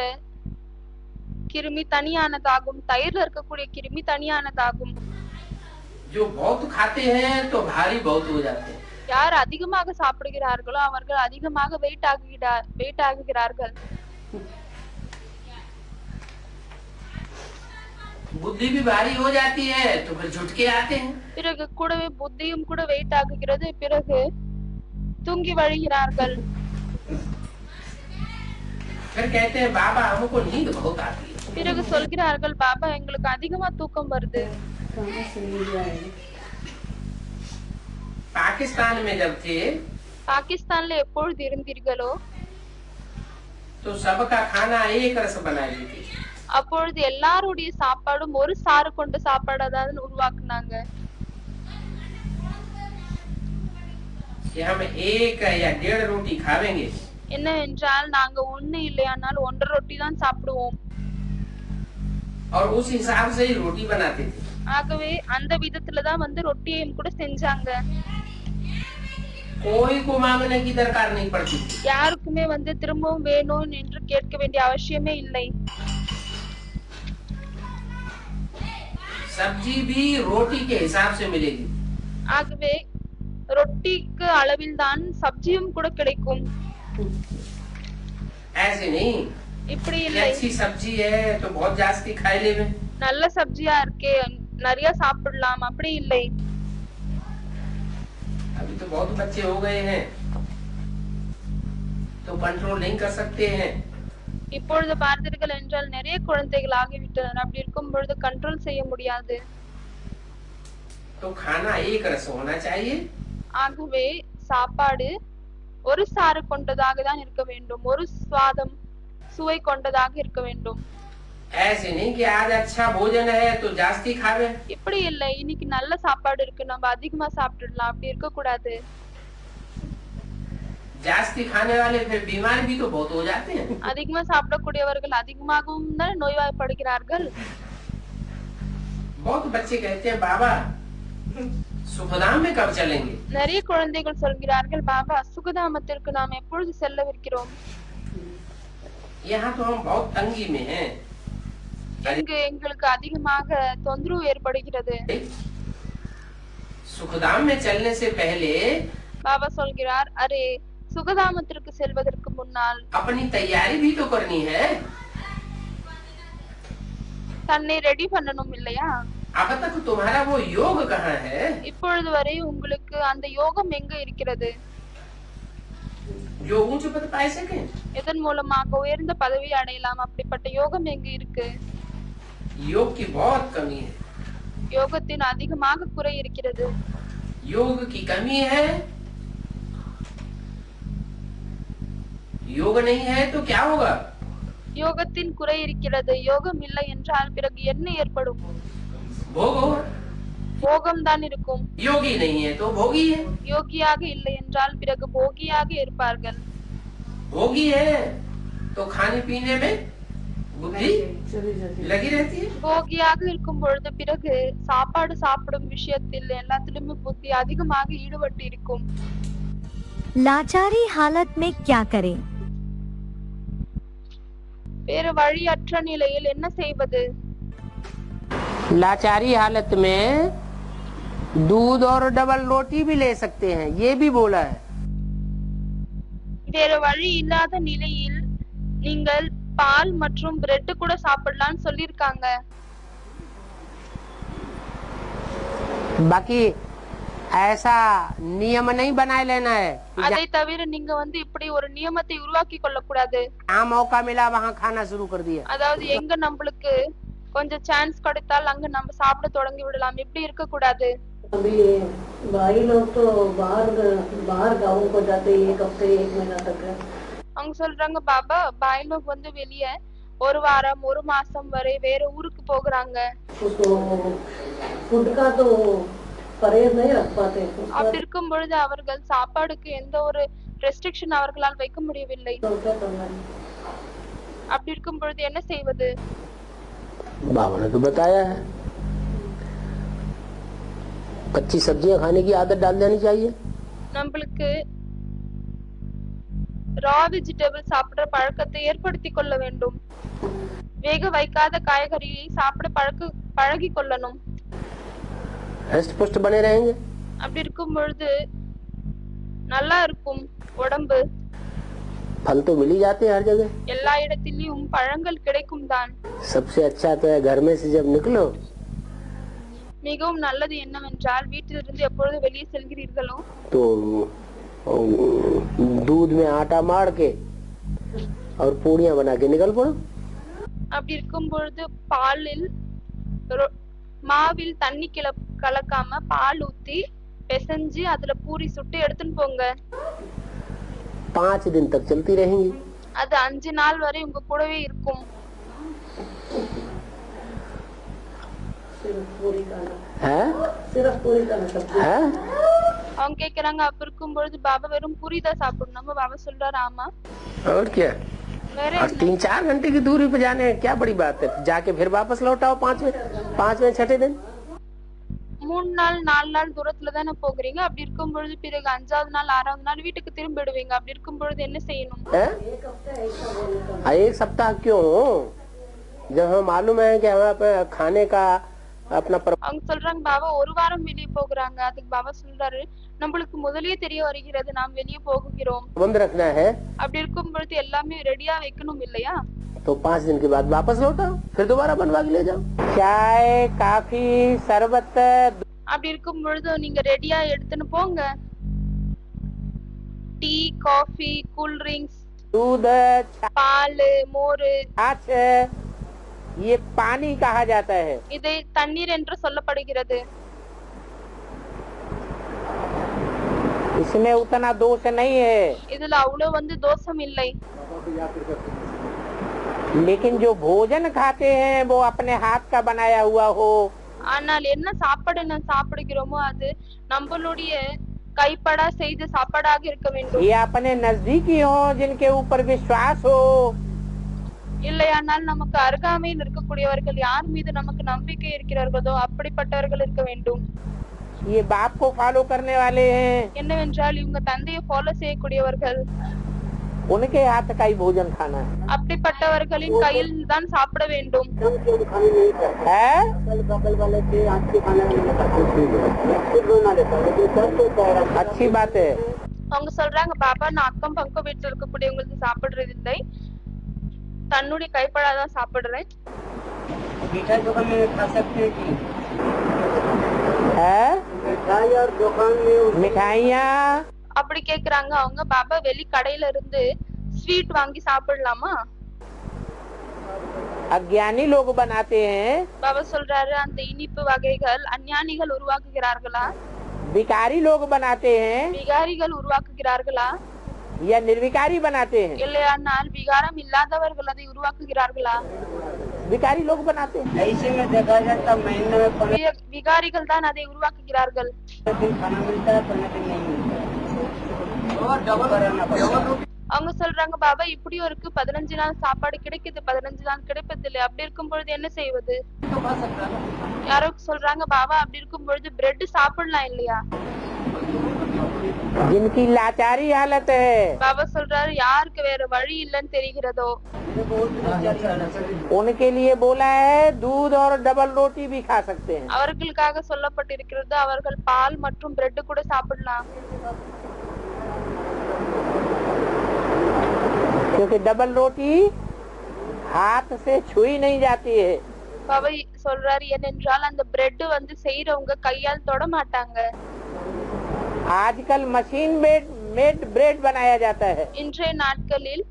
கிருமி தனியானதாகும், தயிர்ல இருக்கக்கூடிய கிருமி தனியானதாகும்। जो बहुत खाते हैं तो भारी बहुत हो जाते हैं। யார் அதிகமாக சாப்பிடுகிறார்களோ அவர்கள் அதிகமாக வெயிட் ஆகுகிறார்கள்। बुद्धि भी भारी हो जाती है तो फिर झुटके आते हैं। பிறகு கூடவே புத்தியும் கூட வெயிட் ஆகுகிறது, பிறகு தூங்கி வழிகிறார்கள். फिर कहते हैं बाबा हमको नींद बहुत आती है। பிறகு சொல்கிறார்கள், பாபா எங்களுக்கு அதிகமா தூக்கம் வருது. पाकिस्तान में जब थे பாகிஸ்தான்ல எப்பொழுது இருந்தீர்களோ तो सबका खाना एक रस बना ली थी। அப்பொழுது எல்லாருடைய சாப்பாடும் ஒரு சாறு கொண்ட சாப்பாடாதான் உருவாக்குனாங்க. कि हम एक या 1.5 रोटी खावेंगे என்னவென்றால் நாங்க ஒண்ணு இல்லையானால் 1.5 ரொட்டி தான் சாப்பிடுவோம். और उस हिसाब से ही रोटी बनाते थे। ஆகவே அந்த விதத்துலதான் ரொட்டியையும் கூட செஞ்சாங்க. कोई को मांगने की दरकार नहीं पड़ती थी। யாருக்குமே திரும்பவும் வேணும் என்று கேட்க வேண்டிய அவசியமே இல்லை. सब्जी भी रोटी के हिसाब से मिलेगी। ஆகவே ரொட்டிக்கு அளவில் தான் சப்ஜியும் கூட கிடைக்கும். ऐसे नहीं இப்படி कि இல்லை, अच्छी सब्जी है तो बहुत जास्ती खाई लेवे। நல்ல சப்ஜியா இருக்கே நிறைய சாப்பிடலாம், அப்படி இல்லை. अभी तो बहुत बच्चे हो गए हैं तो कंट्रोल नहीं कर सकते हैं। இப்பொழுது பார்த்தீர்கள் என்றால் நிறைய குழந்தைகள் ஆகிவிட்டனர். அப்படி இருக்கும் பொழுது கண்ட்ரோல் செய்ய முடியாது. तो खाना एक रस होना चाहिए। ஆகவே சாப்பாடு ஒரு சாறு கொண்டதாக தான் இருக்க வேண்டும், ஒரு சுவாதம் சுவை கொண்டதாக இருக்க வேண்டும். ऐसे नहीं कि आज अच्छा भोजन है तो जास्ती खावे। இப்படி இல்லை, இன்னைக்கு நல்ல சாப்பாடு இருக்கு நம்ம அதிகமா சாப்பிட்டுடலாம், அப்படி இருக்க கூடாது. जास्ती खाने वाले फिर बीमार भी तो बहुत हो जाते हैं। அதிகமா சாப்பிடக்கூடியவர்கள் அதிகமாகவும் தான் நோய்வாய்ப்படுகிறார்கள். बहुत बच्चे कहते हैं बाबा सुखधाम में कब चलेंगे। நிறைய குழந்தைகள் சொல்கிறார்கள், பாபா சுகதாமத்திற்கு நாம் எப்பொழுது செல்லவிருக்கிறோம். यहाँ तो हम बहुत तंगी में हैं। இங்கு எங்களுக்கு அதிகமாக தொந்தரவு ஏற்படுகிறது. सुखधाम में चलने से पहले பாபா சொல்கிறார், அரே சுகதாமத்திற்கு செல்வதற்கு முன்னால் अपनी तैयारी भी तो करनी है। தன்னை ரெடி பண்ணணும் இல்லையா? अब तक तुम्हारा वो योग कहाँ है। இப்பொழுது வரை உங்களுக்கு அந்த யோகம் எங்க இருக்கிறது? जो ऊंचे पद पाए सके। இதன் மூலமாக உயர்ந்த பதவி அடையலாம், அப்படிப்பட்ட யோகம் எங்க இருக்கு? योग की बहुत कमी है। யோகத்தின் அதிகமாக குறை இருக்கிறது. योग की कमी है, योग नहीं है तो क्या होगा। யோகத்தின் குறை இருக்கிறது, யோகம் இல்லை என்றால் பிறகு என்ன ஏற்படும்? भोग होगा। போகம் தான் இருக்கும். योगी नहीं है तो भोगी है। யோகியாக இல்லை என்றால் பிறகு போகியாக இருப்பார்கள். भोगी है तो खाने पीने में बुद्धि लगी रहती है। போகியாக இருக்கும் பொழுது பிறகு சாப்பாடு சாப்பிடும் விஷயத்தில் எல்லாத்திலுமே புத்தி அதிகமாக ஈடுபட்டு இருக்கும். लाचारी हालत में क्या करें? வேறு வழியற்ற நிலையில் என்ன செய்வது? लाचारी हालत में दूध और डबल रोटी भी ले सकते हैं, ये भी बोला है। வேறு வழி இல்லாத நிலையில் நீங்கள் பால் மற்றும் பிரெட் கூட சாப்பிடலாம்னு சொல்லிருக்காங்க. बाकी ऐसा नियम नहीं बनाए लेना है। அதை தவிர நீங்க இப்படி ஒரு நியமத்தை உருவாக்கி கொள்ள கூடாது. जहाँ मौका मिला वहाँ खाना शुरू कर दिया। அதாவது எங்க நம்மளுக்கு கொஞ்சம் சான்ஸ் கிடைத்தால் அங்க நம்ம சாப்பிட தொடங்கி விடலாம், இப்படி இருக்க கூடாது. अभी भाई लोग तो बाहर गाँव को जाते 1 हफ्ते 1 महीना तक है। அவங்க சொல்றாங்க, பாபா பாய் லோக் வெளிய 1 வாரம் 1 மாசம் வரை வேற ஊருக்கு போகிறாங்க. उसको फूड का तो परहेज नहीं रख पाते। அப்படி இருக்கும் பொழுது அவர்கள் சாப்பாடுக்கு எந்த ஒரு ரெஸ்ட்ரிக்ஷன் அவர்களால் வைக்க முடியவில்லை. அப்படி இருக்கும் பொழுது என்ன செய்வது? बाबा ने तो बताया है कच्ची सब्जियां खाने की आदत डाल देनी चाहिए। நம்மளுக்கு ரா வெஜிடபிள் சாப்பிடுற பழக்கத்தை ஏற்படுத்தி கொள்ள வேண்டும். வேக வைக்காத காய்கறியை சாப்பிட பழகி கொள்ளணும். हष्ट पुष्ट बने रहेंगे। அப்படி இருக்கும் பொழுது நல்லா இருக்கும் உடம்பு. फल तो मिल ही जाते हैं हर जगह। எல்லா இடத்திலும் சுற்றியும் பழங்கள் கிடைக்கும் தான். सबसे अच्छा तो है घर में से जब निकलो மிகவும் நல்லது என்னவென்றால் வீட்டிலிருந்து எப்பொழுது வெளியே செல்கிறீர்களோ तो दूध में आटा मार के और पूड़ियाँ बना के निकल पड़ो. அப்படி இருக்கும் பொழுது மாவில் தண்ணி கலக்காம பால் ஊத்தி பிசைஞ்சு அதுல பூரி சுட்டு எடுத்துன்னு போங்க. 5 दिन तक चलती रहेंगी. அது 5 நாள் வரை உங்க கூடவே இருக்கும். அவங்க கேக்குறாங்க அப்ப இருக்கும் பொழுது பாபா வெறும் பூரி தான் சாப்பிடணும். பாபா சொல்றாரு ஆமா. और क्या? और 3-4 घंटे की दूरी पे जाने क्या बड़ी बात है. जाके फिर वापस लौटाओ 5वें 6ठे दिन. 3 நாள் 4 நாள் தூரத்துல தானே போகிறீங்க. அப்படி இருக்கும் பொழுது பிறகு 5வது நாள் 6வது நாள் வீட்டுக்கு திரும்பிடுவீங்க. அப்படி இருக்கும் பொழுது என்ன செய்யணும்? एक सप्ताह क्यों? जब हमें मालूम है कि हमें खाने का अपना அவங்க சொல்றாங்க பாபா ஒரு வாரம் வெளியே போகிறாங்க. அதுக்கு பாபா சொல்றாரு நம்மளுக்கு முதல்லயே தெரிய வருகிறது நாம் வெளியே போகிறோம். बंद रखना है. அப்படி இருக்கும் பொழுது எல்லாமே ரெடியா வைக்கணும் இல்லையா? तो 5 दिन के बाद वापस लौटाओ फिर दोबारा बनवा के ले जाओ. चाय काफी शरबत. அப்படி இருக்கும் பொழுது நீங்க ரெடியா எடுத்துன்னு போங்க. டீ காஃபி கூல் ட்ரிங்க்ஸ் दूध பால் மோர் ये पानी कहा जाता है. இதை தண்ணீர் என்று சொல்லப்படுகிறது. इसमें उतना दोष नहीं है. இதுல அவ்வளவு தோஷம் இல்லை. लेकिन जो भोजन खाते हैं वो अपने हाथ का बनाया हुआ हो. ஆனால் என்ன சாப்பாடு நாம் சாப்பிடுகிறோமோ அது நம்மளுடைய கைப்படா செய்த சாப்பாடாக இருக்க வேண்டும். ये अपने नजदीकी हो जिनके ऊपर विश्वास हो. இல்லையானால் நமக்கு அருகாமையில் இருக்கக்கூடியவர்கள் யார் மீது நமக்கு நம்பிக்கை இருக்கிறார்களோ அப்படிப்பட்டவர்கள் இருக்க வேண்டும். ये बाप को फॉलो करने वाले हैं. என்னவென்றால் இவங்க தந்தையை ஃபாலோ செய்யக்கூடியவர்கள். उनके हाथ का ही भोजन खाना है. அப்படிப்பட்டவர்களின் கையில் தான் சாப்பிட வேண்டும். अच्छी बात है. அவங்க சொல்றாங்க பாபா நான் அக்கம் பக்கம் வீட்டுல இருக்கக்கூடியவங்களுக்கு சாப்பிடுறது இல்லை, தன்னுடைய கைப்படாதான் சாப்பிடுறேன். मिठाइयाँ அப்படி கேக்குறாங்க அவங்க. பாபா வெளி கடையில இருந்து ஸ்வீட் வாங்கி சாப்பிடலாமா? अज्ञानी लोग बनाते हैं. பாபா சொல்றாரு அந்த இனிப்பு வகைகள் அஞ்ஞானிகள் உருவாக்குகிறார்களா? विकारी लोग बनाते हैं. விகாரிகள் உருவாக்குகிறார்களா? या निर्विकारी बनाते हैं. இல்லையானால் விகாரம் இல்லாதவர்கள் அதை உருவாக்குகிறார்களா? विकारी लोग बनाते हैं. ऐसे में देखा जाता महीने में விகாரிகள் தான் அதை உருவாக்குகிறார்கள். खाना मिलता है तो नहीं मिलता. அவங்க சொல்றாங்க பாபா இப்படியும் இருக்கு, 15 நாள் சாப்பாடு கிடைக்குது, 15 நாள் கிடைப்பதில்லை. அப்படி இருக்கும் பொழுது என்ன செய்வது? யாரோ சொல்றாங்க பாபா அப்படி இருக்கும் பொழுது பிரெட் சாப்பிடலாம் இல்லையா? जिनकी लाचारी हालत है. பாபா சொல்றாரு யாருக்கு வேற வழி இல்லைன்னு தெரிகிறதோ उनके लिए बोला है दूध और डबल रोटी भी खा सकते हैं. அவர்களுக்காக சொல்லப்பட்டிருக்கிறது அவர்கள் பால் மற்றும் பிரெட் கூட சாப்பிடலாம். क्योंकि डबल रोटी हाथ से छुई नहीं जाती है. பாபா சொல்றாரு ஏனென்றால் அந்த பிரெட் செய்யறவங்க கையால் தொட மாட்டாங்க. आजकल मशीन मेड ब्रेड बनाया जाता है. இன்றைய நாட்களில்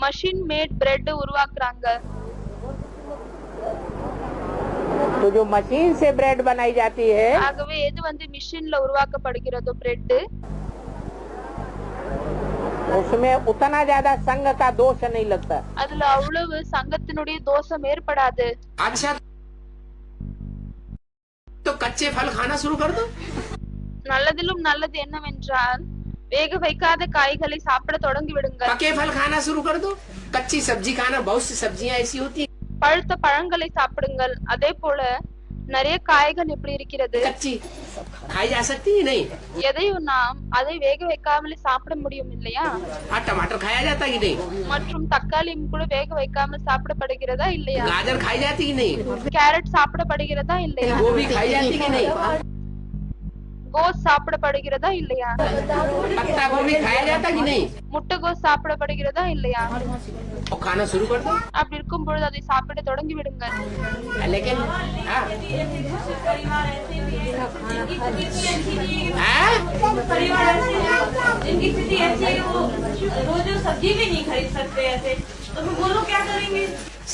मशीन मेड ब्रेड உருவாக்குறாங்க. तो जो मशीन से ब्रेड बनाई जाती है ஆகவே எது மிஷின்ல உருவாக்கப்படுகிறதோ பிரெட் उसमें उतना ज्यादा संग का दोष नहीं लगता. அதுல அவ்வளவு சங்கத்தினுடைய தோஷம் ஏற்படாது. अच्छा तो कच्चे फल खाना शुरू कर दो. நல்லதிலும் நல்லது என்னவென்றால் வேக வைக்காத காய்களை சாப்பிட தொடங்கி விடுங்கள். पके फल खाना शुरू कर दो. कच्ची सब्जी खाना, बहुत सी सब्जियां ऐसी होती है. பழுத்த பழங்களை சாப்பிடுங்கள். அதே போல நிறைய காய்கள் எப்படி இருக்கிறது, कच्ची खाई जा सकती है नहीं. எதையும் நாம் அதை வேக வைக்காமலே சாப்பிட முடியும் இல்லையா? हाँ टमाटर खाया जाता कि नहीं. மற்றும் தக்காளியும் கூட வேக வைக்காமல் சாப்பிடப்படுகிறதா இல்லையா? गाजर खाई जाती कि नहीं. கேரட் சாப்பிடப்படுகிறதா இல்லையா? गोभी खाई जाती कि नहीं. கோஸ் சாப்பிடப்படுகிறதா இல்லையா? पत्ता गोभी खाया जाता कि नहीं. முட்டைகோஸ் சாப்பிடப்படுகிறதா இல்லையா? और खाना शुरू कर दो। அப்படி இருக்கும் பொழுது அதை சாப்பிட தொடங்கி விடுங்கள். लेकिन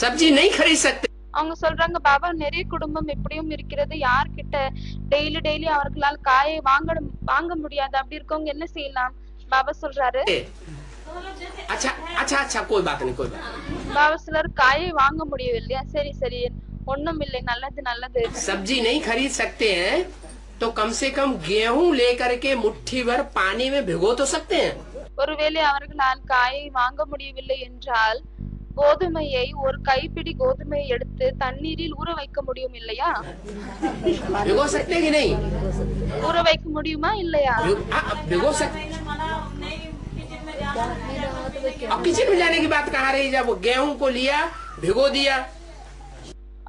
सब्जी नहीं खरीद सकते. அவங்க சொல்றாங்க, பாபா நிறைய குடும்பம் எப்படியும் இருக்கிறது, யார்கிட்ட டெய்லி அவர்களால் காயை வாங்க முடியாது. அப்படி இருக்கவங்க என்ன செய்யலாம்? பாபா சொல்றாரு, अच्छा अच्छा अच्छा कोई बात नहीं कोई बात. பாபா சிலர் காயை வாங்க முடியவில்லையா? சரி சரி, ஒண்ணும் இல்லை, நல்லது நல்லது. सब्जी नहीं खरीद सकते हैं तो कम से कम गेहूं लेकर के मुट्ठी भर पानी में भिगो तो सकते हैं. ஒருவேளை அவர்களால் காயை வாங்க முடியவில்லை என்றால் கோதுமையை, ஒரு கைப்பிடி கோதுமையை எடுத்து தண்ணீரில் ஊற வைக்க முடியும் இல்லையா? भिगो सकते हैं कि नहीं? ஊற வைக்க முடியுமா இல்லையா? भिगो सकते. अब किचन में जाने की बात कहाँ रही? जब गेहूं को लिया, भिगो दिया.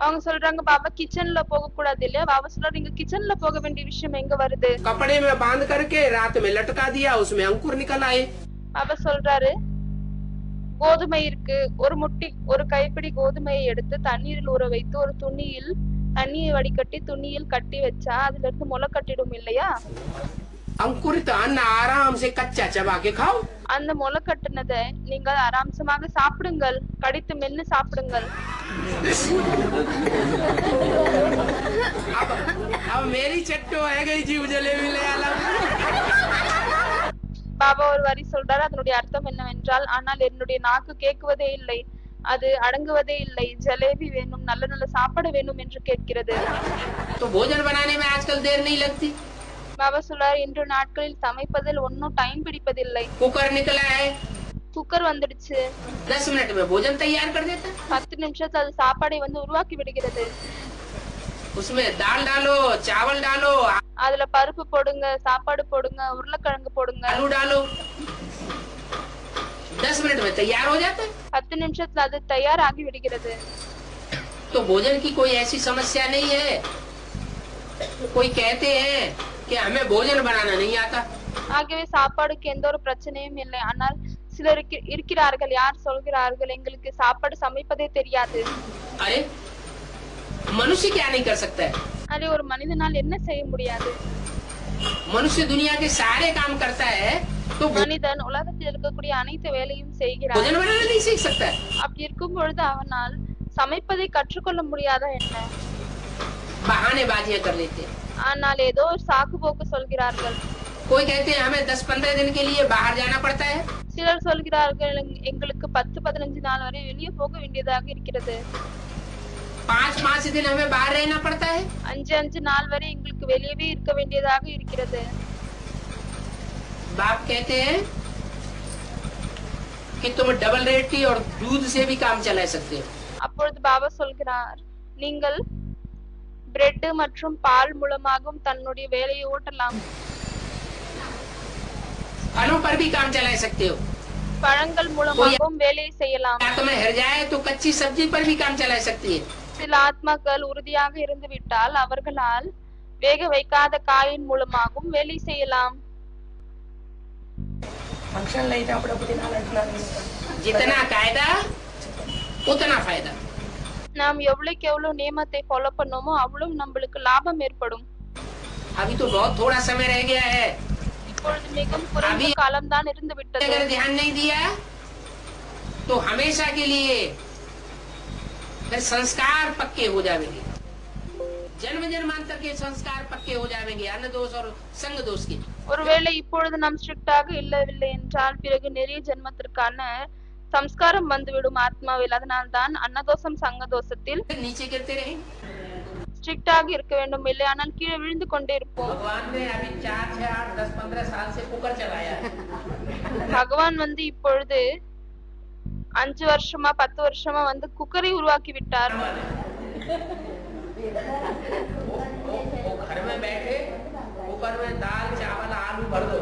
அவங்க சொல்றாங்க, பாபா கிச்சன்ல போக கூடாது இல்லையா? பாபா சொல்றாரு, நீங்க கிச்சன்ல போக வேண்டிய விஷயம் எங்க வருது? कपड़े में बांध करके रात में लटका दिया, उसमें अंकुर निकल आए. பாபா சொல்றாரு, கோதுமை இருக்கு, ஒரு கைப்பிடி கோதுமையை எடுத்து தண்ணீரில் ஊற வைத்து ஒரு துணியில் தண்ணியை வடிகட்டி துணியில் கட்டி வச்சா அதுல இருந்து முளை கட்டிடும் இல்லையா? अंकुरित अन्न आराम से कच्चा चबा के खाओ. அந்த முளை கட்டினதை நீங்கள் ஆராம்சமாக சாப்பிடுங்கள், கடித்து மென்னு சாப்பிடுங்கள். अब मेरी चट्टो है गई जीव जलेबी ले आला. பாபா ஒரு வரி சொல்றாரு, அதனுடைய அர்த்தம் என்னவென்றால், ஆனால் என்னுடைய நாக்கு கேட்குவதே இல்லை, அது அடங்குவதே இல்லை, ஜலேபி வேணும், நல்ல நல்ல சாப்பாடு வேணும் என்று கேட்கிறது. तो भोजन बनाने में आजकल देर नहीं लगती. பாபா சொல்றாரு, இன்று நாட்களில் சமைப்பதில் ஒன்னும் டைம் பிடிப்பதில்லை. कुकर निकला है, குக்கர் வந்துடுச்சு, 10 मिनट में भोजन तैयार कर देता. 10 நிமிஷத்துல அது சாப்பாடை உருவாக்கி விடுகிறது. उसमें दाल डालो, चावल डालो, அதுல பருப்பு போடுங்க, சாப்பாடு போடுங்க, உருளைக்கிழங்கு போடுங்க, आलू डालो, 10 मिनट में तैयार हो जाता है. 10 நிமிஷத்துல அது தயாராகி விடுகிறது. तो भोजन की कोई ऐसी समस्या नहीं है. कोई कहते हैं कि हमें भोजन बनाना नहीं आता. ஆகவே சாப்பாடுக்கு எந்த ஒரு பிரச்சனையும் இல்லை. ஆனால் சிலர் இருக்கிறார்கள், யார் சொல்கிறார்கள், எங்களுக்கு சாப்பாடு சமைப்பதே தெரியாது. अरे मनुष्य क्या नहीं कर सकता है? அது ஒரு மனிதனால் என்ன செய்ய முடியாது? मनुष्य दुनिया के सारे काम करता है, तो மனிதன் உலகத்தில் இருக்கக்கூடிய அனைத்து வேலையும் செய்கிறான். भोजन बनाना नहीं सीख सकता है. அப்படி இருக்கும் பொழுது அவனால் சமைப்பதை கற்றுக்கொள்ள முடியாதா என்ன? बहानेबाजियां कर लेते हैं. ஆனால் ஏதோ ஒரு சாக்கு போக்கு சொல்கிறார்கள். कोई कहते हैं हमें 10-15 दिन के लिए बाहर जाना पड़ता है. சிலர் சொல்கிறார்கள், எங்களுக்கு 10-15 நாள் வரை வெளியே போக வேண்டியதாக இருக்கிறது. 5-5 दिन हमें बाहर रहना पड़ता है. 5 நாள் வரை எங்களுக்கு வெளியவே இருக்க வேண்டியதாக இருக்கிறது. बाप कहते हैं कि तुम डबल रोटी और दूध से भी काम चला सकते हो. அப்பொழுது பாபா சொல்கிறார், நீங்கள் பிரெட் மற்றும் பால் மூலமாகவும் தன்னுடைய வேலையை ஓட்டலாம். फलों पर भी काम चला सकते हो. பழங்கள் மூலமாகவும் வேலையை செய்யலாம். आत्मा हर जाए तो कच्ची सब्जी पर भी काम चला सकती है. சில ஆத்மாக்கள் உறுதியாக இருந்து விட்டால் அவர்களால் வேக வைக்காத காயின் மூலமாகவும் வேலை செய்யலாம். जितना कायदा उतना फायदा. நாம் எவ்வளவுக்கு எவ்வளவு நியமத்தை ஃபாலோ பண்ணோமோ அவ்வளவு நம்மளுக்கு லாபம் ஏற்படும். अभी तो बहुत थोड़ा समय रह गया है. இப்பொழுது மிகவும் குறைந்த காலம் தான் இருந்து விட்டது. अगर ध्यान नहीं दिया तो हमेशा के लिए फिर संस्कार पक्के हो जाएंगे. जन्म जन्मांतर के संस्कार पक्के हो जाएंगे, अन्न दोष और संग दोष के. ஒருவேளை இப்பொழுது நாம் ஸ்ட்ரிக்டாக இல்லவில்லை என்றால் பிறகு நிறைய ஜென்மத்திற்கான சம்ஸ்காரம் வந்துவிடும் ஆத்மாவில். அதனால் தான் அன்னதோஷம் சங்கதோஷத்தில் नीचे गिरते रहे. ஸ்ட்ரிக்டாக இருக்க வேண்டும், இல்லையானால் கீழே விழுந்து கொண்டே இருப்போம். भगवान ने अभी 4, 6, 8, 10, 15 साल से कुकर चलाया है. பகவான் இப்பொழுது 5 வருஷமா 10 வருஷமா குக்கரை உருவாக்கி விட்டார். वो घर में बैठे कुकर में दाल चावल आलू भर दो.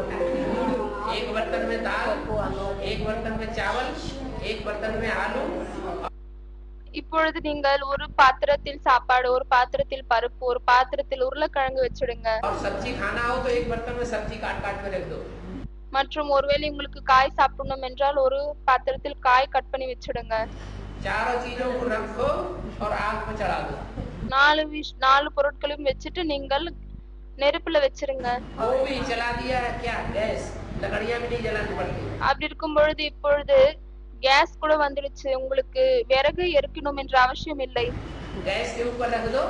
एक बर्तन में दाल, एक बर्तन में चावल, एक बर्तन में आलू. இப்பொழுது நீங்கள் ஒரு பாத்திரத்தில் சாப்பாடு, ஒரு பாத்திரத்தில் பருப்பு, ஒரு பாத்திரத்தில் உருளைக்கிழங்கு வச்சிடுங்க. और सब्जी खाना हो तो एक बर्तन में सब्जी काट काट के रख दो. மற்றும் ஒருவேளை உங்களுக்கு காய் சாப்பிடணும் என்றால் ஒரு பாத்திரத்தில் காய் கட் பண்ணி வச்சிடுங்க. चारों चीजों को रखो और आग पे चढ़ा दो. 4 பொருட்களையும் வச்சுட்டு நீங்கள் நெருப்புல வச்சிருங்க. वो भी जला दिया है क्या गैस, लकड़ियां भी नहीं जलानी पड़ती. அப்படி இருக்கும் பொழுது இப்பொழுது கேஸ் கூட வந்துடுச்சு. உங்களுக்கு விறகு எரிக்கணும் என்ற அவசியம் இல்லை. गैस के ऊपर रख दो,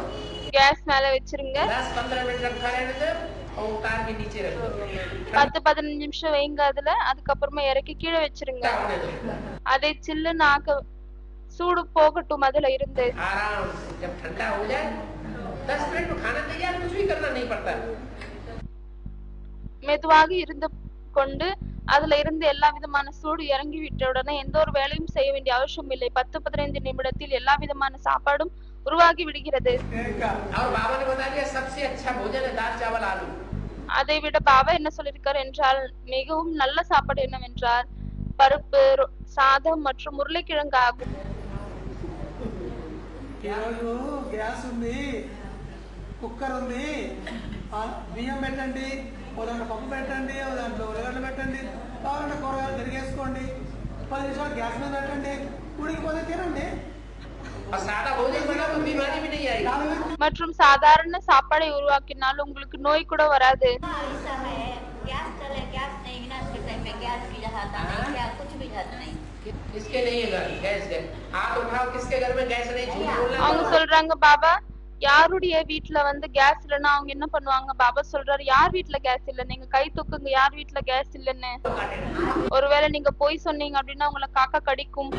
கேஸ் மேல வச்சிருங்க. 10-15 मिनट रखा रहने दो और उतार के नीचे रख दो. 10-15 நிமிஷம் வைங்க அதுல. அதுக்கப்புறமா இறக்கி கீழே வச்சிருங்க. அதை சில்லுன்னு ஆக்க சூடு போகட்டும் அதுல இருந்து. आराम से जब ठंडा हो जाए 10 मिनट में खाना तैयार, कुछ भी करना नहीं पड़ता. மெதுவாக இருந்து கொண்டு அதுல இருந்து எல்லா விதமான சூடு இறங்கி விட்ட உடனே எந்த ஒரு வேலையும் செய்ய வேண்டிய அவசியம் இல்லை. 10-15 நிமிடத்தில் எல்லா விதமான சாப்பாடும் உருவாகி விடுகிறது. और बाबा ने बता दिया सबसे अच्छा भोजन है दाल चावल आलू. அதை விட பாபா என்ன சொல்லியிருக்கார் என்றால் மிகவும் நல்ல சாப்பாடு என்னவென்றால் பருப்பு, சாதம் மற்றும் உருளைக்கிழங்கு ஆகும். గ్యాస్ ఉంది, కుక్కర్ ఉంది, బియ్యం పెట్టండి, ఓ దాంట్లో పప్పు పెట్టండి, ఓ దాంట్లో ఉల్లగడ్డలు పెట్టండి, కావాలంటే కూరగాయలు తిరిగేసుకోండి, 10 నిమిషాలు గ్యాస్ మీద పెట్టండి, ఉడికిపోతే తినండి. மற்றும் சாதாரண சாப்பாடை உருவாக்கினால் உங்களுக்கு நோய் கூட வராது. அவங்க சொல்றாங்க பாபா யாருடைய வீட்டுல வந்து கேஸ் இல்லன்னா அவங்க என்ன பண்ணுவாங்க? பாபா சொல்றாரு யார் வீட்டுல கேஸ் இல்ல நீங்க கை தூக்குங்க யார் வீட்டுல கேஸ் இல்லன்னு. ஒருவேளை நீங்க போய் சொன்னீங்க அப்படின்னா உங்களை காக்கா கடிக்கும்.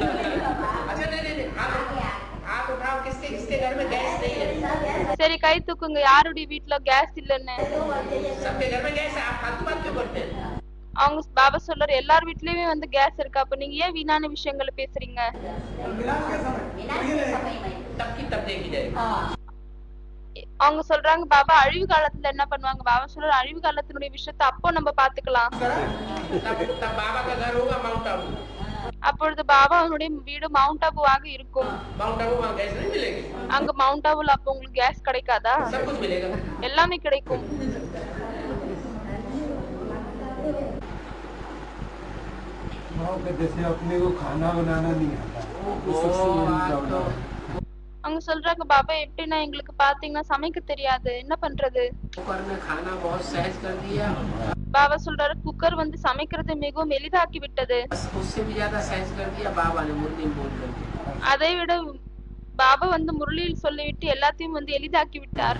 சரி கை தூக்குங்க யாருடைய வீட்டுல கேஸ் இல்லன்னு. அவங்க பாபா சொல்றாரு எல்லார் வீட்லயுமே வந்து கேஸ் இருக்கு, அப்ப நீங்க ஏன் வீணான விஷயங்களை பேசுறீங்க? அவங்க சொல்றாங்க பாபா அழிவு காலத்துல என்ன பண்ணுவாங்க? பாபா சொல்றாரு அழிவு காலத்தினுடைய விஷயத்தை அப்போ நம்ம பாத்துக்கலாம். அப்பொழுது பாபா அவனுடைய வீடு மவுண்ட் ஆபுவாக இருக்கும். அங்க மவுண்ட் ஆபுல அப்ப உங்களுக்கு கேஸ் கிடைக்காதா? எல்லாமே கிடைக்கும். जैसे अपने को खाना बनाना नहीं आता, அவங்க சொல்றாங்க பாபா எப்படின்னா எங்களுக்கு பாத்தீங்கன்னா சமைக்க தெரியாது, என்ன பண்றது? பாபா சொல்றாரு குக்கர் வந்து சமைக்கிறது மிகவும் எளிதாக்கி விட்டது. அதை விட பாபா வந்து முரளியில் சொல்லிவிட்டு எல்லாத்தையும் வந்து எளிதாக்கி விட்டார்.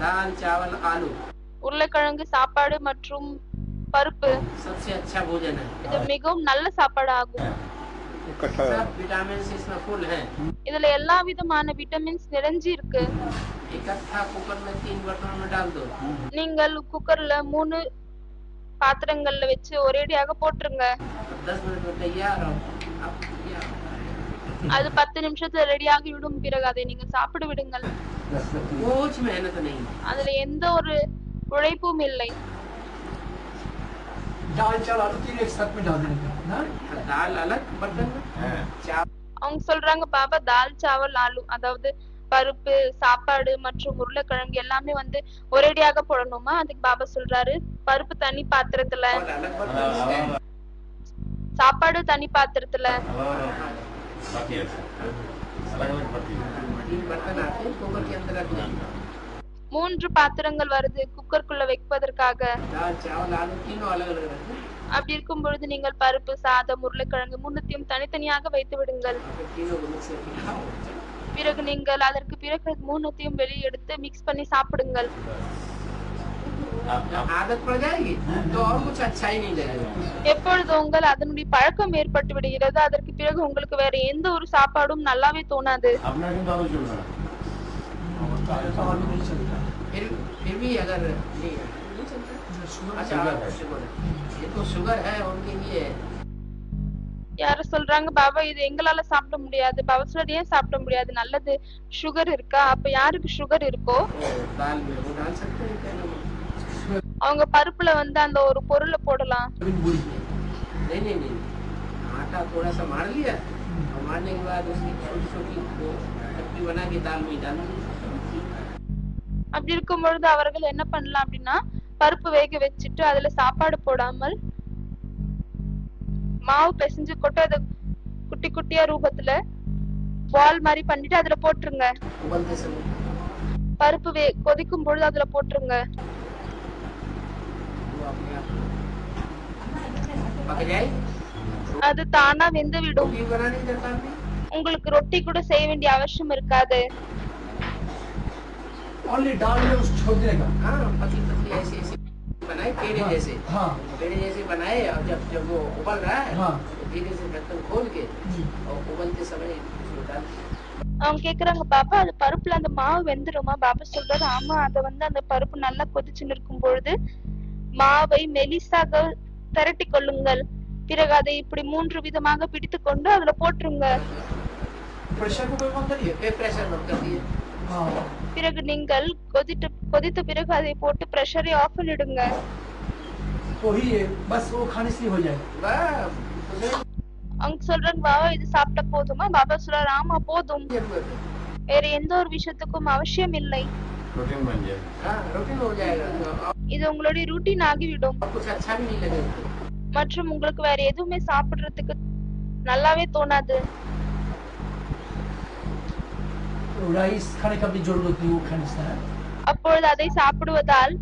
உருளைக்கிழங்கு, சாப்பாடு மற்றும் பருப்பு இது மிகவும் நல்ல சாப்பாடு ஆகும். இதுல எல்லா விதமான விட்டமின்ஸ் நிறைஞ்சி இருக்கு. நீங்கள் குக்கர்ல 3 பாத்திரங்கள்ல வச்சு ஒரேடியாக போட்டுருங்க. அது 10 நிமிஷத்துல ரெடியாகி விடும். பிறகு அதை நீங்க சாப்பிட விடுங்கள். அதுல எந்த ஒரு உழைப்பும் இல்லை. அவங்க சொல்றாங்க பாபா தால் சாவல் ஆலு, அதாவது பருப்பு, சாப்பாடு மற்றும் உருளைக்கிழங்கு எல்லாமே வந்து ஒரேடியாக போடணுமா? அதுக்கு பாபா சொல்றாரு பருப்பு தனி பாத்திரத்துல, சாப்பாடு தனி பாத்திரத்துல. 3 பாத்திரங்கள் வருது குக்கருக்குள்ள வைப்பதற்காக. அப்படி இருக்கும் பொழுது நீங்கள் பருப்பு, சாதம், உருளைக்கிழங்கு 3த்தையும் தனித்தனியாக வைத்து விடுங்கள். பிறகு நீங்கள் அதற்கு பிறகு 3த்தையும் வெளியே எடுத்து மிக்ஸ் பண்ணி சாப்பிடுங்கள். எப்பொழுது உங்கள் அதனுடைய பழக்கம் ஏற்பட்டு விடுகிறது அதற்கு பிறகு உங்களுக்கு வேற எந்த ஒரு சாப்பாடும் நல்லாவே தோணாது. फिर भी अगर யாரும் சொல்றாங்க பாபா இது எங்களால சாப்பிட முடியாது. பாபா சொல்றாரு ஏன் சாப்பிட முடியாது? நல்லது சுகர் இருக்கா? அப்ப யாருக்கு சுகர் இருக்கோ அவங்க பருப்புல வந்து அந்த ஒரு பொருளை போடலாம். அப்படி இருக்கும் பொழுது அவர்கள் என்ன பண்ணலாம் அப்படின்னா பருப்பு வேக வச்சுட்டு அதுல சாப்பாடு போடாமல் மாவு பிசைஞ்சு கொட்டு அதை குட்டி குட்டியா ரூபத்துல பால் மாதிரி பண்ணிட்டு அதுல போட்டுருங்க. பருப்பு கொதிக்கும் பொழுது அதுல போட்டுருங்க. அது தானா வெந்து விடும். உங்களுக்கு ரொட்டி கூட செய்ய வேண்டிய அவசியம் இருக்காது. ओनली दाल में उस छोड़ देगा। हाँ, पतली पतली ऐसे ऐसे बनाए पेड़े जैसे। हाँ, पेड़े जैसे बनाए और जब वो उबल रहा है, हाँ, तो धीरे से ढक्कन खोल के और उबलते समय उसमें डाल। அவங்க கேக்குறாங்க, பாப்பா அது பருப்புல அந்த மாவு வெந்துருமா? பாப்பா சொல்றாரு, ஆமா, அத அந்த பருப்பு நல்லா கொதிச்சு நிற்கும் பொழுது மாவை மெலிசாக திரட்டி கொள்ளுங்கள். பிறகு அதை இப்படி 3 விதமாக பிடித்து கொண்டு அதுல போட்டுருங்க. பிறகு நீங்கள் கொதித்த பிறகு அதை போட்டு பிரஷரை ஆஃப் பண்ணிடுங்க. அவங்க சொல்றாங்க, பாபா இது சாப்பிட்ட போதுமா? பாபா சொல்றாரு, ஆமா போதும், வேற எந்த ஒரு விஷயத்துக்கும் அவசியம் இல்லை. இது உங்களுடைய ரூட்டீன் ஆகிவிடும் மற்றும் உங்களுக்கு வேற எதுவுமே சாப்பிடுறதுக்கு நல்லாவே தோணாது. அப்பொழுது அதை சாப்பிடுவதால்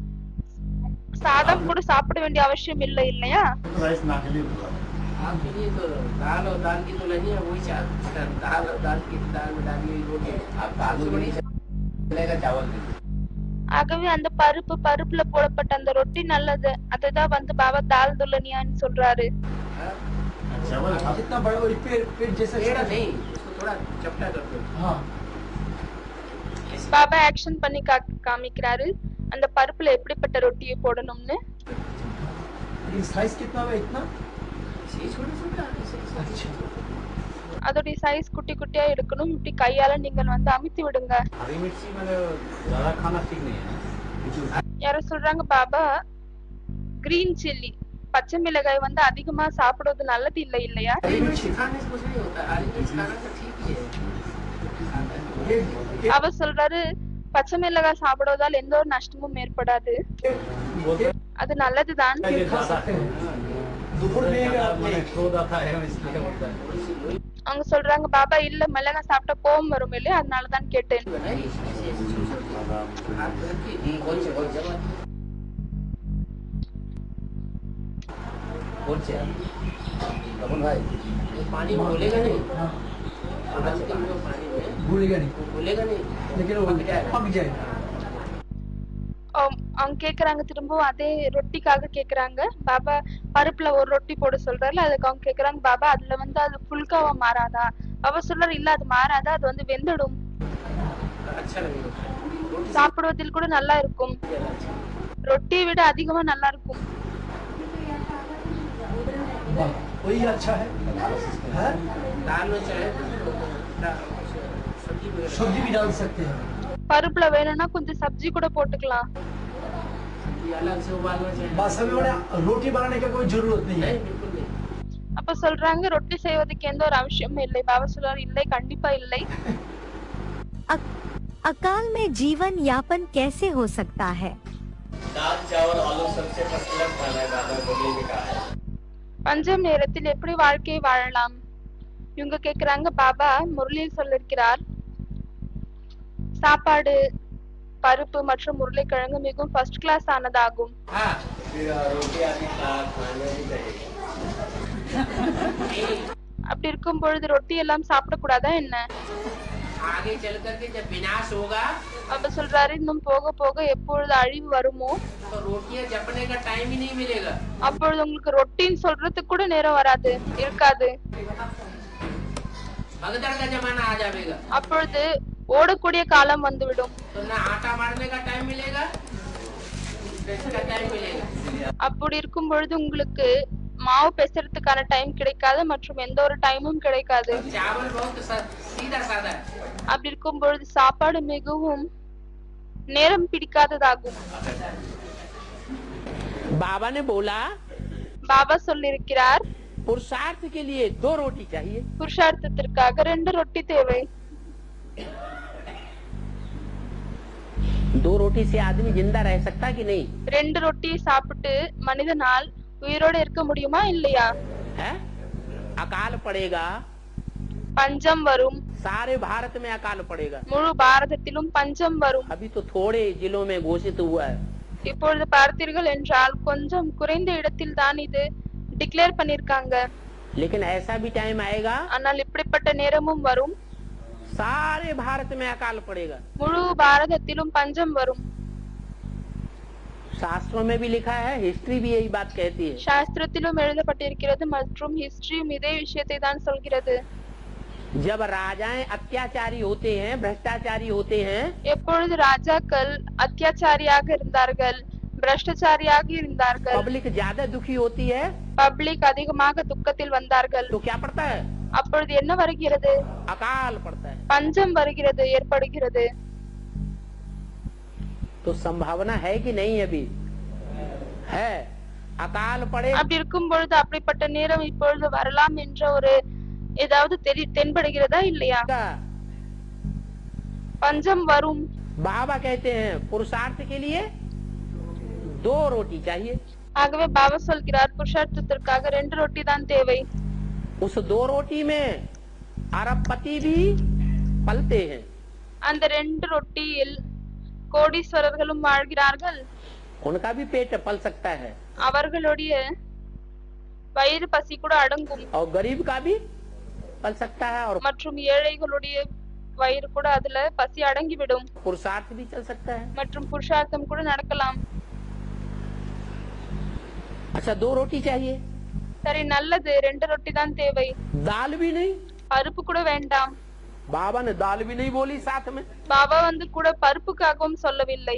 சாதம் கூட சாப்பிட வேண்டிய அவசியம் இல்லை, இல்லையா? ஆகவே அந்த பருப்புல போடப்பட்ட அந்த ரொட்டி நல்லது. அதுதான் பாபா தால் துல்னியான்னு சொல்றாரு. பாபா ஆக்ஷன் பண்ணி காமிக்கிறாரு அந்த பருப்புல எப்படிப்பட்ட ரொட்டியை போடணும்னு. அதோட சைஸ் குட்டி குட்டியா இருக்கணும். இப்படி கையால நீங்க அமுத்தி விடுங்க. யாரோ சொல்றாங்க, பாபா கிரீன் சில்லி பச்சை மிளகாய் அதிகமா சாப்பிடுவது நல்லது இல்லை, இல்லையா? அவ சொல்றாரு, பச்சை மிளகாய் சாப்பிடுவதால் எந்த ஒரு நஷ்டமும் ஏற்படாது, அது நல்லதுதான். அவங்க சொல்றாங்க, பாபா இல்ல மிளகாய் சாப்பிட்டா கோபம் வரும் இல்லையா, அதனாலதான் கேட்டேன். पानी घुलेगा नहीं, घुलेगा नहीं, लेकिन वो पक जाएगा। அவங்க கேக்குறாங்க, திரும்பவும் அதே ரொட்டிக்காக கேக்குறாங்க. பாபா பருப்புல ஒரு ரொட்டி போட சொல்றாரு. அதுக்கு அவங்க கேக்குறாங்க, பாபா அதுல அது புல்காவா மாறாதா? பாபா சொல்றாரு, இல்ல அது மாறாதா, அது வெந்துடும், சாப்பிடுவதில் கூட நல்லா இருக்கும், ரொட்டியை விட அதிகமா நல்லா இருக்கும். वही अच्छा है, सब्जी भी डाल सकते हैं। பருப்புல வேணும்னா கொஞ்சம் சப்ஜி கூட போட்டுக்கலாம். रोटी बनाने का कोई जरूरत नहीं है। அப்ப சொல்றாங்க, ரொட்டி செய்வதற்கு எந்த ஒரு அவசியமும் இல்லை. பாபா சொல்றாரு, இல்லை, கண்டிப்பா இல்லை. अकाल में जीवन यापन कैसे हो सकता है? दाल चावल आलू सबसे फर्स्ट क्लास खाना है, बाबा बोले भी कहा है। பஞ்சம் நேரத்தில் எப்படி வாழ்க்கையை வாழலாம்? இவங்க கேக்குறாங்க, பாபா முரளியில் சொல்லிருக்கிறார், சாப்பாடு, பருப்பு மற்றும் உருளைக்கிழங்கு மிகவும் ஃபர்ஸ்ட் கிளாஸ் ஆனதாகும். அப்படி இருக்கும் பொழுது ரொட்டி எல்லாம் சாப்பிடக்கூடாதா என்ன? அப்ப சொல்றாரு, இன்னும் போக போக எப்பொழுது அழிவு வருமோ அப்பொழுது உங்களுக்கு ரொட்டின்னு சொல்றதுக்கு கூட நேரம் வராது, இருக்காது. அப்பொழுது ஓடக்கூடிய காலம் வந்துவிடும். அப்படி இருக்கும் பொழுது உங்களுக்கு மாவு பேசுறதுக்கான டைம் கிடைக்காது மற்றும் எந்த ஒரு டைமும் கிடைக்காது. அப்படி இருக்கும் பொழுது சாப்பாடு மிகவும் நேரம் பிடிக்காததாகும். बाबा ने बोला, பாபா சொல்லிருக்கிறார், पुरुषार्थ के लिए 2 रोटी चाहिए। புருஷார்த்தத்திற்காக 2 ரொட்டி தேவை. 2 रोटी से आदमी जिंदा रह सकता कि नहीं? 2 ரொட்டியை சாப்பிட்டு மனிதனால் உயிரோடு இருக்க முடியுமா இல்லையா? अकाल पड़ेगा, பஞ்சம் வரும், सारे भारत में अकाल पड़ेगा। முழு பாரதத்திலும் பஞ்சம் வரும்। अभी तो थोड़े जिलों में घोषित हुआ है। இப்பொழுது பார்த்தீர்கள் என்றால் கொஞ்சம் குறைந்த இடத்தில் தான் இது டிக்ளேர் பண்ணிருக்காங்க। लेकिन ऐसा भी टाइम आएगा, ஆனால் இப்படிப்பட்ட நேரமும் வரும், सारे भारत में अकाल पड़ेगा। முழு பாரதத்திலும் பஞ்சம் வரும்। शास्त्रों में भी लिखा है, हिस्ट्री भी यही बात कहती है। சாஸ்திரத்திலும் எழுதப்பட்டிருக்கிறது மற்றும் ஹிஸ்டரியும் இதே விஷயத்தை தான் சொல்கிறது। जब राजाएं अत्याचारी होते हैं, भ्रष्टाचारी होते हैं, எப்பொழுது ராஜாக்கள் அத்தியாச்சாரியாக இருந்தார்கள், பிரஷ்டச்சாரியாக இருந்தார்கள், पब्लिक ज्यादा दुखी होती है, பப்ளிக் அதிகமாக துக்கத்தில் வந்தார்கள், तो क्या पड़ता है? அப்பொழுது என்ன வருகிறது? अकाल पड़ता है। பஞ்சம் வருகிறது, ஏற்படுகிறது। तो संभावना है कि नहीं? अभी है, अकाल पड़े। அப்படி இருக்கும் பொழுது அப்படிப்பட்ட நேரம் இப்பொழுது வரலாம் என்ற ஒரு ஏதாவது தென்படுகிறதா இல்லையா? பஞ்சம் வரும்। बाबा कहते हैं पुरुषार्थ के लिए 2 रोटी चाहिए। ஆகவே பாபா சொல்கிறார் புருஷார்த்தத்திற்காக 2 ரொட்டி தான் தேவை। उस 2 रोटी में अरबपति भी पलते हैं। அந்த 2 ரொட்டியில் கோடீஸ்வரர்களும் வாழ்கிறார்கள், उनका भी पेट पल सकता है, அவர்களுடைய வயிறு பசி கூட அடங்கும், और गरीब का भी पल सकता है, और மற்றும் ஏழைகளுடைய வயிறு கூட அதுல பசி அடங்கிவிடும், पुरुषार्थ भी चल सकता है। மற்றும் புருஷார்த்தம் கூட நடக்கலாம்। अच्छा, 2 रोटी चाहिए, சரி, நல்லது, 2 ரொட்டி தான் தேவை। दाल भी नहीं। பருப்பு கூட வேண்டாம்। बाबा ने दाल भी नहीं बोली साथ में। பாபா வந்து கூட பருப்புக்காகவும் சொல்லவில்லை।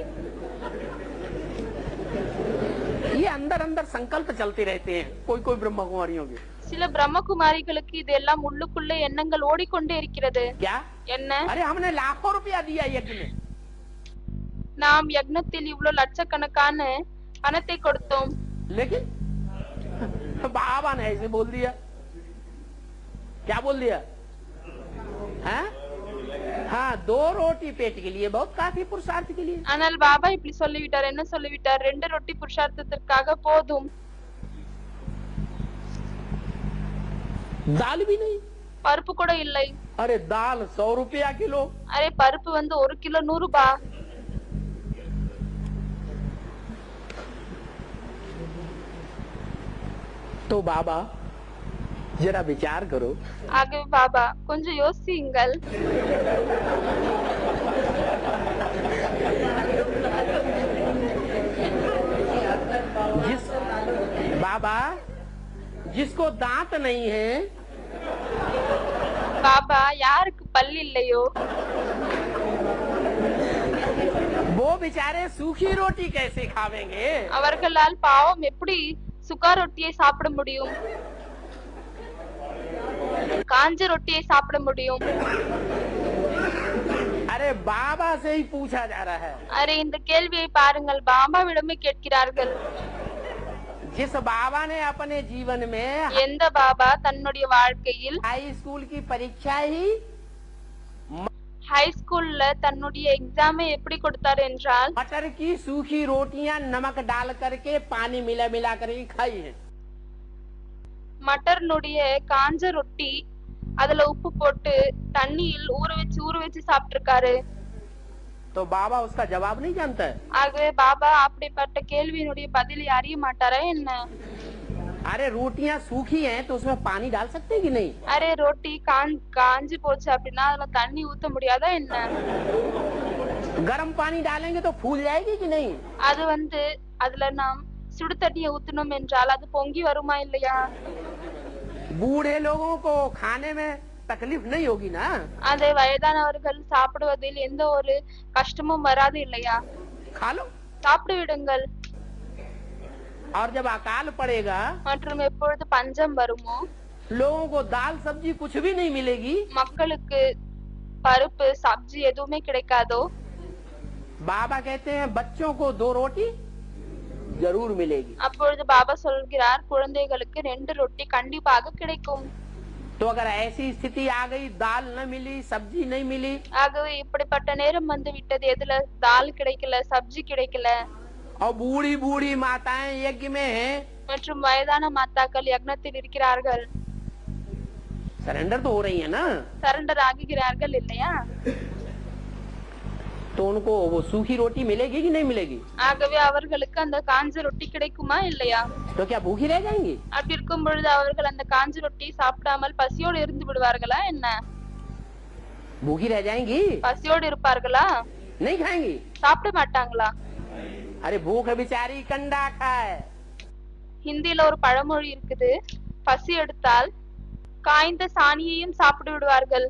ये अंदर अंदर संकल्प चलते रहते हैं कोई कोई ब्रह्म कुमारियों के। சில பிரம்மகுமாரிகளுக்கு இதெல்லாம் உள்ளுக்குள்ளே எண்ணங்கள் ஓடிக்கொண்டே இருக்கிறது। क्या? என்ன? अरे हमने लाखों रुपया दिया यज्ञ में, நாம் யக்னத்தில் இவ்வளவு லட்சக்கணக்கான பணத்தை கொடுத்தோம், लेकिन बाबा ने ऐसे बोल दिया। क्या बोल दिया? हाँ, 2 रोटी पेट के लिए बहुत काफी, पुरुषार्थ के लिए। ஆனால் பாபா இப்படி சொல்லிவிட்டார்। என்ன சொல்லிவிட்டார்? 2 ரொட்டி புருஷார்த்தத்திற்காக போதும்। दाल भी नहीं। பருப்பு கூட இல்லை। अरे दाल 100 रुपया किलो। அரே பருப்பு வந்து 1 கிலோ 100 ரூபாய்। तो बाबा जरा विचार करो। ஆகவே பாபா கொஞ்சம் யோசியுங்கள்। बाबा जिसको दांत नहीं है, பாபா யாருக்கு பல் இல்லையோ वो बेचारे सूखी रोटी कैसे खावेंगे? அவர்களால் பாவம் எப்படி சுகா ரொட்டியை சாப்பிட முடியும், காஞ்ச ரொட்டியை சாப்பிட முடியும்? अरे बाबा से ही पूछा जा रहा है। அரே இந்த கேள்வியை பாருங்கள், பாபாவிடமே கேட்கிறார்கள்। जिस बाबा ने अपने जीवन में எந்த பாபா தன்னுடைய வாழ்க்கையில் हाई स्कूल की परीक्षा ही ஹை ஸ்கூல்ல தன்னுடைய எக்ஸாமை எப்படி கொடுத்தார் என்றால் मटर की सूखी रोटियां नमक डाल करके पानी मिला मिला करके खाई है। மட்டர்னுடைய காஞ்ச ரொட்டி அதுல உப்பு போட்டு தண்ணியில் ஊற வச்சு சாப்பிட்டிருக்காரு। तो बाबा उसका जवाब नहीं जानता है। ஆகவே பாபா அப்படிப்பட்ட கேள்வியினுடைய பதிலை அறிய மாட்டாரா என்ன? अरे रोटियां सूखी हैं तो उसमें पानी डाल सकते हैं कि नहीं? அரே ரொட்டி காஞ்சி போச்சு அப்படின்னா அதுல தண்ணி ஊத்த முடியாதா என்ன? गर्म पानी डालेंगे तो फूल जाएगी कि नहीं? அது வந்து அதுல நாம் சுடு தண்ணியை ஊத்தணும் என்றால் அது பொங்கி வருமா இல்லையா? बूढ़े लोगों को खाने में तकलीफ नहीं होगी ना? அதே வயதானவர்கள் சாப்பிடுவதில் எந்த ஒரு கஷ்டமும் வராது இல்லையா? खा लो, சாப்பிட்டு விடுங்கள்। और जब अकाल पड़ेगा மற்றும் எப்பொழுது பஞ்சம் வருமோ लोगों को दाल सब्जी कुछ भी नहीं मिलेगी, மக்களுக்கு பருப்பு சப்ஜி எதுவுமே கிடைக்காதோ बाबा कहते हैं बच्चों को 2 रोटी जरूर मिलेगी। அப்பொழுது பாபா சொல்கிறார் குழந்தைகளுக்கு 2 ரொட்டி கண்டிப்பாக கிடைக்கும்। तो अगर ऐसी स्थिति आ गई, दाल न मिली, सब्जी नहीं मिली, ஆகவே இப்படிப்பட்ட நேரம் வந்து விட்டது, எதுல தால் கிடைக்கல, சப்ஜி கிடைக்கல, और बूढ़ी बूढ़ी माताएं यज्ञ में हैं, மற்றும் வயதான மாதாக்கள் யக்னத்தில் இருக்கிறார்கள், सरेंडर तो हो रही है ना, சரண்டர் ஆகுகிறார்கள் இல்லையா? तो उनको वो सूखी रोटी मिलेगी कि नहीं मिलेगी? ஆகவே அவர்களுக்கு அந்த காஞ்ச ரொட்டி கிடைக்குமா இல்லையா? तो क्या भूखी रह जाएंगी? அப்படி இருக்கும் பொழுது அவர்கள் அந்த காஞ்ச ரொட்டி சாப்பிடாமல் பசியோடு இருந்து விடுவார்களா என்ன? भूखी रह जाएंगी? பசியோடு இருப்பார்களா? नहीं खाएंगी? சாப்பிட மாட்டாங்களா? अरे भूख बिचारी कंडा खाए। ஹிந்தில ஒரு பழமொழி இருக்குது, பசி எடுத்தால் காய்ந்த சாணியையும் சாப்பிட்டு விடுவார்கள்.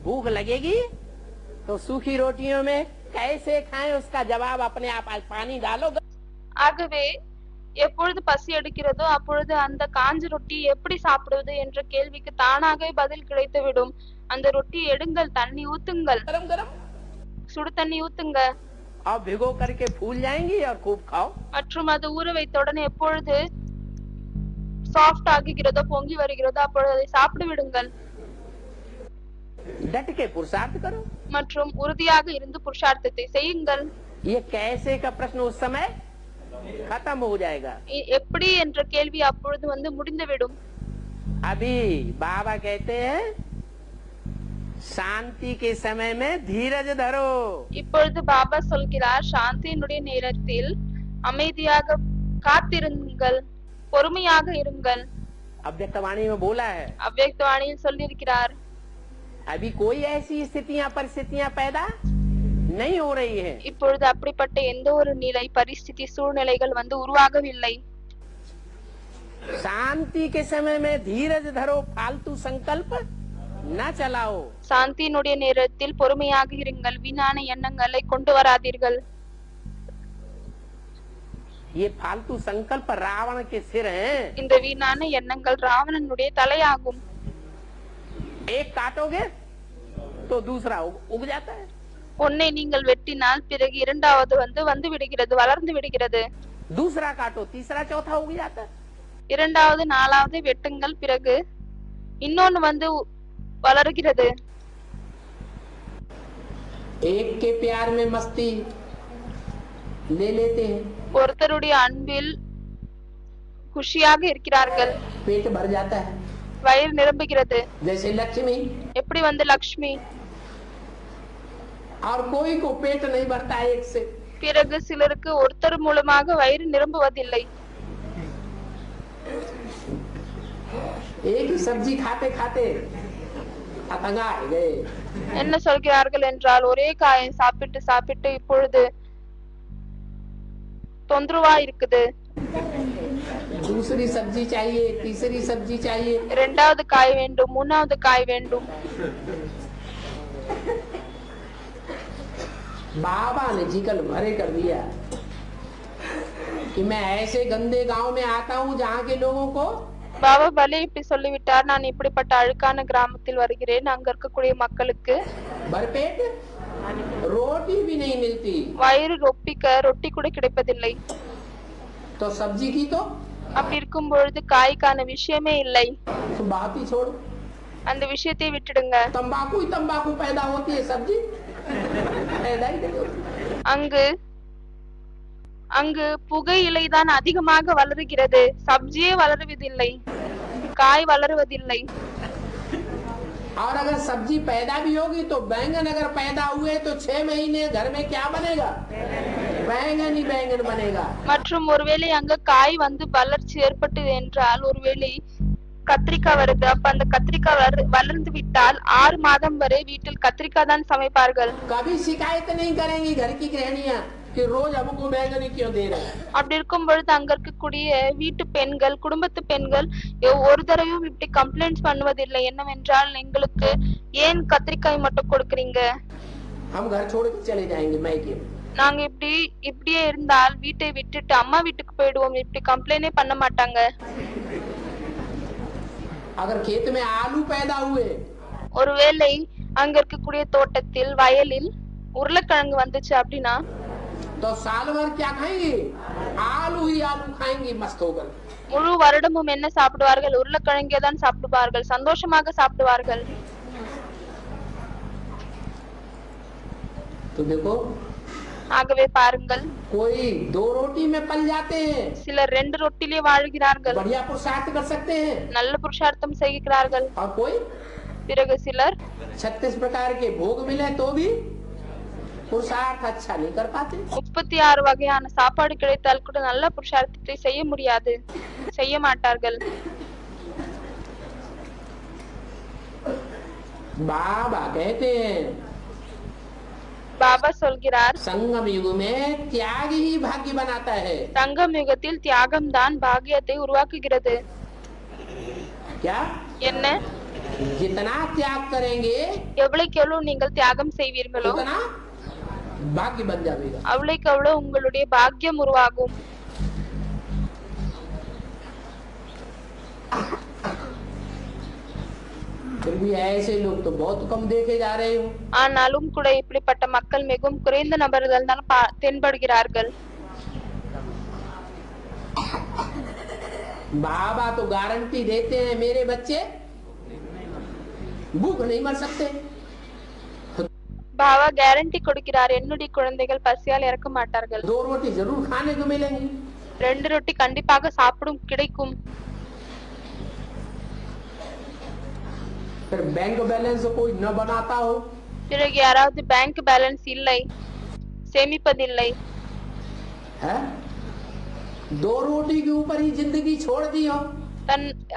भूख लगेगी तो सूखी रोटियों में कैसे खाएं, उसका जवाब अपने आप पानी डालो। ஆகவே எப்பொழுது பசி எடுக்கிறதோ அப்பொழுது அந்த காஞ்ச ரொட்டி எப்படி சாப்பிடுவது என்ற கேள்விக்கு தானாகவே பதில் கிடைத்துவிடும். அந்த ரொட்டி எடுங்கள், தண்ணி ஊத்துங்கள், गरम गरम சுடு தண்ணி ஊத்துங்க. और भिगो करके फूल जाएंगी और खूब खाओ। மற்றும் அது ஊற வைத்த உடனே எப்பொழுது சாஃப்ட் ஆகுகிறதோ பொங்கி வருகிறதோ அப்பொழுது அதை சாப்பிட்டு விடுங்கள். डट के पुरुषार्थ करो। மற்றும் உறுதியாக இருந்து புருஷார்த்தத்தை செய்யுங்கள். ये कैसे का प्रश्न उस समय खत्म हो जाएगा। எப்படி என்ற கேள்வி அப்பொழுது வந்து முடிந்துவிடும். अभी बाबा कहते हैं शांति के समय में धीरज धरो। இப்பொழுது பாபா சொல்கிறார், சாந்தியினுடைய நேரத்தில் அமைதியாக காத்திருங்கள், பொறுமையாக இருங்கள். अव्यक्तवाणी में बोला है, அவ்யக்தவாணியில் சொல்லியிருக்கிறார், अभी कोई ऐसी स्थितियां परिस्थितियां पैदा नहीं हो रही है। இப்பொழுது அப்படிப்பட்ட எந்த ஒரு நிலை பரிஸ்திதி சூழ்நிலைகள் வந்து உருவாகவில்லை. शांति के समय में धीरज धरो, फालतू संकल्प न चलाओ। சாந்தியினுடைய நேரத்தில் பொறுமையாக இருங்கள், வீணான எண்ணங்களை கொண்டு வராதீர்கள். ये फालतू संकल्प रावण के सिर हैं। இந்த வீணான எண்ணங்கள் ராவணனுடைய தலையாகும். एक काटोगे तो दूसरा उग जाता है। ஒன்னை நீங்கள் வெட்டினால் பிறகு இரண்டாவது வந்து விடுகிறது, வளர்ந்து விடுகிறது. दूसरा काटो तीसरा चौथा उग जाता है। இரண்டாவது நாலாவது வெட்டுங்கள், பிறகு இன்னொன்னு வந்து வளர்கிறது. एक के प्यार में मस्ती ले लेते हैं, ஒருத்தருடைய அன்பில் குஷியாக இருக்கிறார்கள், पेट भर जाता है। வயிறு நிரம்புகிறது. जैसे लक्ष्मी, எப்படி வந்து லக்ஷ்மி. और कोई को पेट नहीं भरता एक से। பிறகு சிலருக்கு ஒருத்தர் மூலமாக வயிறு நிரம்புவதில்லை. एक ही सब्जी खाते खाते अतंगा गए। என்ன சொல்கிறார்கள் என்றால், ஒரே காயை சாப்பிட்டு சாப்பிட்டு இப்பொழுது தொந்தரவா இருக்குது. दूसरी सब्जी चाहिए, तीसरी सब्जी चाहिए। இரண்டாவது காய் வேண்டும், மூணாவது காய் வேண்டும். बाबा ने जिकल भरे कर दिया कि मैं ऐसे गंदे गांव में आता हूँ जहाँ के लोगों को பாபா பலே இப்படி சொல்லிவிட்டார், நான் இப்படிப்பட்ட அழுக்கான கிராமத்தில் வருகிறேன், அங்க இருக்கக்கூடிய மக்களுக்கு भरपेट रोटी भी नहीं मिलती, வயிறு ரொப்பிக்க ரொட்டி கூட கிடைப்பதில்லை. तो सब्जी की तो அப்படி இருக்கும் பொழுது காய்க்கான விஷயமே இல்லை. तो बात ही छोड़, அந்த விஷயத்தை விட்டுடுங்க. तंबाकू ही तंबाकू पैदा होती है, सब्जी पैदा ही नहीं होती। அங்கு புகையிலை தான் அதிகமாக வளருகிறது, சப்ஜியே வளருவதில்லை, காய் வளருவதில்லை. और अगर सब्जी पैदा भी होगी तो बैंगन अगर पैदा हुए तो 6 महीने घर में क्या बनेगा? बैंगन ही बैंगन बनेगा। மற்றும் ஒருவேளை அங்க காய் வந்து வளர்ச்சி ஏற்பட்டது என்றால், ஒருவேளை கத்திரிக்காய் வருது, அப்ப அந்த கத்திரிக்காய் வளர்ந்து விட்டால் 6 மாதம் வரை வீட்டில் கத்திரிக்காய் தான் சமைப்பார்கள். कभी शिकायत नहीं करेंगी घर की गृहणियां कि रोज हमको बैंगन ही क्यों दे रहे हैं। அப்படி இருக்கும் பொழுது அங்க இருக்கக்கூடிய வீட்டு பெண்கள், குடும்பத்து பெண்கள் ஒரு தடவையும் இப்படி கம்ப்ளைண்ட்ஸ் பண்ணுவதில்லை. என்னவென்றால், எங்களுக்கு ஏன் கத்திரிக்காய் மட்டும் கொடுக்கறீங்க, हम घर छोड़ के चले जाएंगे मैके। நாங்க இப்படியே இருந்தால் வீட்டை விட்டுட்டு அம்மா வீட்டுக்கு போயிடுவோம், இப்படி கம்ப்ளைண்டே பண்ண மாட்டாங்க. अगर खेत में आलू पैदा हुए, ஒருவேளை அங்க இருக்கக்கூடிய தோட்டத்தில் வயலில் உருளைக்கிழங்கு வந்துச்சு அப்படின்னா, तो साल भर क्या खाएंगे? आलू ही आलू खाएंगे मस्त होकर। முழு வருடமும் என்ன சாப்பிடுவார்கள்? உருளைக்கிழங்கே தான் சாப்பிடுவார்கள், சந்தோஷமாக சாப்பிடுவார்கள். तो देखो ஆகவே பாருங்கள், कोई 2 रोटी में पल जाते हैं, சிலர் 2 ரொட்டிலே வாழ்கிறார்கள், बढ़िया पुरुषार्थ कर सकते हैं, நல்ல புருஷார்த்தம் செய்கிறார்கள். और कोई பிறகு சிலர் 36 प्रकार के भोग मिले तो भी पुरुषार्थ अच्छा नहीं कर पाते. 36 வகையான சாப்பாடு கிடைத்தால் கூட நல்ல புருஷார்த்தத்தை செய்ய முடியாது, செய்ய மாட்டார்கள். बाबा कहते हैं, பாபா சொல்கிறார், संगम युग में त्याग ही भाग्य बनाता है. சங்கம் யுகத்தில் தியாகம் தான் பாக்கியத்தை உருவாக்குகிறது. क्या? என்ன? जितना त्याग करेंगे எவ்வளவுக்கு எவ்வளவு நீங்கள் தியாகம் செய்வீர்களோ उतना भाग्य बन जाएगा. அவ்வளவுக்கு அவ்வளவு உங்களுடைய பாக்கியம் உருவாகும். फिर भी ऐसे लोग तो बहुत कम देखे जा रहे हो. ஆனாலும் கூட இப்படிப்பட்ட மக்கள் மிகவும் குறைந்த நபர்கள் தான் தென்படுகிறார்கள். बाबा तो गारंटी देते हैं, मेरे बच्चे भूख नहीं मर सकते. பாபா கேரண்டி கொடுக்கிறார், என்னுடைய குழந்தைகள் பசியால் இறக்க மாட்டார்கள். 2 रोटी जरूर खाने को मिलेंगी. 2 ரொட்டி கண்டிப்பாக சாப்பிடும் கிடைக்கும். फिर बैंक बैलेंस कोई न बनाता हो, பிறகு யாராவது பேங்க் பேலன்ஸ் இல்லை, சேமிப்பதில்லை, है 2 रोटी के ऊपर ही जिंदगी छोड़ दी हो,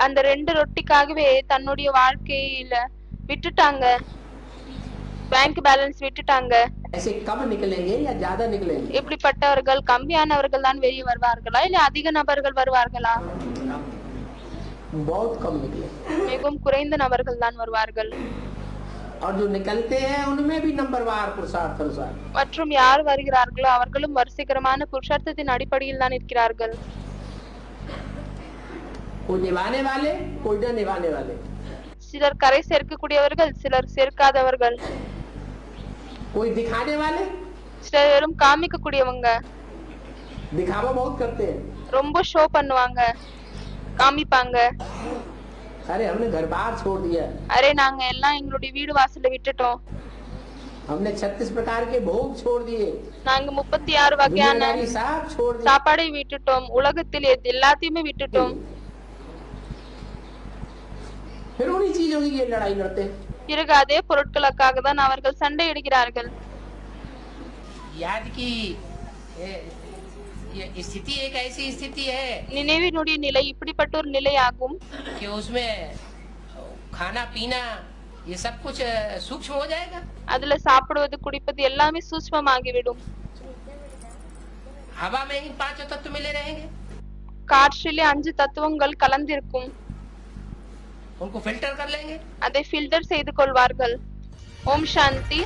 அந்த 2 ரொட்டிக்காகவே தன்னுடைய வாழ்க்கையில விட்டுட்டாங்க, பேங்க் பேலன்ஸ் விட்டுட்டாங்க. ऐसे कम निकलेंगे या ज्यादा निकलेंगे? இப்படிப்பட்டவர்கள் கம்மியானவர்கள் தான் வெளியே வருவார்களா இல்ல அதிக நபர்கள் வருவார்களா? बहुत कम निकले. மிகவும் குறைந்த நபர்கள் தான் வருவார்கள். और जो निकलते हैं उनमें भी नंबरवार पुरुषार्थ अनुसार. மற்றும் யார் வருகிறார்களோ அவர்களும் வரிசைகரமான புருஷார்த்தத்தின் அடிப்படையில் தான் இருக்கிறார்கள். कोई निभाने वाले, कोई न निभाने वाले. சிலர் கரை சேர்க்கக்கூடியவர்கள், சிலர் சேர்க்காதவர்கள். कोई दिखाने वाले, சிலர் வெறும் காமிக்கக்கூடியவங்க, दिखावा बहुत करते हैं. ரொம்ப ஷோ பண்ணுவாங்க, காமிப்பாங்க. अरे हमने घर बार छोड़ दिया, அரே நாங்க எல்லாம் எங்களுடைய வீடு வாசல்ல விட்டுட்டோம், हमने 36 प्रकार के भोग छोड़ दिए, நாங்க 36 வகையான दुनियादारी सब छोड़ दिए. சாப்பாடை விட்டுட்டோம், உலகத்தில் எல்லாத்தையுமே விட்டுட்டோம். फिर उन्हीं चीजों की ये लड़ाई लड़ते हैं. பிறகு அதே பொருட்களுக்காக தான் அவர்கள் சண்டையிடுகிறார்கள். याद की ये स्थिति एक ऐसी स्थिति है நினைவினுடைய நிலை இப்படிப்பட்ட ஒரு நிலையாகும் कि उसमें खाना पीना ये सब कुछ सूक्ष्म हो जाएगा. அதுல சாப்பிடுவது குடிப்பது எல்லாமே சூட்சமமாகிவிடும். हवा में ही 5 तत्व मिले रहेंगे, காற்றிலே 5 தத்துவங்கள் கலந்திருக்கும், उनको फिल्टर कर लेंगे. அதை ஃபில்டர் செய்து கொள்வார்கள். ஓம் சாந்தி.